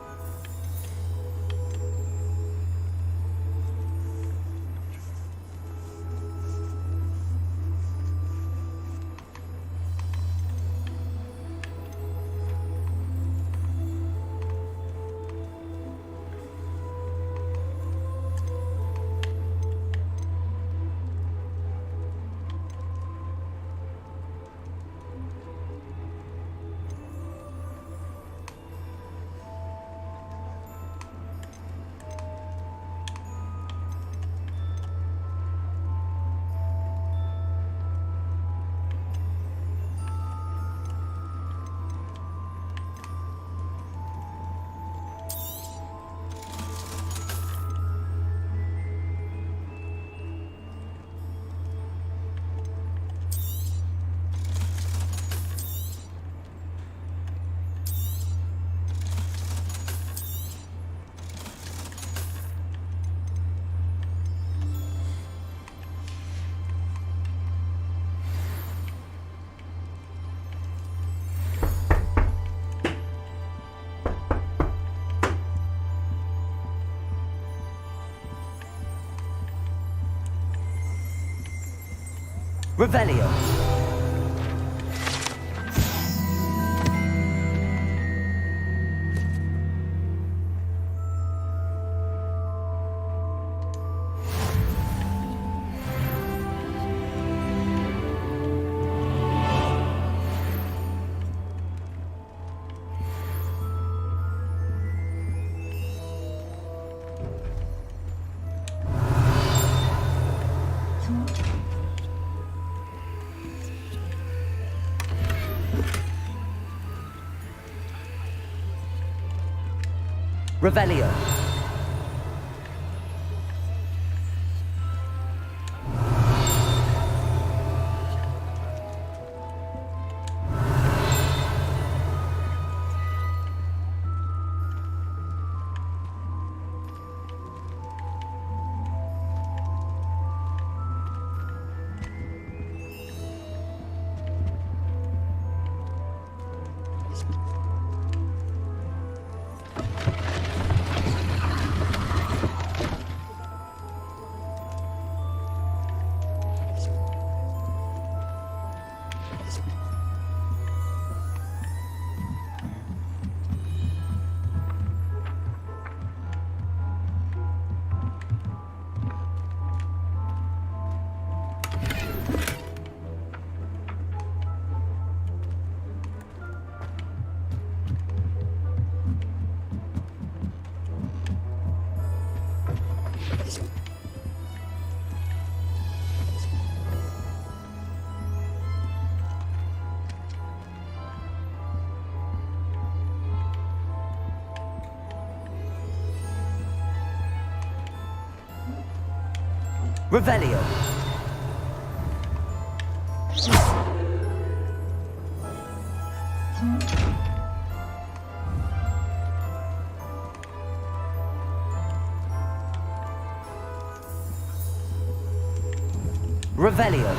Revelio. Revelio. Revelio. Revelio.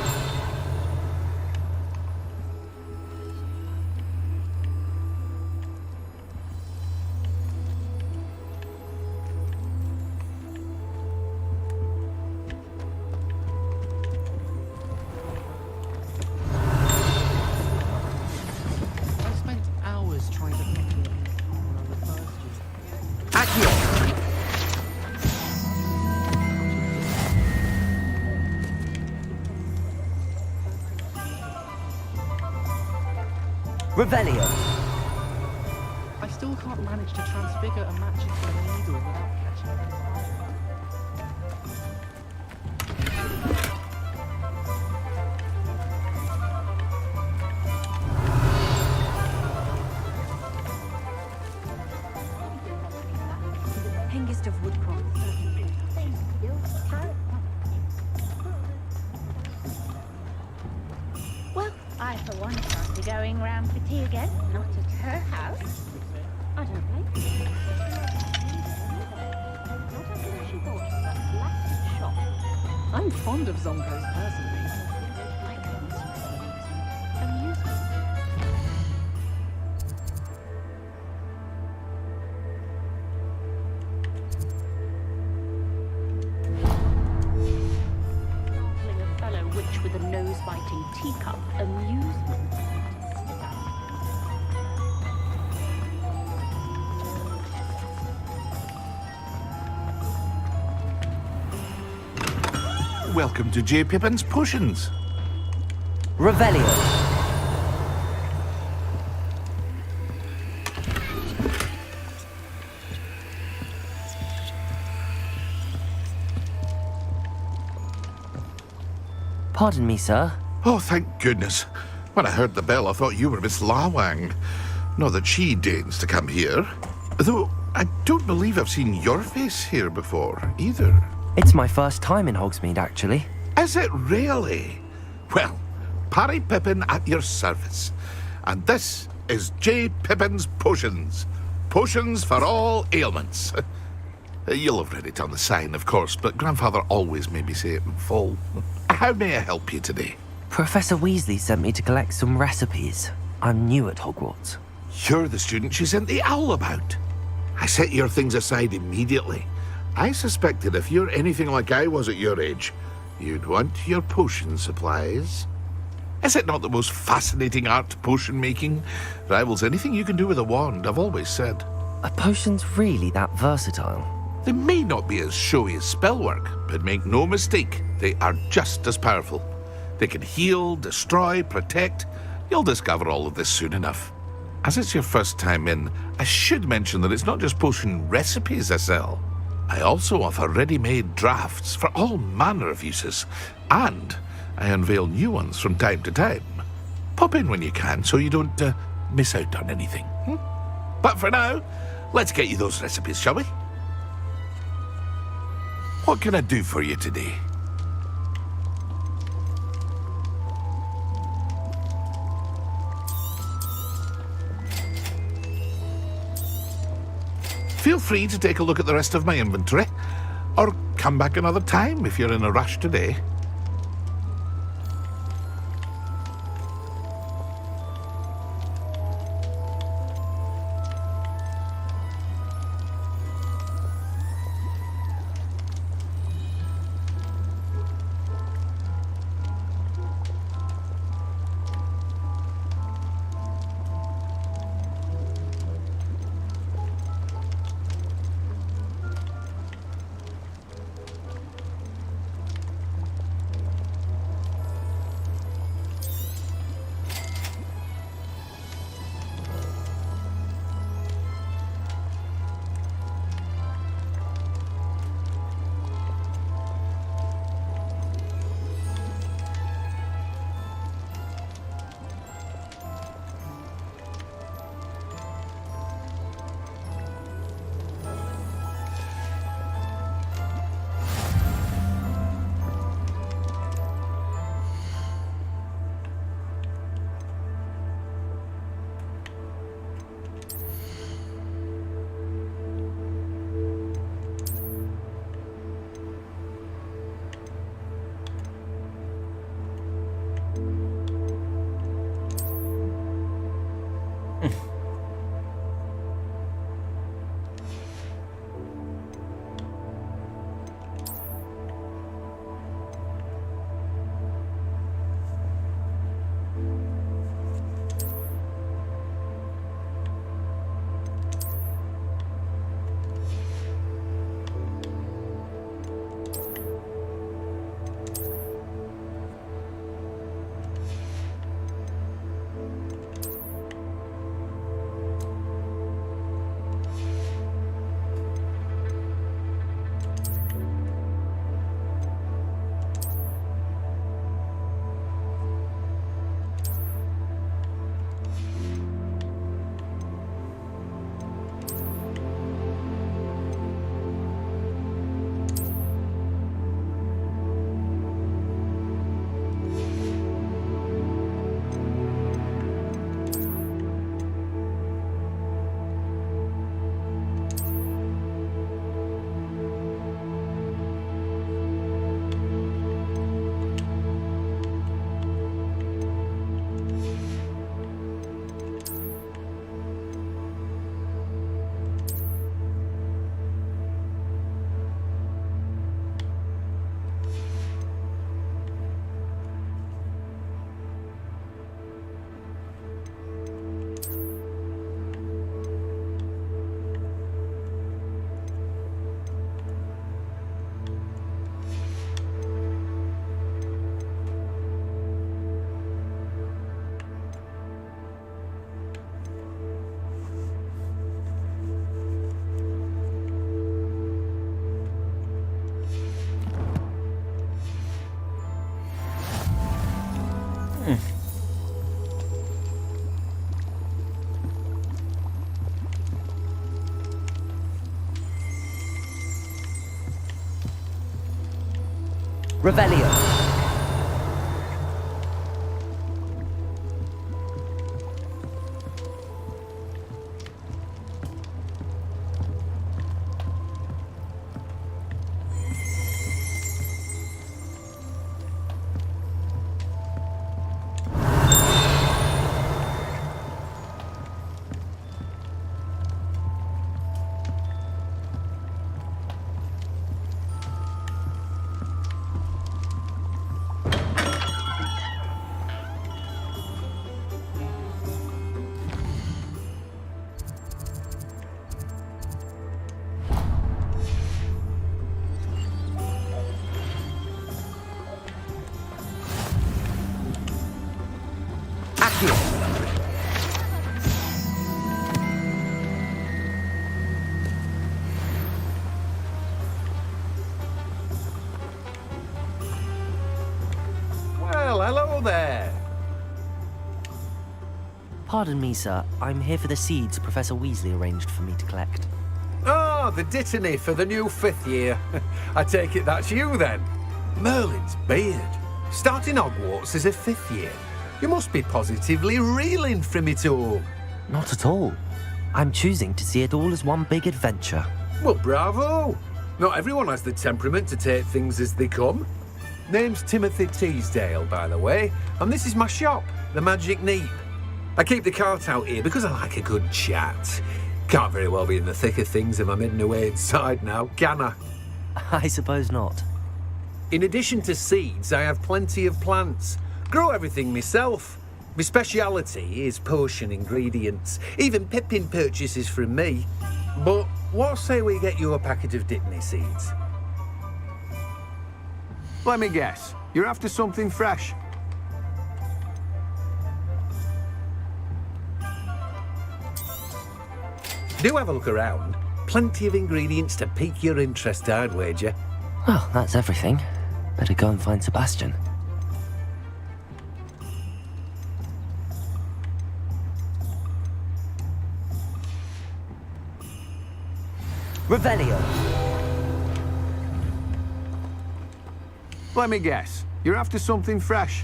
Revelio. I still can't manage to transfigure a match into a needle without catching it. Hengist of Woodcroft. Well, I for one shan't be going round for tea again. Not at her house. I don't blame you. Not after she bought from that blasted shop. I'm fond of Zonkos personally. Amusement. Calling a fellow witch with a nose-biting teacup amusement. Welcome to J. Pippin's Potions. Revelio. Pardon me, sir. Oh, thank goodness. When I heard the bell, I thought you were Miss Lawang. Not that she deigns to come here. Though, I don't believe I've seen your face here before, either. It's my first time in Hogsmeade, actually. Is it really? Well, Parry Pippin at your service. And this is J. Pippin's Potions. Potions for all ailments. You'll have read it on the sign, of course, but Grandfather always made me say it in full. How may I help you today? Professor Weasley sent me to collect some recipes. I'm new at Hogwarts. You're the student she sent the owl about. I set your things aside immediately. I suspected if you're anything like I was at your age, you'd want your potion supplies. Is it not the most fascinating art, potion making? Rivals anything you can do with a wand, I've always said. Are potions really that versatile? They may not be as showy as spellwork, but make no mistake, they are just as powerful. They can heal, destroy, protect. You'll discover all of this soon enough. As it's your first time in, I should mention that it's not just potion recipes I sell. I also offer ready-made drafts for all manner of uses, and I unveil new ones from time to time. Pop in when you can so you don't miss out on anything. But for now, let's get you those recipes, shall we? What can I do for you today? Feel free to take a look at the rest of my inventory, or come back another time if you're in a rush today. Revelio. Well, hello there. Pardon me, sir. I'm here for the seeds Professor Weasley arranged for me to collect. Oh, the dittany for the new 5th year. I take it that's you then. Merlin's beard. Starting Hogwarts as a 5th year. You must be positively reeling from it all. Not at all. I'm choosing to see it all as one big adventure. Well, bravo. Not everyone has the temperament to take things as they come. Name's Timothy Teasdale, by the way, and this is my shop, the Magic Neep. I keep the cart out here because I like a good chat. Can't very well be in the thick of things if I'm hidden away inside now, can I? I suppose not. In addition to seeds, I have plenty of plants. Grow everything myself. My speciality is potion ingredients. Even Pippin purchases from me. But what say we get you a packet of Dittany seeds? Let me guess. You're after something fresh. Do have a look around. Plenty of ingredients to pique your interest, I'd wager. Well, that's everything. Better go and find Sebastian. Revelio. Let me guess. You're after something fresh.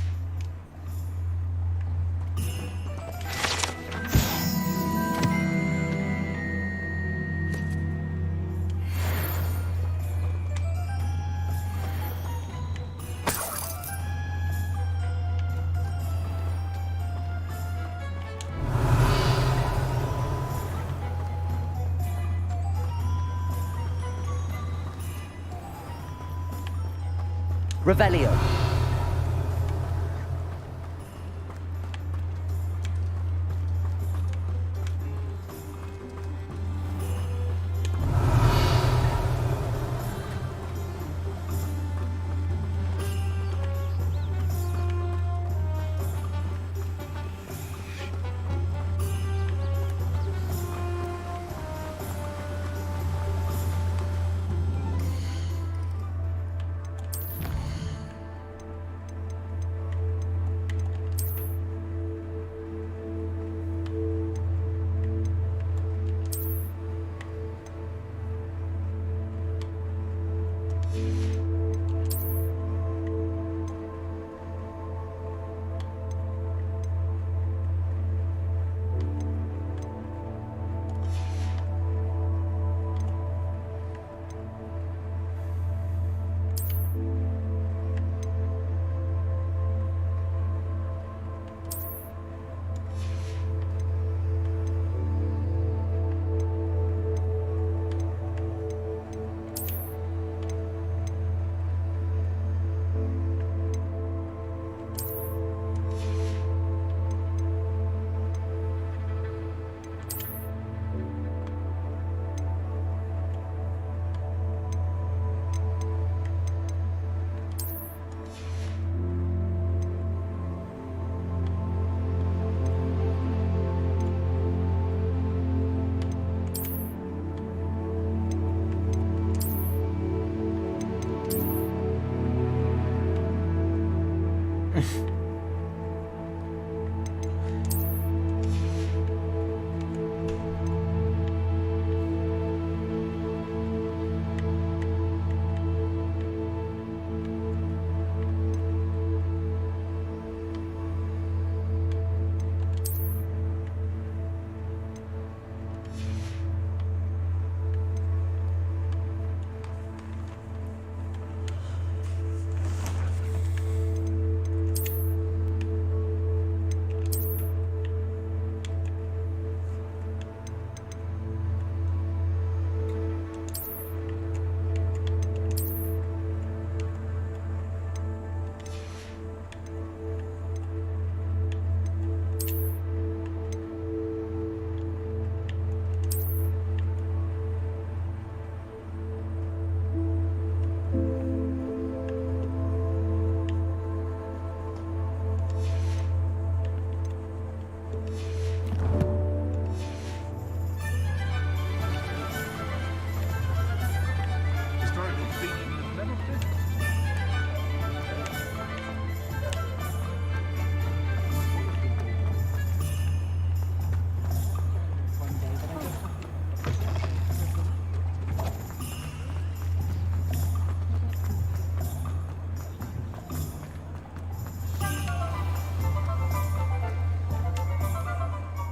Revelio.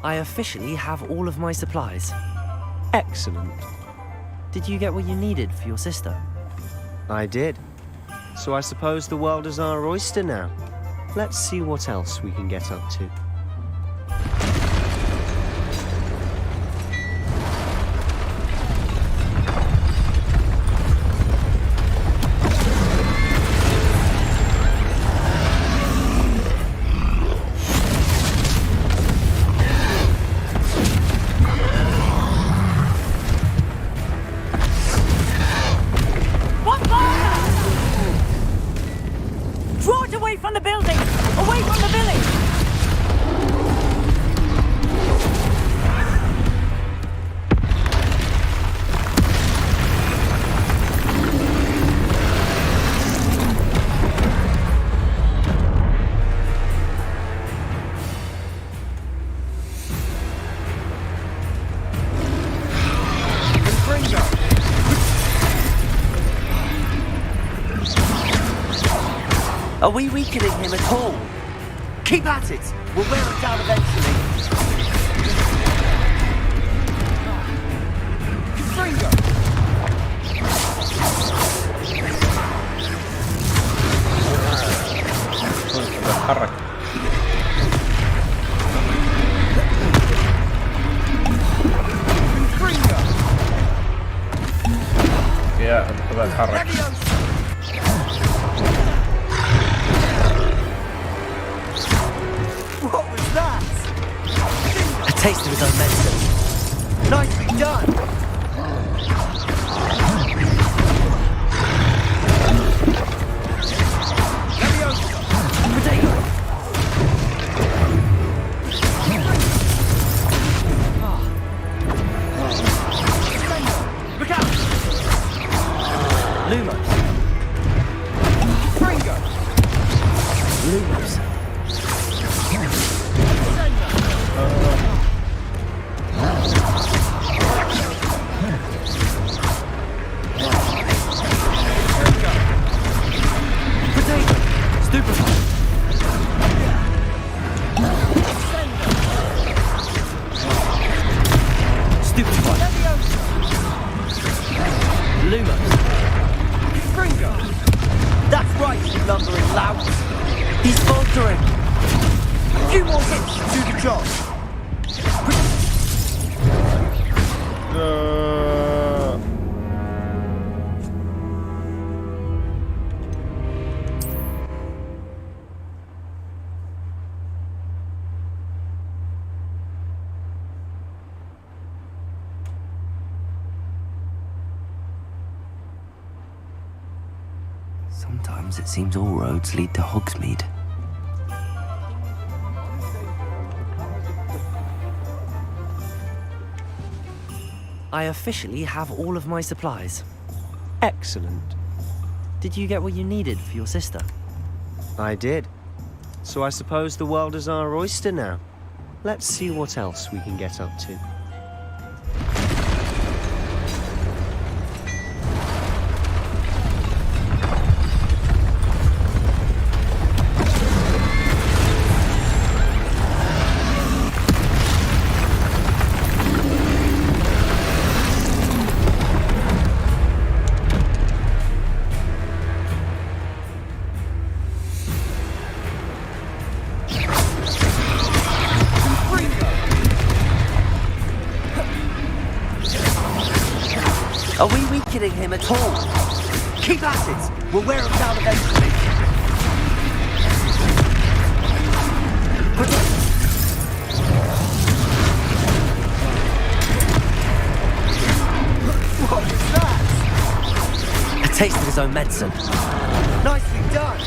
I officially have all of my supplies. Excellent. Did you get what you needed for your sister? I did. So I suppose the world is our oyster now. Let's see what else we can get up to. Are we weakening him at all? Keep at it! We'll wear him down eventually. بتحرك. يا بتحرك. taste of his own medicine. Nicely done! Sometimes it seems all roads lead to Hogsmeade. I officially have all of my supplies. Excellent. Did you get what you needed for your sister? I did. So I suppose the world is our oyster now. Let's see what else we can get up to. Are we weakening him at all? Keep at it! We'll wear him down eventually. What was that? A taste of his own medicine. Nicely done!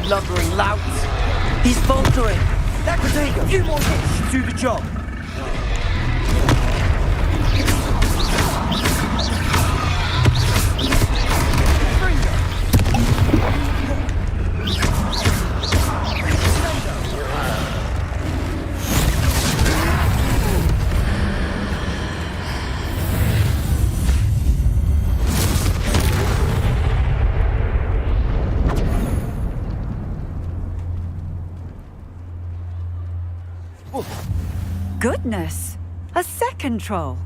Lumbering lout. He's faltering. That could take a few more hits to do the job. Goodness! A second troll!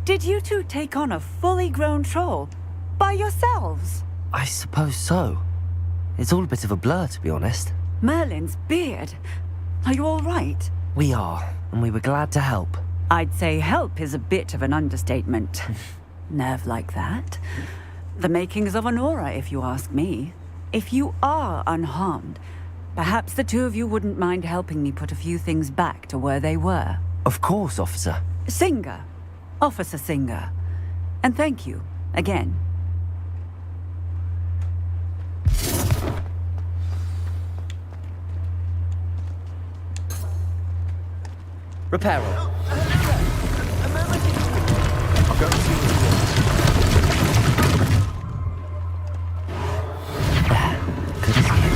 Did you two take on a fully grown troll? By yourselves? I suppose so. It's all a bit of a blur, to be honest. Merlin's beard. Are you all right? We are, and we were glad to help. I'd say help is a bit of an understatement. Nerve like that. The makings of an aura, if you ask me. If you are unharmed, perhaps the two of you wouldn't mind helping me put a few things back to where they were. Of course, officer. Singer. Officer Singer. And thank you, again. Reparo. I'll go and see what you want. Good as new.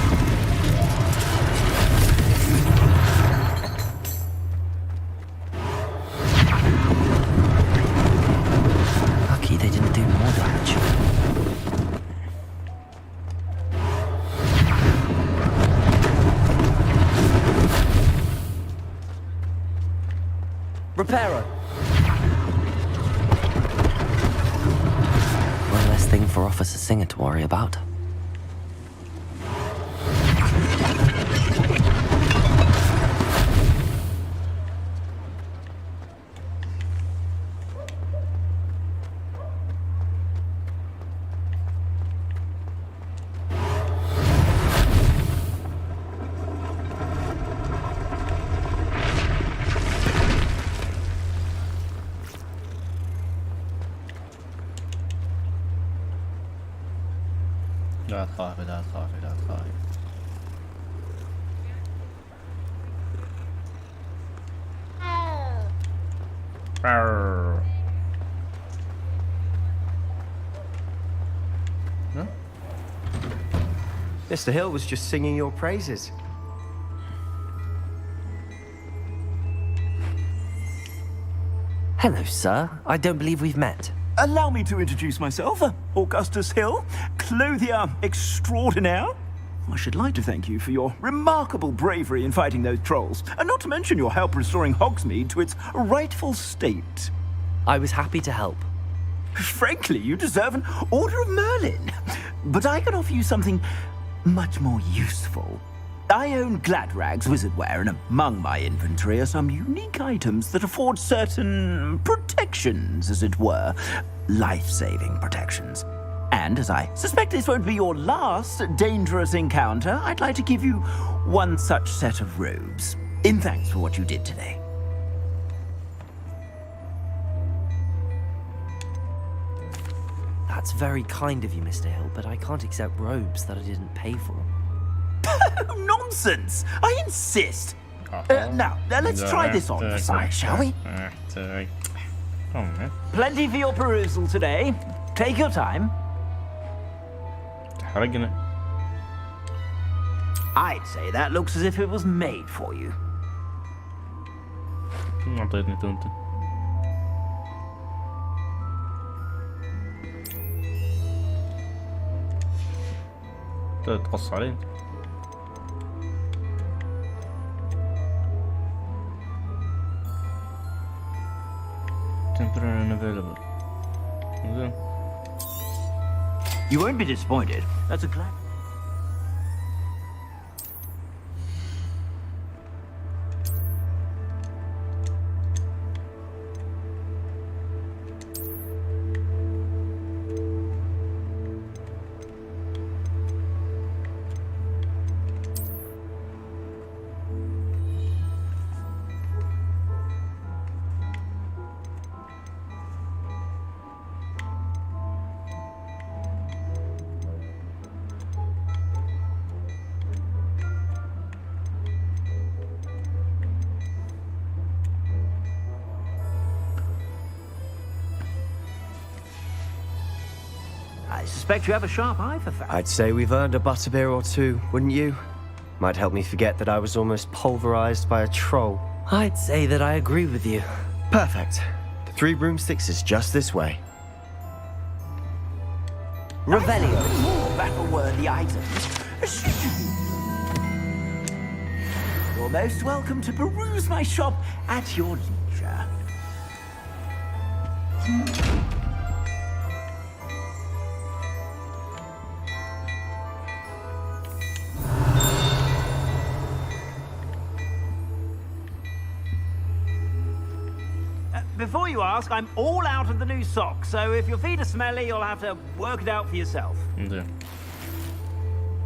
Lucky they didn't do more damage. Reparo. One less thing for Officer Singer to worry about. لا تخافي لا تخافي لا تخافي. No? Mr. Hill was just singing your praises. Hello, sir. I don't believe we've met. Allow me to introduce myself, Augustus Hill, clothier extraordinaire. I should like to thank you for your remarkable bravery in fighting those trolls, and not to mention your help restoring Hogsmeade to its rightful state. I was happy to help. Frankly, you deserve an Order of Merlin. But I can offer you something much more useful. I own Gladrag's wizardware, and among my inventory are some unique items that afford certain protections, as it were. Life-saving protections. And as I suspect this won't be your last dangerous encounter, I'd like to give you one such set of robes, in thanks for what you did today. That's very kind of you, Mr. Hill, but I can't accept robes that I didn't pay for. Nonsense! I insist! Now, let's try this on for size, shall we? Plenty for your perusal today. Take your time. حرقنا. I'd say that looks as if it was made for you. أعطيتني تونتن. تقص علي. Temporary unavailable. You won't be disappointed. That's a glad. I suspect you have a sharp eye for facts. I'd say we've earned a butterbeer or two, wouldn't you? Might help me forget that I was almost pulverized by a troll. I'd say that I agree with you. Perfect. The 3 broomsticks is just this way. Revelio. More battle-worthy items. You're most welcome to peruse my shop at your leisure. Before you ask, I'm all out of the new socks, so if your feet are smelly, you'll have to work it out for yourself. زين.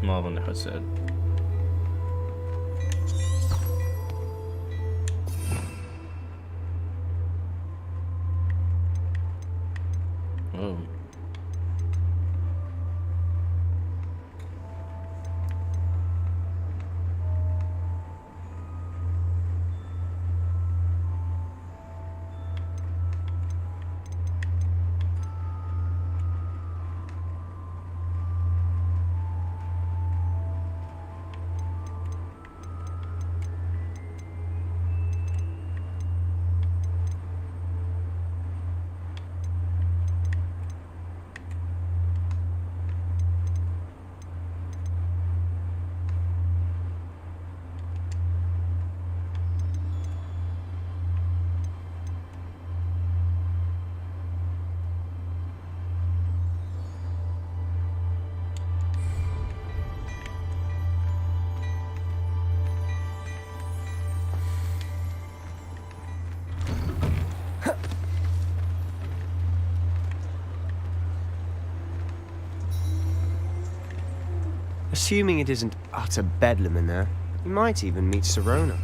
ما أظن حسأل. Assuming it isn't utter bedlam in there, you might even meet Sirona.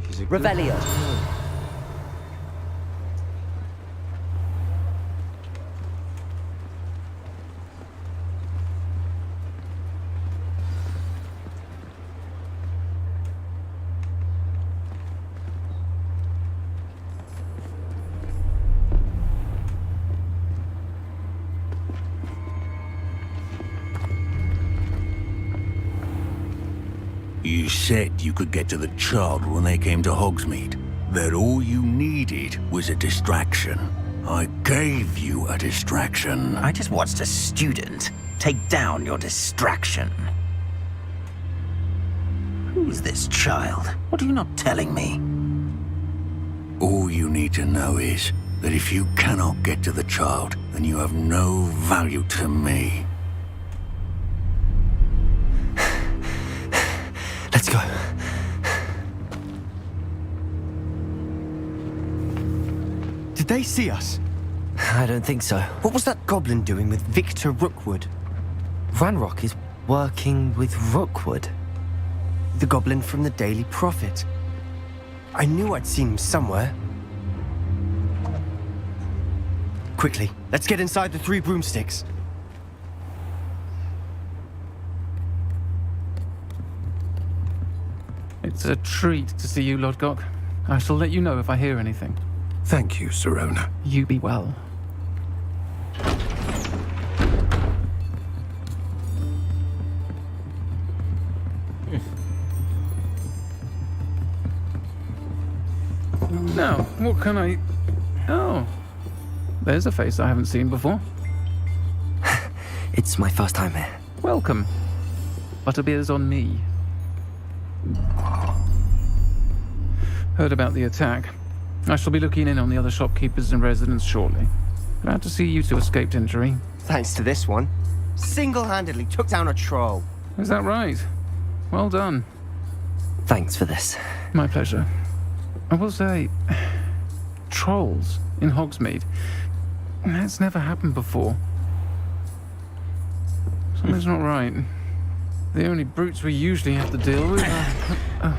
She's a good... Revelio. You said you could get to the child when they came to Hogsmeade. That all you needed was a distraction. I gave you a distraction. I just watched a student take down your distraction. Who's this child? What are you not telling me? All you need to know is that if you cannot get to the child, then you have no value to me. Let's go. Did they see us? I don't think so. What was that goblin doing with Victor Rookwood? Ranrock is working with Rookwood. The goblin from the Daily Prophet. I knew I'd seen him somewhere. Quickly, let's get inside the 3 broomsticks. It's a treat to see you, Lodgok. I shall let you know if I hear anything. Thank you, Sirona. You be well. Now, what can I... Oh, there's a face I haven't seen before. It's my first time here. Welcome. Butterbeer's on me. Heard about the attack. I shall be looking in on the other shopkeepers and residents shortly. Glad to see you two escaped injury. Thanks to this one. Single-handedly took down a troll. Is that right? Well done. Thanks for this. My pleasure. I will say, trolls in Hogsmeade. That's never happened before. Something's not right. The only brutes we usually have to deal with are...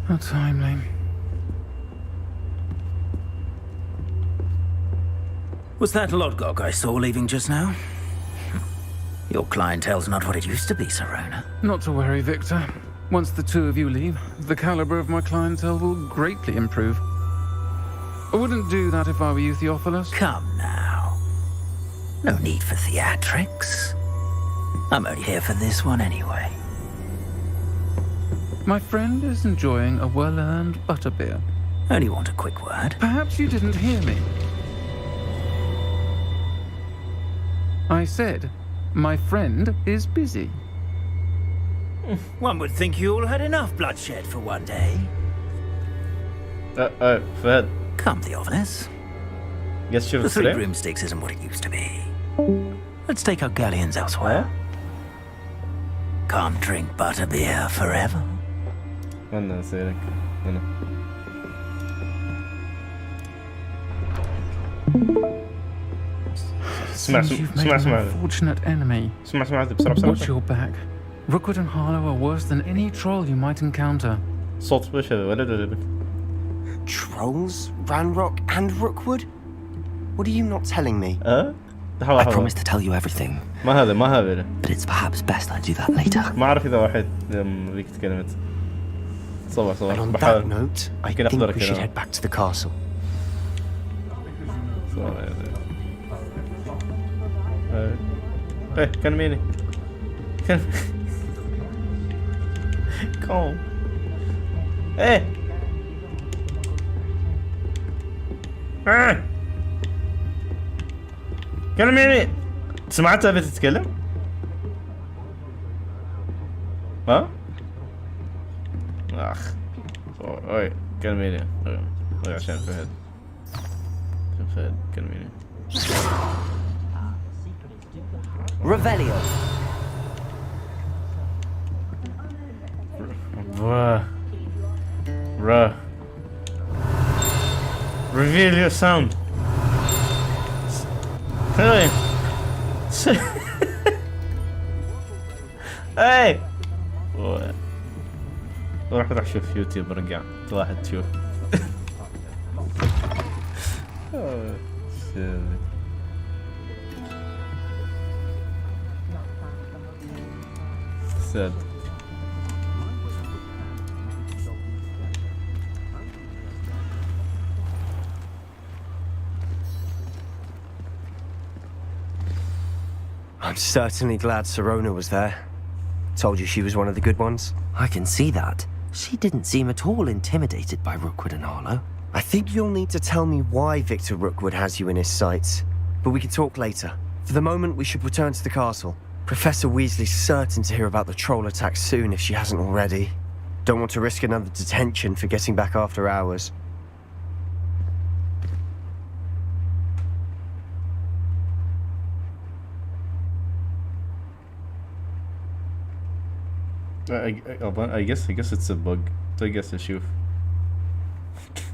How timely. Was that Lodgok I saw leaving just now? Your clientele's not what it used to be, Sirona. Not to worry, Victor. Once the two of you leave, the caliber of my clientele will greatly improve. I wouldn't do that if I were you, Theophilus. Come now. No need for theatrics. I'm only here for this one anyway. My friend is enjoying a well-earned butterbeer. Only want a quick word. Perhaps you didn't hear me. I said, my friend is busy. One would think you all had enough bloodshed for one day. Fred. Come, Theophilus. Guess you're the 3 broomsticks isn't what it used to be. Let's take our galleons elsewhere. Can't drink butterbeer forever. أنا سيرك أنا. اسمع Unfortunate enemy. اسمع بسرعة. Watch your back. Rookwood and Harlow are worse than any troll you might encounter. صوت وش هذا ولد ولا بنت؟ Trolls, Ranrock, and Rookwood? What are you not telling me? I promise to tell you everything. ما هذا. But it's perhaps best I do that later. ما أعرف إذا واحد ذيك تكلمت. صور. And on that note, I think we should head back to the castle. إيه كلميني. Calm. إيه. كلميني. سمعتها بتتكلم؟ ها؟ اخ اوي كلميني عشان فهد كلميني Revelio. Reveal your sound. Hey. اي روح شوف يوتيوب رجع واحد تشوف. ساد I'm certainly glad Sirona was there. Told you she was one of the good ones. I can see that. She didn't seem at all intimidated by Rookwood and Arlo. I think you'll need to tell me why Victor Rookwood has you in his sights. But we can talk later. For the moment, we should return to the castle. Professor Weasley's certain to hear about the troll attack soon if she hasn't already. Don't want to risk another detention for getting back after hours. I guess it's a bug. I guess اشوف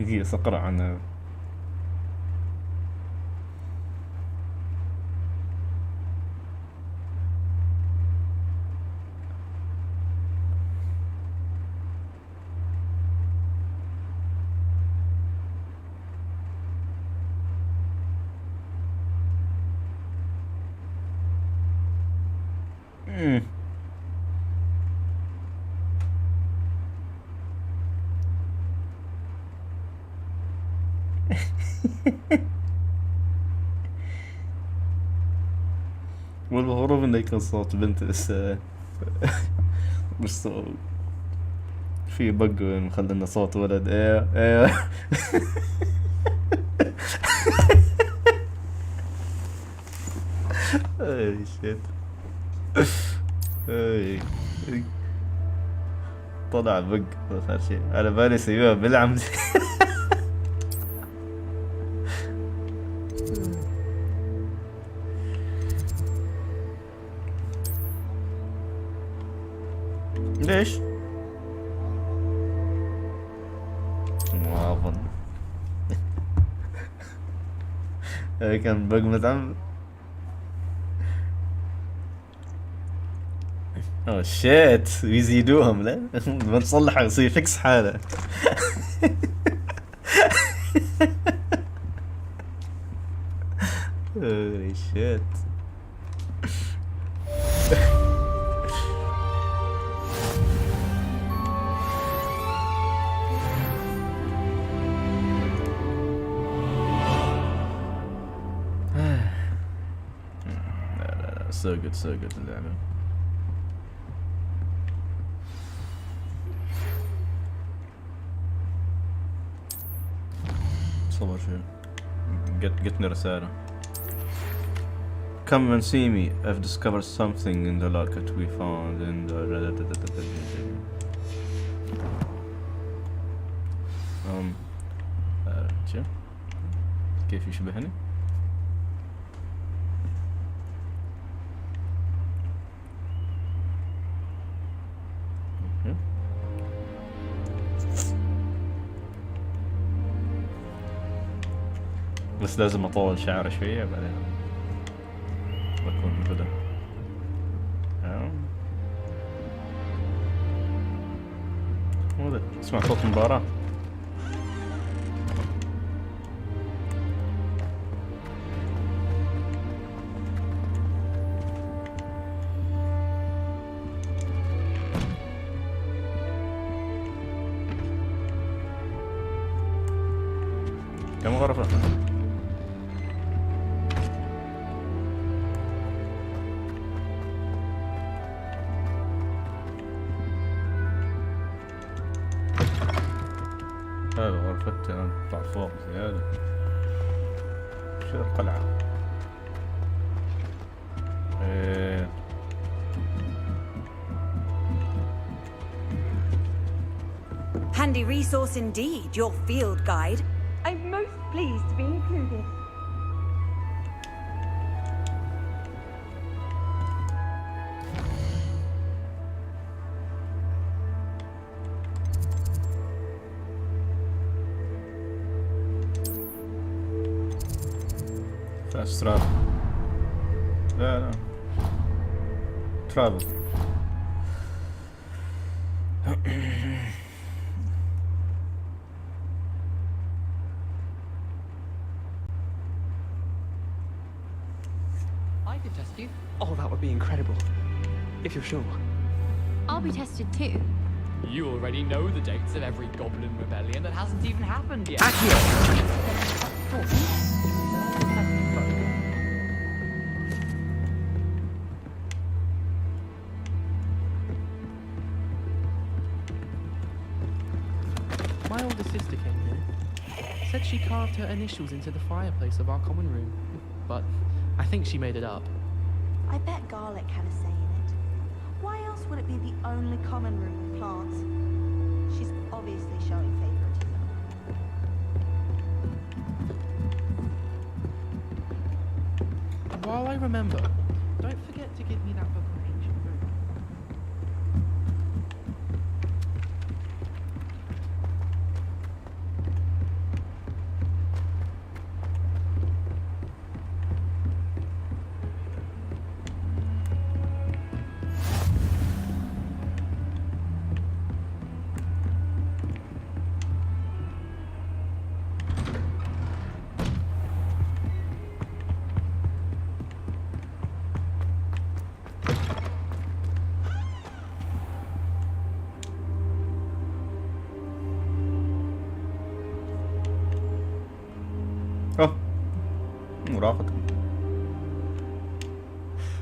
هي اقرا عنها. والمفروض انه يكون صوت بنت لسه مش صوت في بق مخلينا صوت ولد. ايه اي شيت اي طلع بق اخر شيء على بالي سيبها بالعمد. ليش؟ ما أظن. كان بق متعمد. اوه شيت ويزيدوهم لا بنصلح يصير فيكس حاله. اوه شيت. So good اللعبة. صبر شوي. جتني رسالة. Come and see me. I've discovered something in the locket we found in the كيف يشبهني؟ بس لازم اطول شعره شوية بعدين بكون بدا. مو ذا اسمع صوت المباراة. كم غرفة؟ هذا غرفتي أنا أطلع فوق زيادة. شو القلعة؟ Handy resource indeed, your field guide. I'm most pleased to be included. Fast travel. لا travel. I could test you. Oh, that would be incredible. If you're sure. I'll be tested too. You already know the dates of every goblin rebellion that hasn't even happened yet. My older sister came here. Said she carved her initials into the fireplace of our common room. But I think she made it up. I bet garlic had a say in it. Why else would it be the only common room with plants? She's obviously showing favoritism. While I remember, don't forget to give me that book on ancient Rome.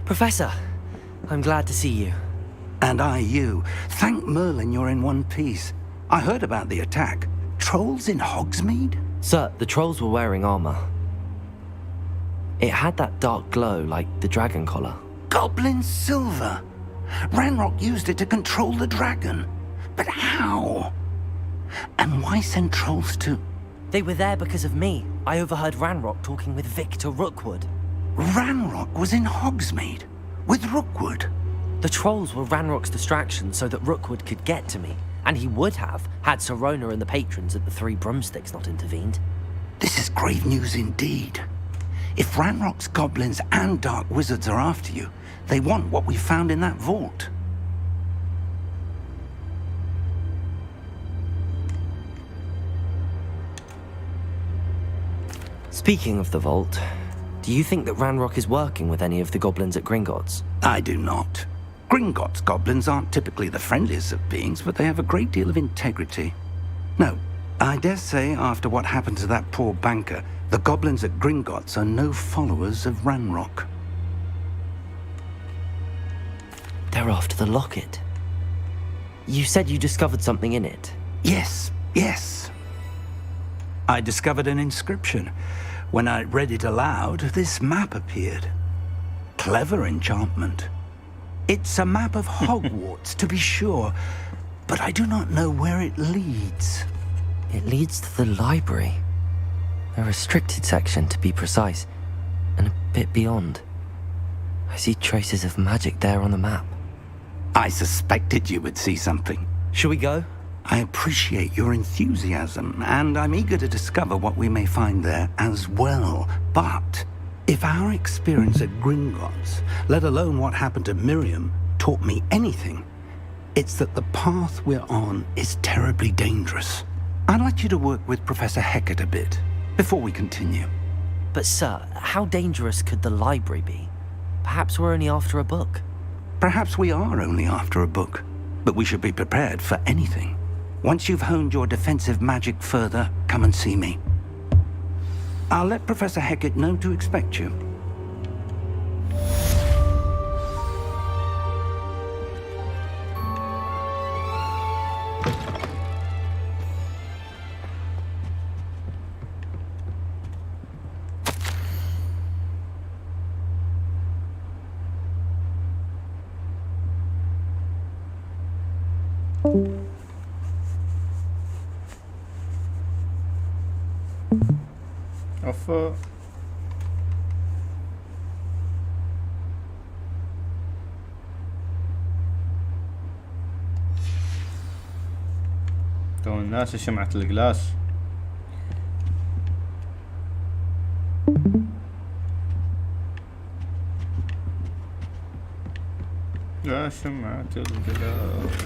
Professor, I'm glad to see you. And I you. Thank Merlin you're in one piece. I heard about the attack. Trolls in Hogsmeade? Sir, the trolls were wearing armor. It had that dark glow like the dragon collar. Goblin silver. Ranrock used it to control the dragon. But how? And why send trolls to... They were there because of me. I overheard Ranrock talking with Victor Rookwood. Ranrock was in Hogsmeade? With Rookwood? The trolls were Ranrock's distraction so that Rookwood could get to me. And he would have, had Sirona and the patrons at the Three Broomsticks not intervened. This is grave news indeed. If Ranrock's goblins and dark wizards are after you, they want what we found in that vault. Speaking of the vault, do you think that Ranrock is working with any of the goblins at Gringotts? I do not. Gringotts goblins aren't typically the friendliest of beings, but they have a great deal of integrity. No, I dare say after what happened to that poor banker, the goblins at Gringotts are no followers of Ranrock. They're after the locket. You said you discovered something in it. Yes. I discovered an inscription. When I read it aloud, this map appeared. Clever enchantment. It's a map of Hogwarts, to be sure, but I do not know where it leads. It leads to the library. A restricted section, to be precise, and a bit beyond. I see traces of magic there on the map. I suspected you would see something. Shall we go? I appreciate your enthusiasm, and I'm eager to discover what we may find there as well. But if our experience at Gringotts, let alone what happened to Miriam, taught me anything, it's that the path we're on is terribly dangerous. I'd like you to work with Professor Hecat a bit before we continue. But sir, how dangerous could the library be? Perhaps we're only after a book. Perhaps we are only after a book, but we should be prepared for anything. Once you've honed your defensive magic further, come and see me. I'll let Professor Hecat know to expect you. تو الناس شمعة الجلاس. يا شمعة الجلاس.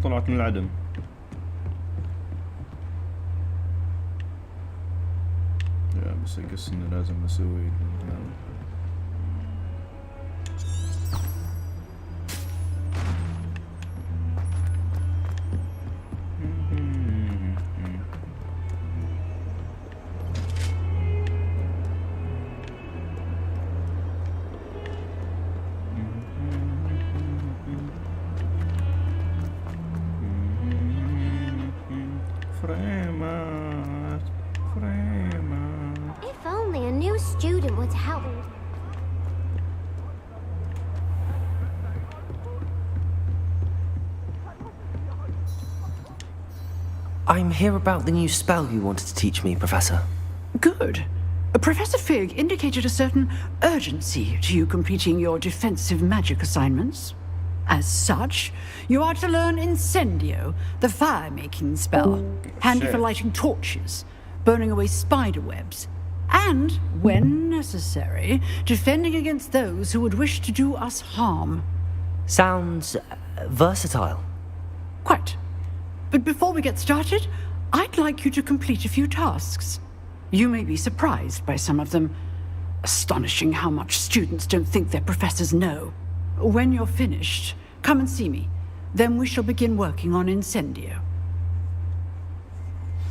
طلعت من العدم. يا بس اقص انه لازم اسوي If only a new student were to help me. I'm here about the new spell you wanted to teach me, Professor. Good. Professor Fig indicated a certain urgency to you completing your defensive magic assignments. As such, you are to learn Incendio, the fire-making spell, handy for lighting torches, burning away spider webs, and, when necessary, defending against those who would wish to do us harm. Sounds versatile. Quite. But before we get started, I'd like you to complete a few tasks. You may be surprised by some of them. Astonishing how much students don't think their professors know. When you're finished, come and see me. Then we shall begin working on Incendio.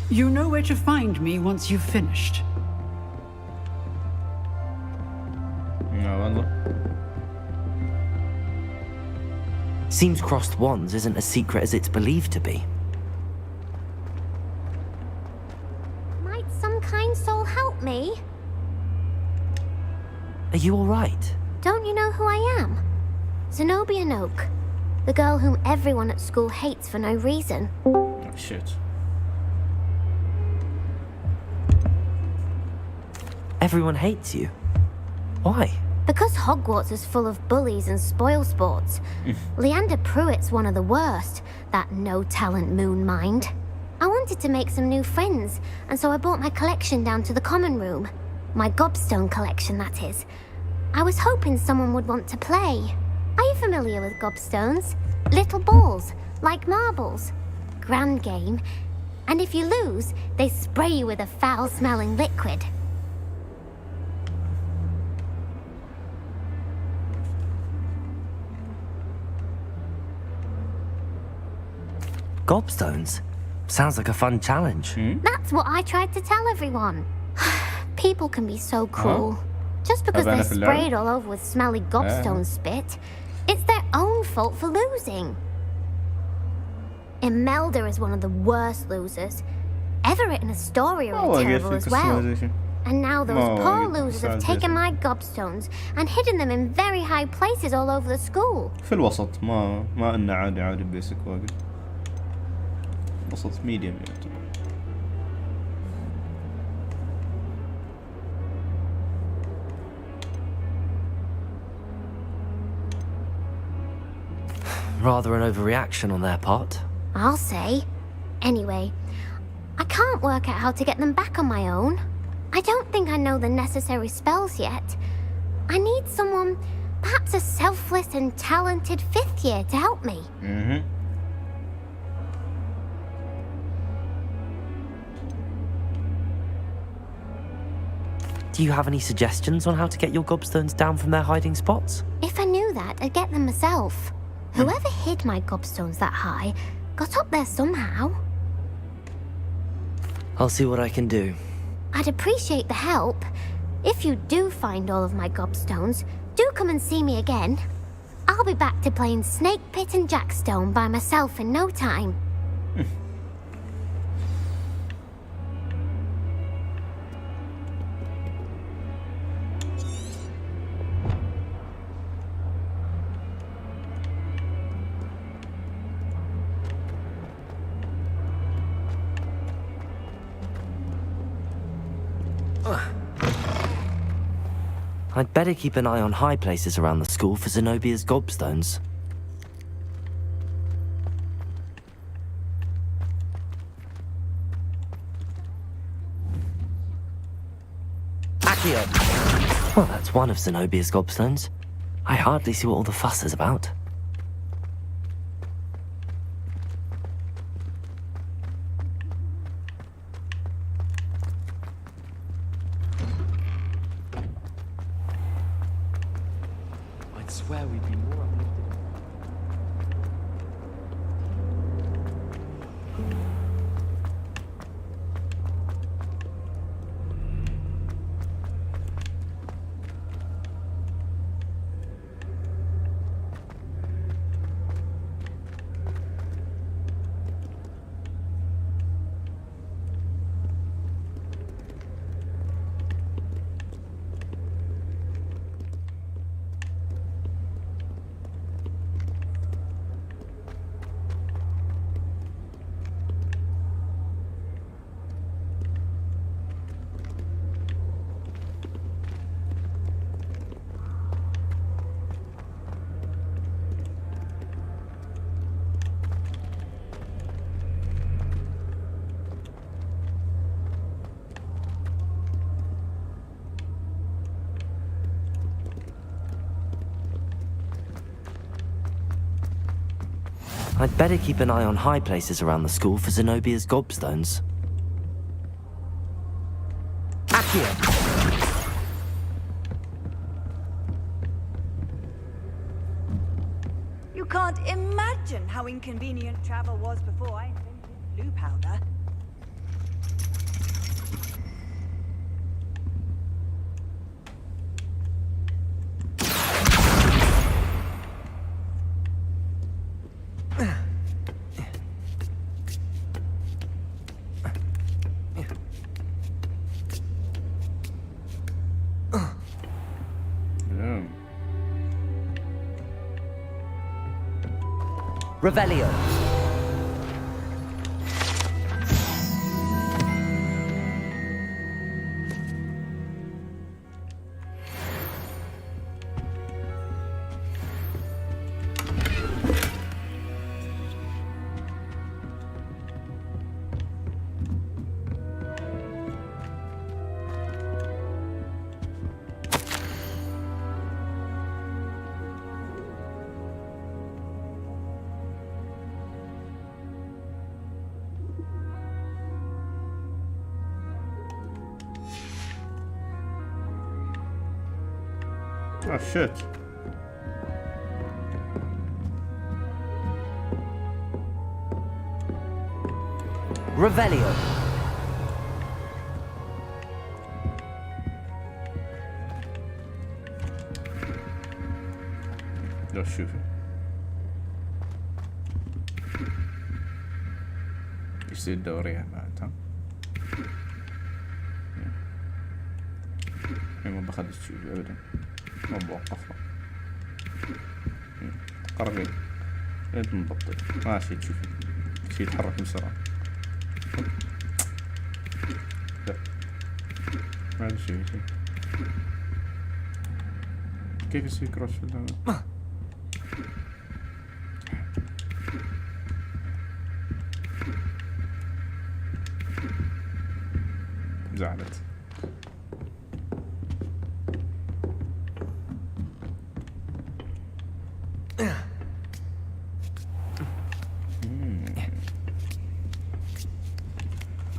You know where to find me once you've finished. Seems crossed wands isn't as secret as it's believed to be. Might some kind soul help me? Are you all right? Don't you know who I am? Zenobia Noak, the girl whom everyone at school hates for no reason. Oh, shit. Everyone hates you. Why? Because Hogwarts is full of bullies and spoilsports. Leander Pruitt's one of the worst, that no-talent moon mind. I wanted to make some new friends, and so I brought my collection down to the common room. My gobstone collection, that is. I was hoping someone would want to play. Are you familiar with gobstones? Little balls, like marbles. Grand game. And if you lose, they spray you with a foul-smelling liquid. Gobstones? Sounds like a fun challenge. That's what I tried to tell everyone. People can be so cruel. Just because they're sprayed all over with smelly gobstone spit, it's their own fault for losing. Imelda is one of the worst losers. Ever written a story or terrible as well. And now those poor losers have taken my gobstones and hidden them in very high places all over the school. في الوسط ما إنه عادي بيسك واجد. وسط ميديم يعتبر. Rather an overreaction on their part. I'll say. Anyway, I can't work out how to get them back on my own. I don't think I know the necessary spells yet. I need someone, perhaps a selfless and talented fifth year to help me. Do you have any suggestions on how to get your gobstones down from their hiding spots? If I knew that, I'd get them myself. Whoever hid my gobstones that high got up there somehow. I'll see what I can do. I'd appreciate the help. If you do find all of my gobstones, do come and see me again. I'll be back to playing Snake Pit and Jackstone by myself in no time. I'd better keep an eye on high places around the school for Zenobia's gobstones. Accio! Well, that's one of Zenobia's gobstones. I hardly see what all the fuss is about. I'd swear we'd be more uplifted. I'd better keep an eye on high places around the school for Zenobia's gobstones. Accio! You can't imagine how inconvenient travel was before I invented blue powder. Revelio. Oh shit. Revelio. لو شوفي يصير دوريها بعد ها ما بخليك تشوفي ابدا ما بوقفها قربين انت مبطل ماشي تشوفي شي يتحرك بسرعة لا ما ادري شي كيف يصير كراش في اللعبة زعلت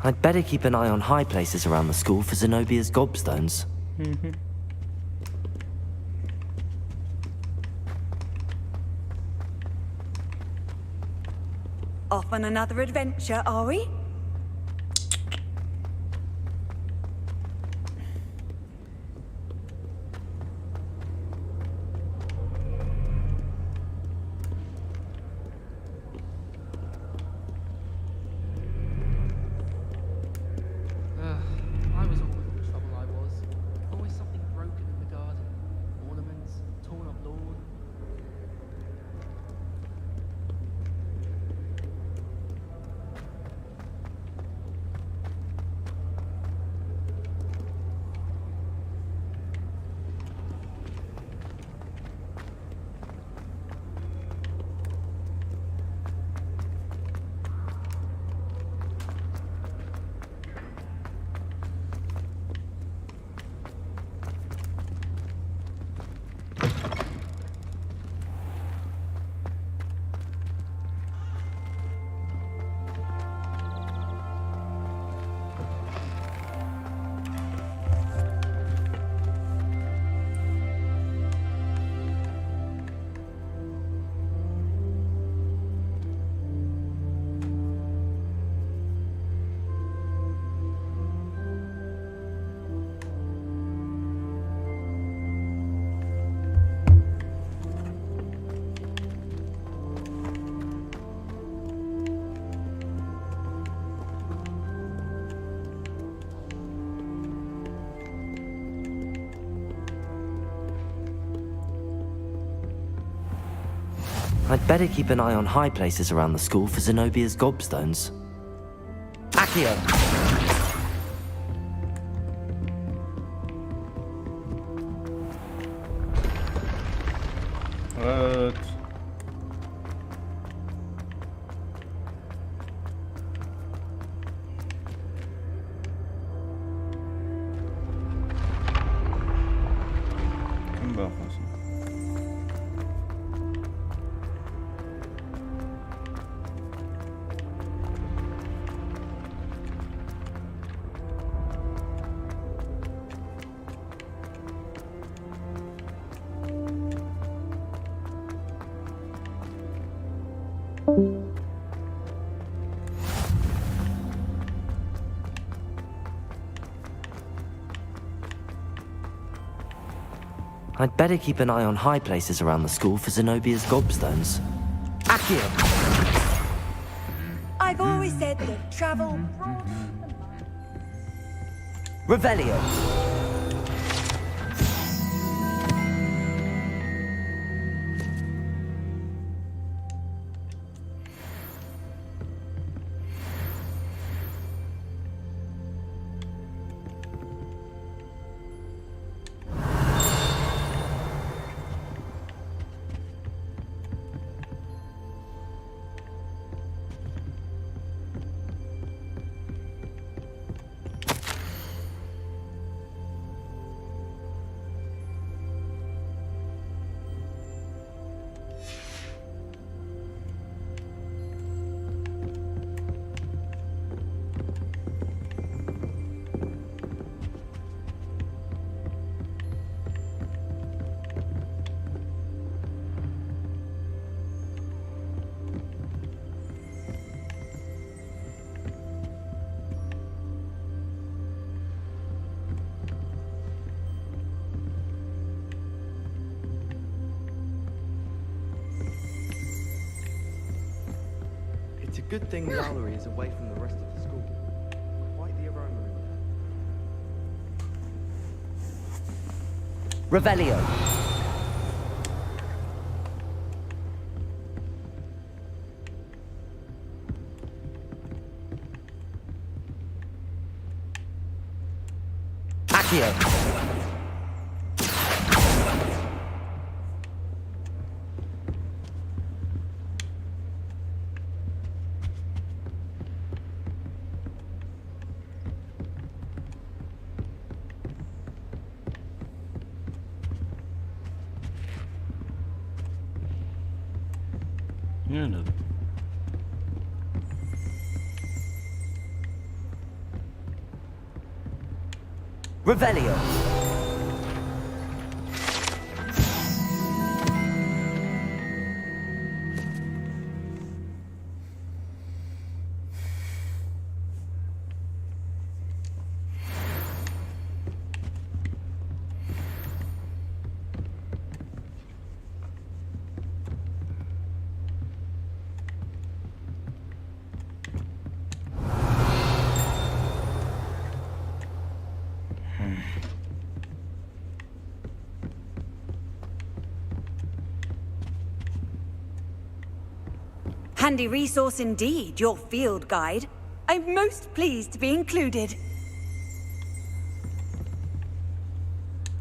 I'd better keep an eye on high places around the school for Zenobia's gobstones. Off on another adventure, are we? I was always in the trouble I was. Always something broken in the garden. Ornaments, torn up lawn. I'd better keep an eye on high places around the school for Zenobia's gobstones. Accio! What? كم باقي أصلاً؟ I'd better keep an eye on high places around the school for Zenobia's gobstones. Accio! I've always said that travel... Revelio! It's a good thing the Al-Amri is away from the rest of the school. Quite the aroma in there. Revelio! Accio! Yeah, no. Revelio! Handy resource indeed, your field guide. I'm most pleased to be included.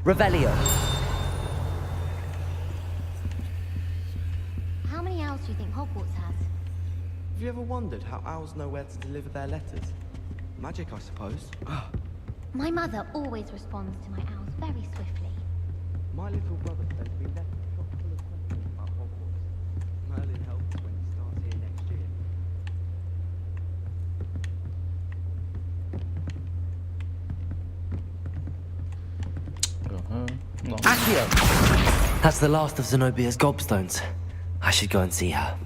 Revelio! How many owls do you think Hogwarts has? Have you ever wondered how owls know where to deliver their letters? Magic, I suppose. My mother always responds to my owls very swiftly. My little brother sends me letters chock full of questions about Hogwarts. Merlin helps when he starts here next year. Accio! That's the last of Zenobia's gobstones. I should go and see her.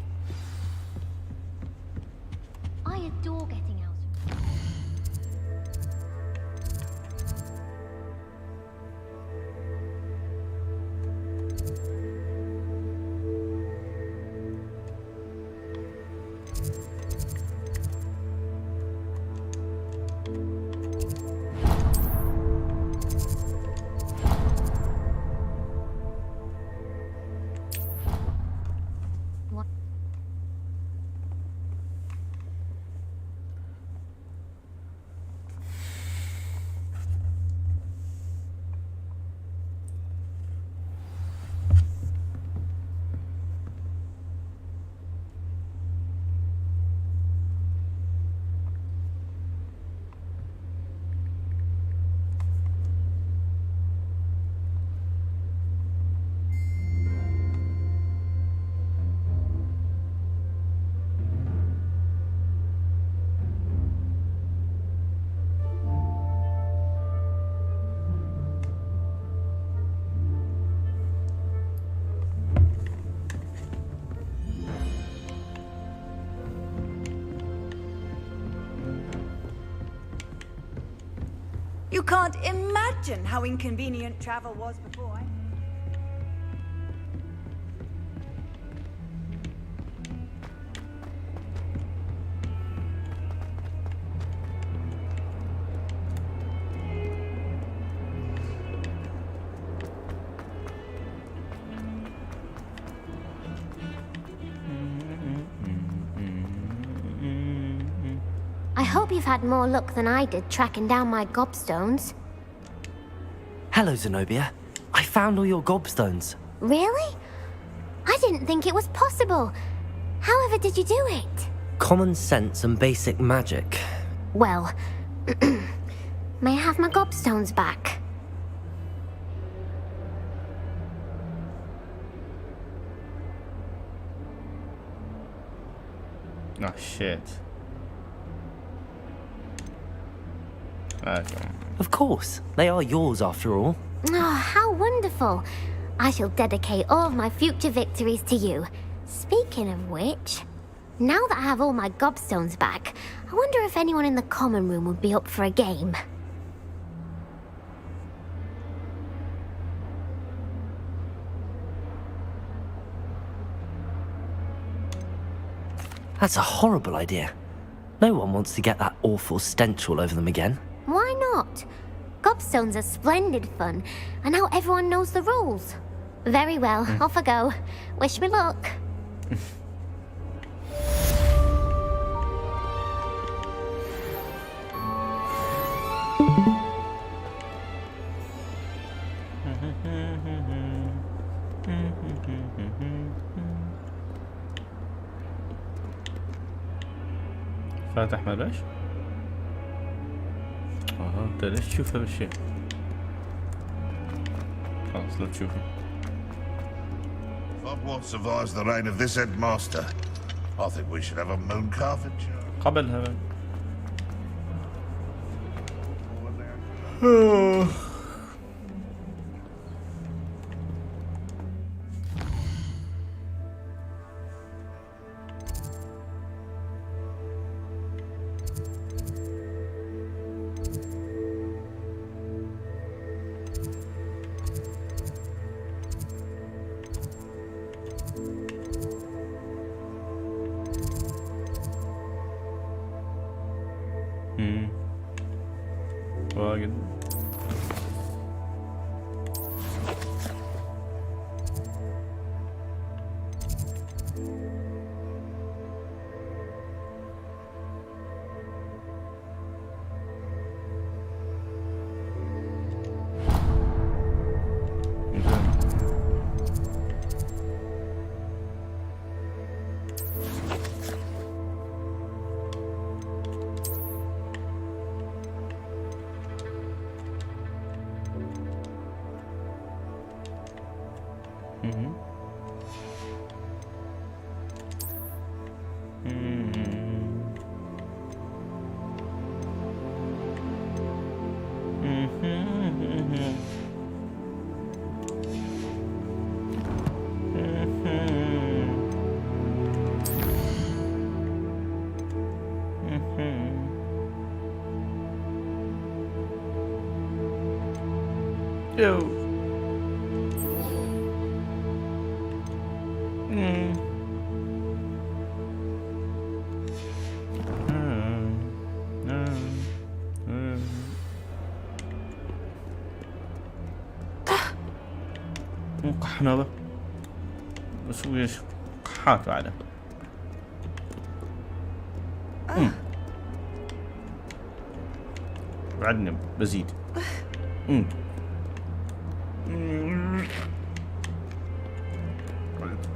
I adore getting owls from You can't imagine how inconvenient travel was before. I hope you've had more luck than I did tracking down my gobstones. Hello, Zenobia. I found all your gobstones. Really? I didn't think it was possible. However did you do it? Common sense and basic magic. Well, may I have my gobstones back? Oh shit. Okay. Of course. They are yours after all. Oh, how wonderful. I shall dedicate all of my future victories to you. Speaking of which, now that I have all my gobstones back, I wonder if anyone in the common room would be up for a game. That's a horrible idea. No one wants to get that awful stench all over them again. Why not? Gobstones are splendid fun, and now everyone knows the rules. Very well, off I go. Wish me luck. فاتح ما ليش؟ انت ليش تشوفها بالشيء؟ خلاص لا تشوفه. Hogwarts survives the reign of this headmaster. I think we should have a moon carpenter. قبلها واجد. Yo. مو قحنبة بس هو ايش قحات بعده. بعدنا بزيد.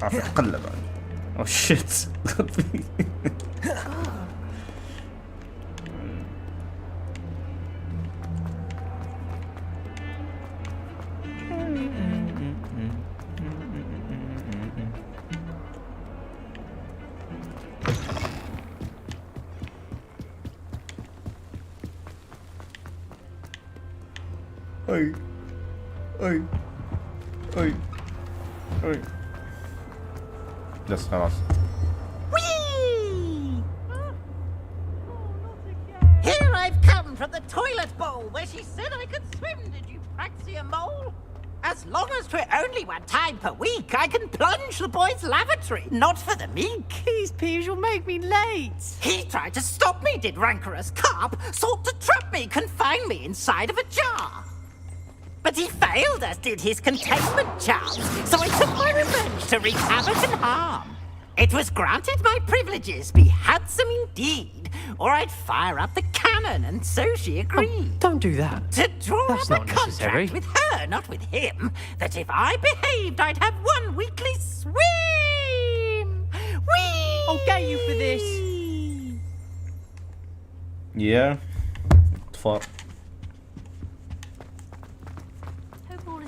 عارف قلب بعد. اوه شيت. اي اي اي اي بس خلاص. Here I've come from the toilet bowl where she said I could swim. Did you praxia mole? As long as 'twere only one time per week, I can plunge the boy's lavatory, not for the meek. These peas will make me late. He tried to stop me, did rancorous carp, sought to trap me, confine me inside of a jar. But he failed, as did his containment charms, so I took my revenge to wreak havoc and harm. It was granted my privileges be handsome indeed, or I'd fire up the cannon, and so she agreed. Oh, don't do that. To draw That's up a not necessary. contract with her, not with him, that if I behaved, I'd have one weekly swim. Whee! I'll get you for this. Yeah. Far.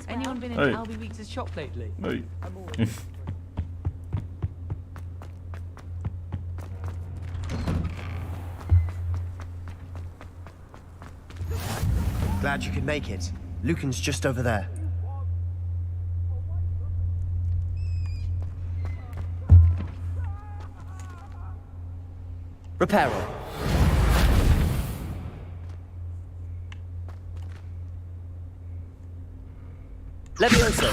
Anyone been in Hey. Albie Weeks' shop lately? Hey. I'm always... Glad you could make it. Lucan's just over there. Reparo. Levioso.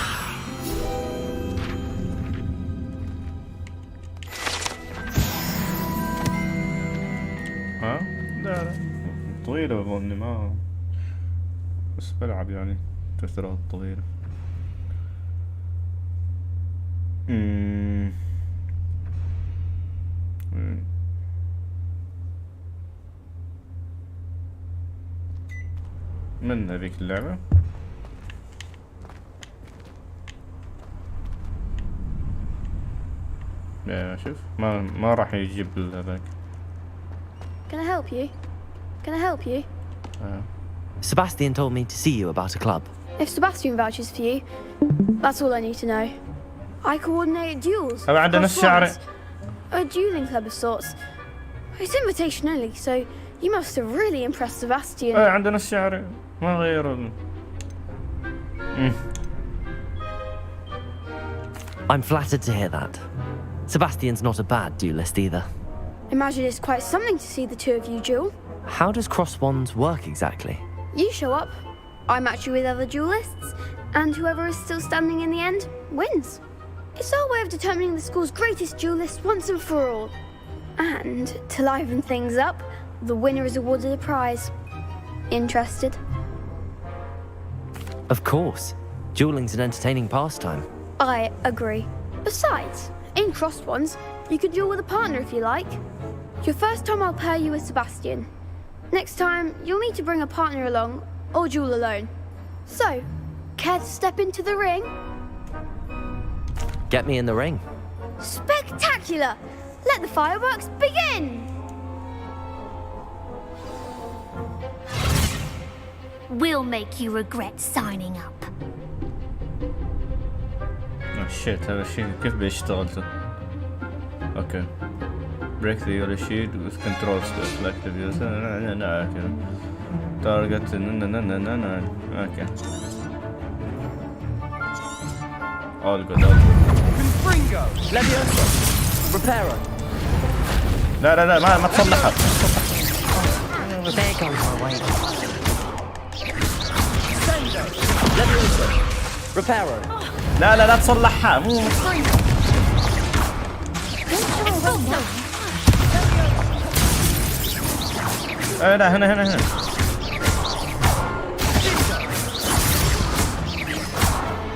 ها؟ لا لا طويلة بظني ما بس بلعب يعني فترات طويلة. من هذيك اللعبة؟ لا شوف ما راح يجيب هذاك. Can I help you? Can I help you? Sebastian told me to see you about a club. If Sebastian vouches for you, that's all I need to know. I coordinate duels. هذا عندنا الشعر. A dueling club of sorts. It's invitation only, so you must have really impressed Sebastian. عندنا الشعر ما غيره. I'm flattered to hear that. Sebastian's not a bad duelist either. Imagine it's quite something to see the two of you duel. How does cross wands work exactly? You show up, I match you with other duelists, and whoever is still standing in the end wins. It's our way of determining the school's greatest duelist once and for all. And to liven things up, the winner is awarded a prize. Interested? Of course. Dueling's an entertaining pastime. I agree. Besides, in crossed ones, you could duel with a partner if you like. Your first time I'll pair you with Sebastian. Next time, you'll need to bring a partner along, or duel alone. So, care to step into the ring? Get me in the ring. Spectacular! Let the fireworks begin! We'll make you regret signing up. shit هذا الشيء كيف بيشتغل؟ اوكي break the yellow shield with control select the views لا كذا target اوكي all good Confringo Levioso Reparo لا ما تصلحها There goes my way. Levioso Reparo لا تصلحها مو لا هنا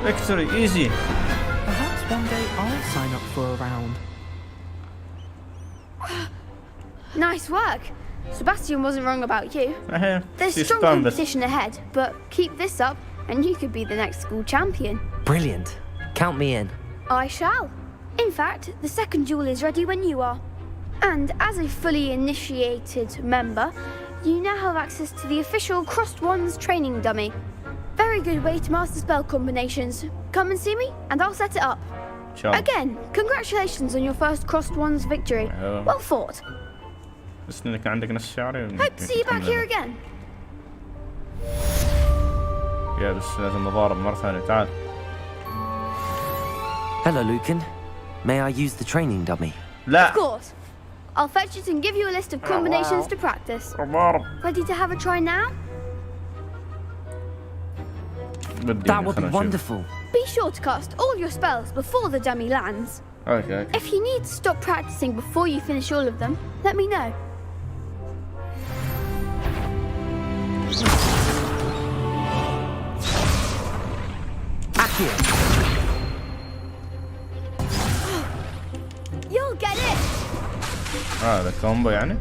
victory easy. Perhaps one day I'll sign up for a round. Nice work. Sebastian wasn't wrong about you. There's She's strong done this. competition ahead, but keep this up and you could be the next school champion. Brilliant. Count me in. I shall. In fact, the second duel is ready when you are. And as a fully initiated member, you now have access to the official Crossed Wands training dummy. Very good way to master spell combinations. Come and see me and I'll set it up. Sure. Again, congratulations on your first Crossed Wands victory. Well fought. بس انك عندك نفس شعري. Hope to see you back here again. يا بس لازم نضارب مرة ثانية تعال. Hello, Lucan. May I use the training dummy? لا. Of course. I'll fetch it and give you a list of combinations to practice. Ready to have a try now? That would be wonderful. Be sure to cast all your spells before the dummy lands. Okay. If you need to stop practicing before you finish all of them, let me know. Accio. You'll get it. هذا كومبو يعني.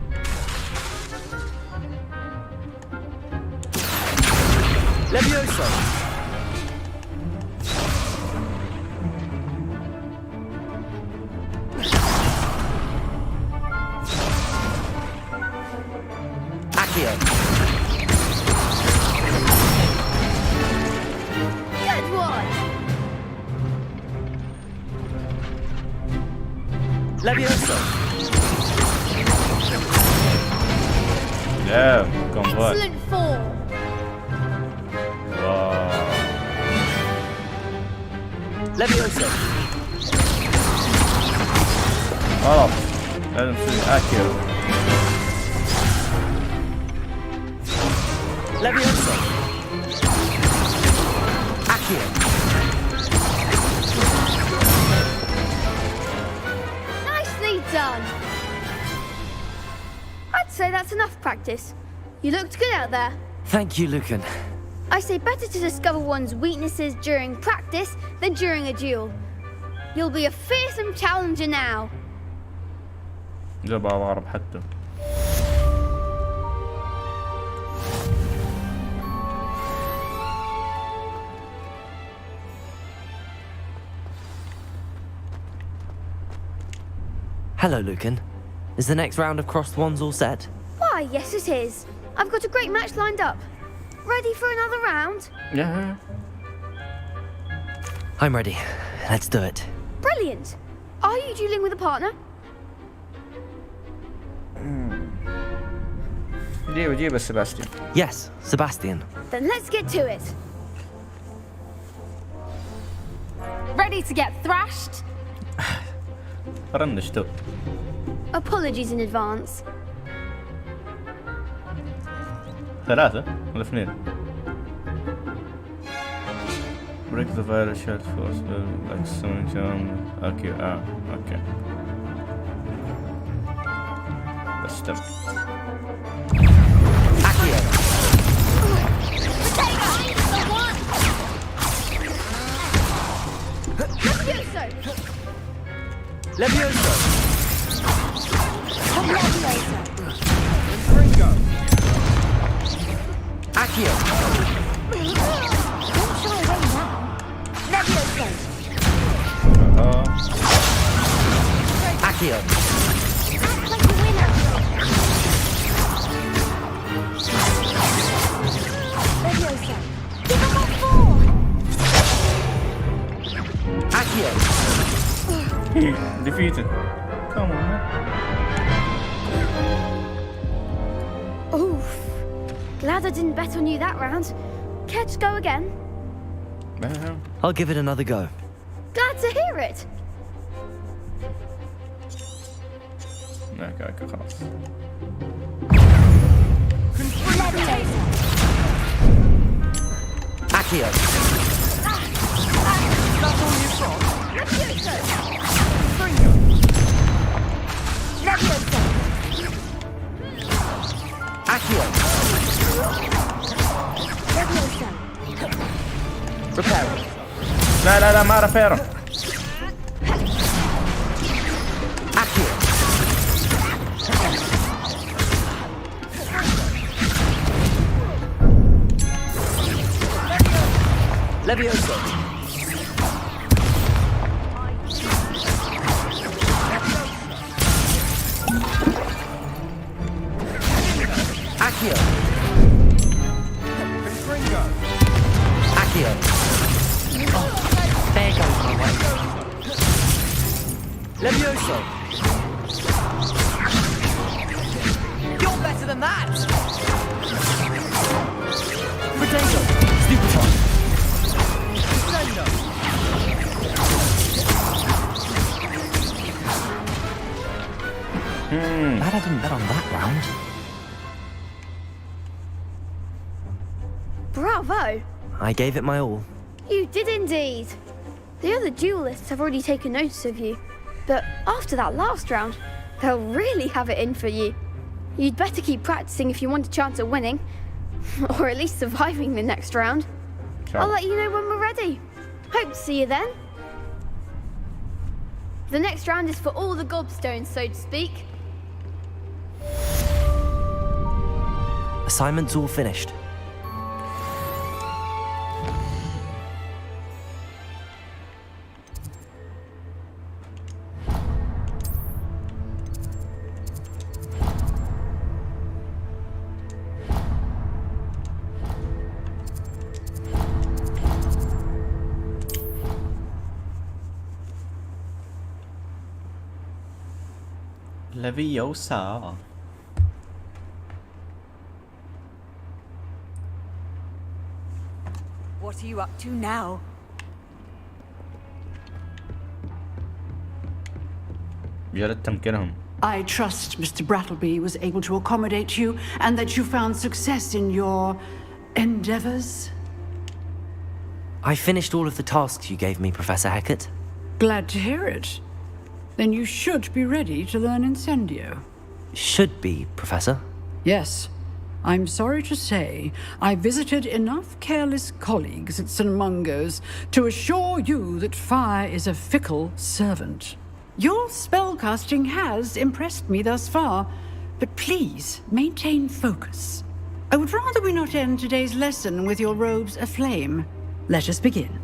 Levioso. Accio. Good one. Levioso. Yeah, combo. Excellent form. Wow. Levioso. خلاص لازم نسوي اكيرو. Levioso. Accio. Nicely done. I'd say that's enough practice. You looked good out there. Thank you, Lucan. I say better to discover one's weaknesses during practice than during a duel. You'll be a fearsome challenger now. جبا وارب حتى. Hello, Lucan. Is the next round of crossed wands all set? Why, yes it is. I've got a great match lined up. Ready for another round? Yeah. I'm ready. Let's do it. Brilliant. Are you dueling with a partner? جيب سباستيان. Yes, Sebastian. Then let's get to it. Ready to get thrashed? رنشتو. Apologies in advance. 3 ولا 2؟ break the fire shot force like summon charm. اوكي اوكي بس تم. Levioso. Accio. Don't shy away now. Levioso. Accio. Act like a winner. Levioso. Give him a 4. Accio. Defeated. Come on, man. Oof. Glad I didn't bet on you that round. Care to go again? I'll give it another go. Glad to hear it. اوكي خلاص. Accio. That's all you've got. Levioso. Levioso. Accio. Levioso. Repair. لا ما رفيره. Accio. Levioso. Accio. Accio. There goes my way. Levioso. You're better than that. Potato. Stupefy. Glad I didn't bet on that round. Bravo! I gave it my all. You did indeed. The other duelists have already taken notice of you, but after that last round, they'll really have it in for you. You'd better keep practicing if you want a chance at winning, or at least surviving the next round. Ciao. I'll let you know when we're ready. Hope to see you then. The next round is for all the gobstones, so to speak. Assignment's all finished. Leviosa. What are you up to now? جرت تمكنهم. I trust Mr. Brattleby was able to accommodate you and that you found success in your endeavors. I finished all of the tasks you gave me, Professor Hecat. Glad to hear it. Then you should be ready to learn Incendio. Should be, Professor. Yes. I'm sorry to say, I visited enough careless colleagues at St. Mungo's to assure you that fire is a fickle servant. Your spellcasting has impressed me thus far, but please maintain focus. I would rather we not end today's lesson with your robes aflame. Let us begin.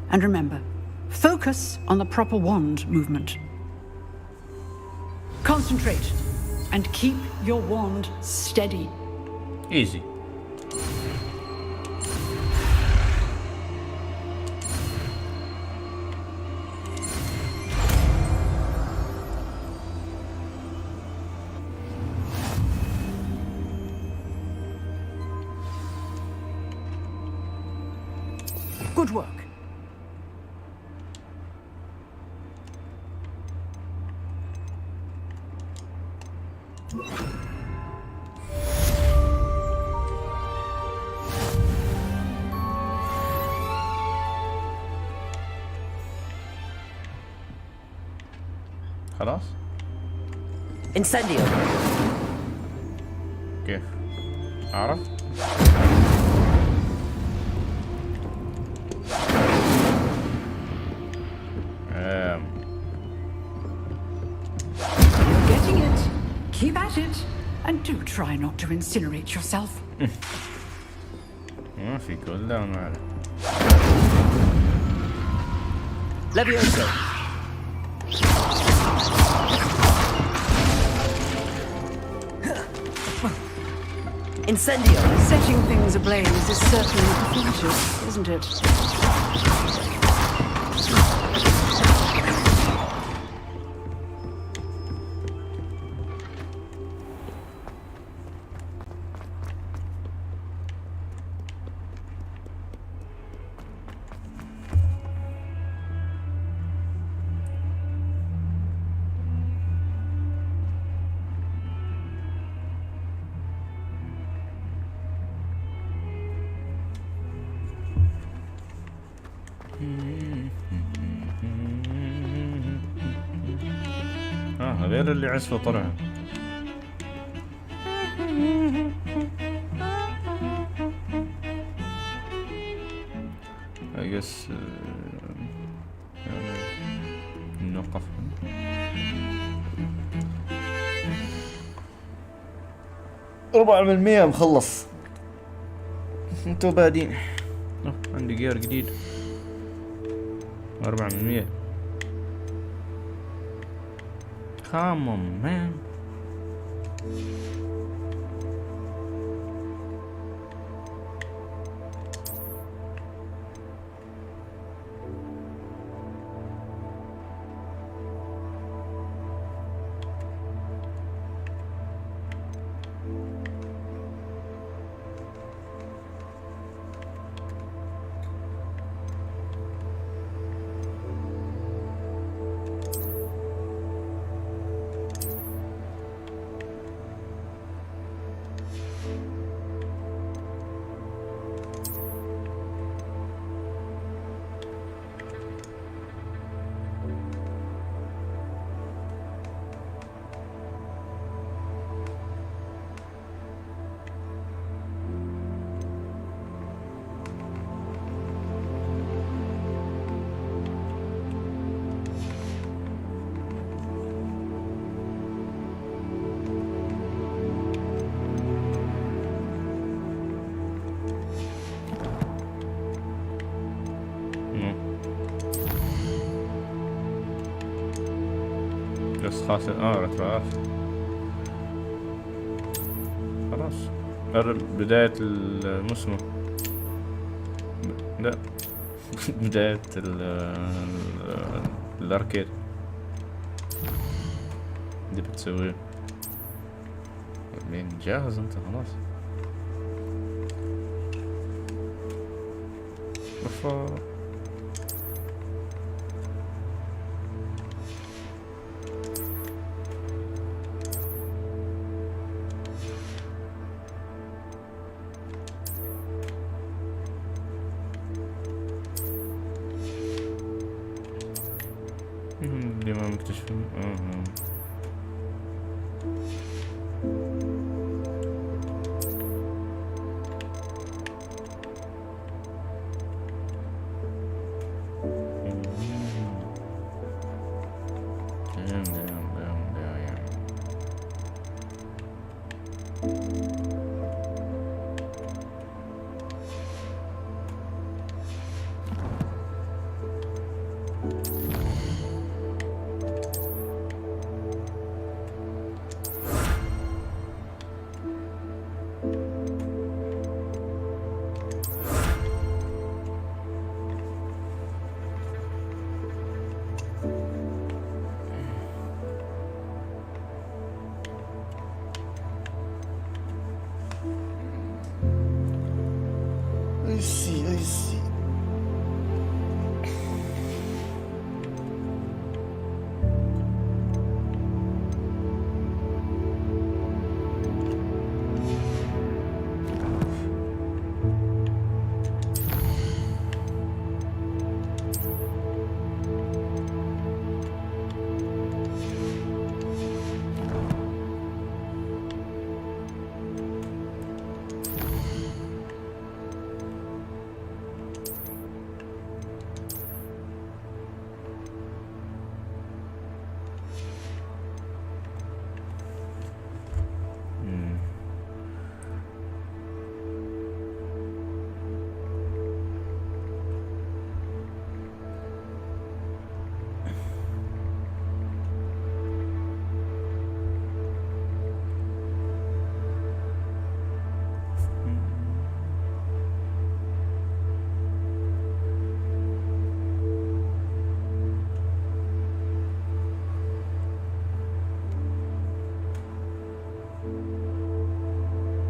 And remember, focus on the proper wand movement. Concentrate and keep your wand steady. Easy. Good work. خلاص. Incendio. كيف؟ أعرف؟ You're getting it. Keep at it. And do try not to incinerate yourself. ما في كل ده معنا. Leviosa. Incendio. Setting things ablaze is certainly definitive, isn't it? غير اللي عزفه طلع. I guess نوقف. ربع من 100 مخلص. انتوا بادين. عندي جير جديد. 4 من 100. Come on, man. بس خلاص رتبات خلاص. بداية الموسم. لا بداية الأركيد اللي بتسويه. مين جاهز انت خلاص. وفا اللي ما مكتشفين. I see.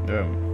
Damn.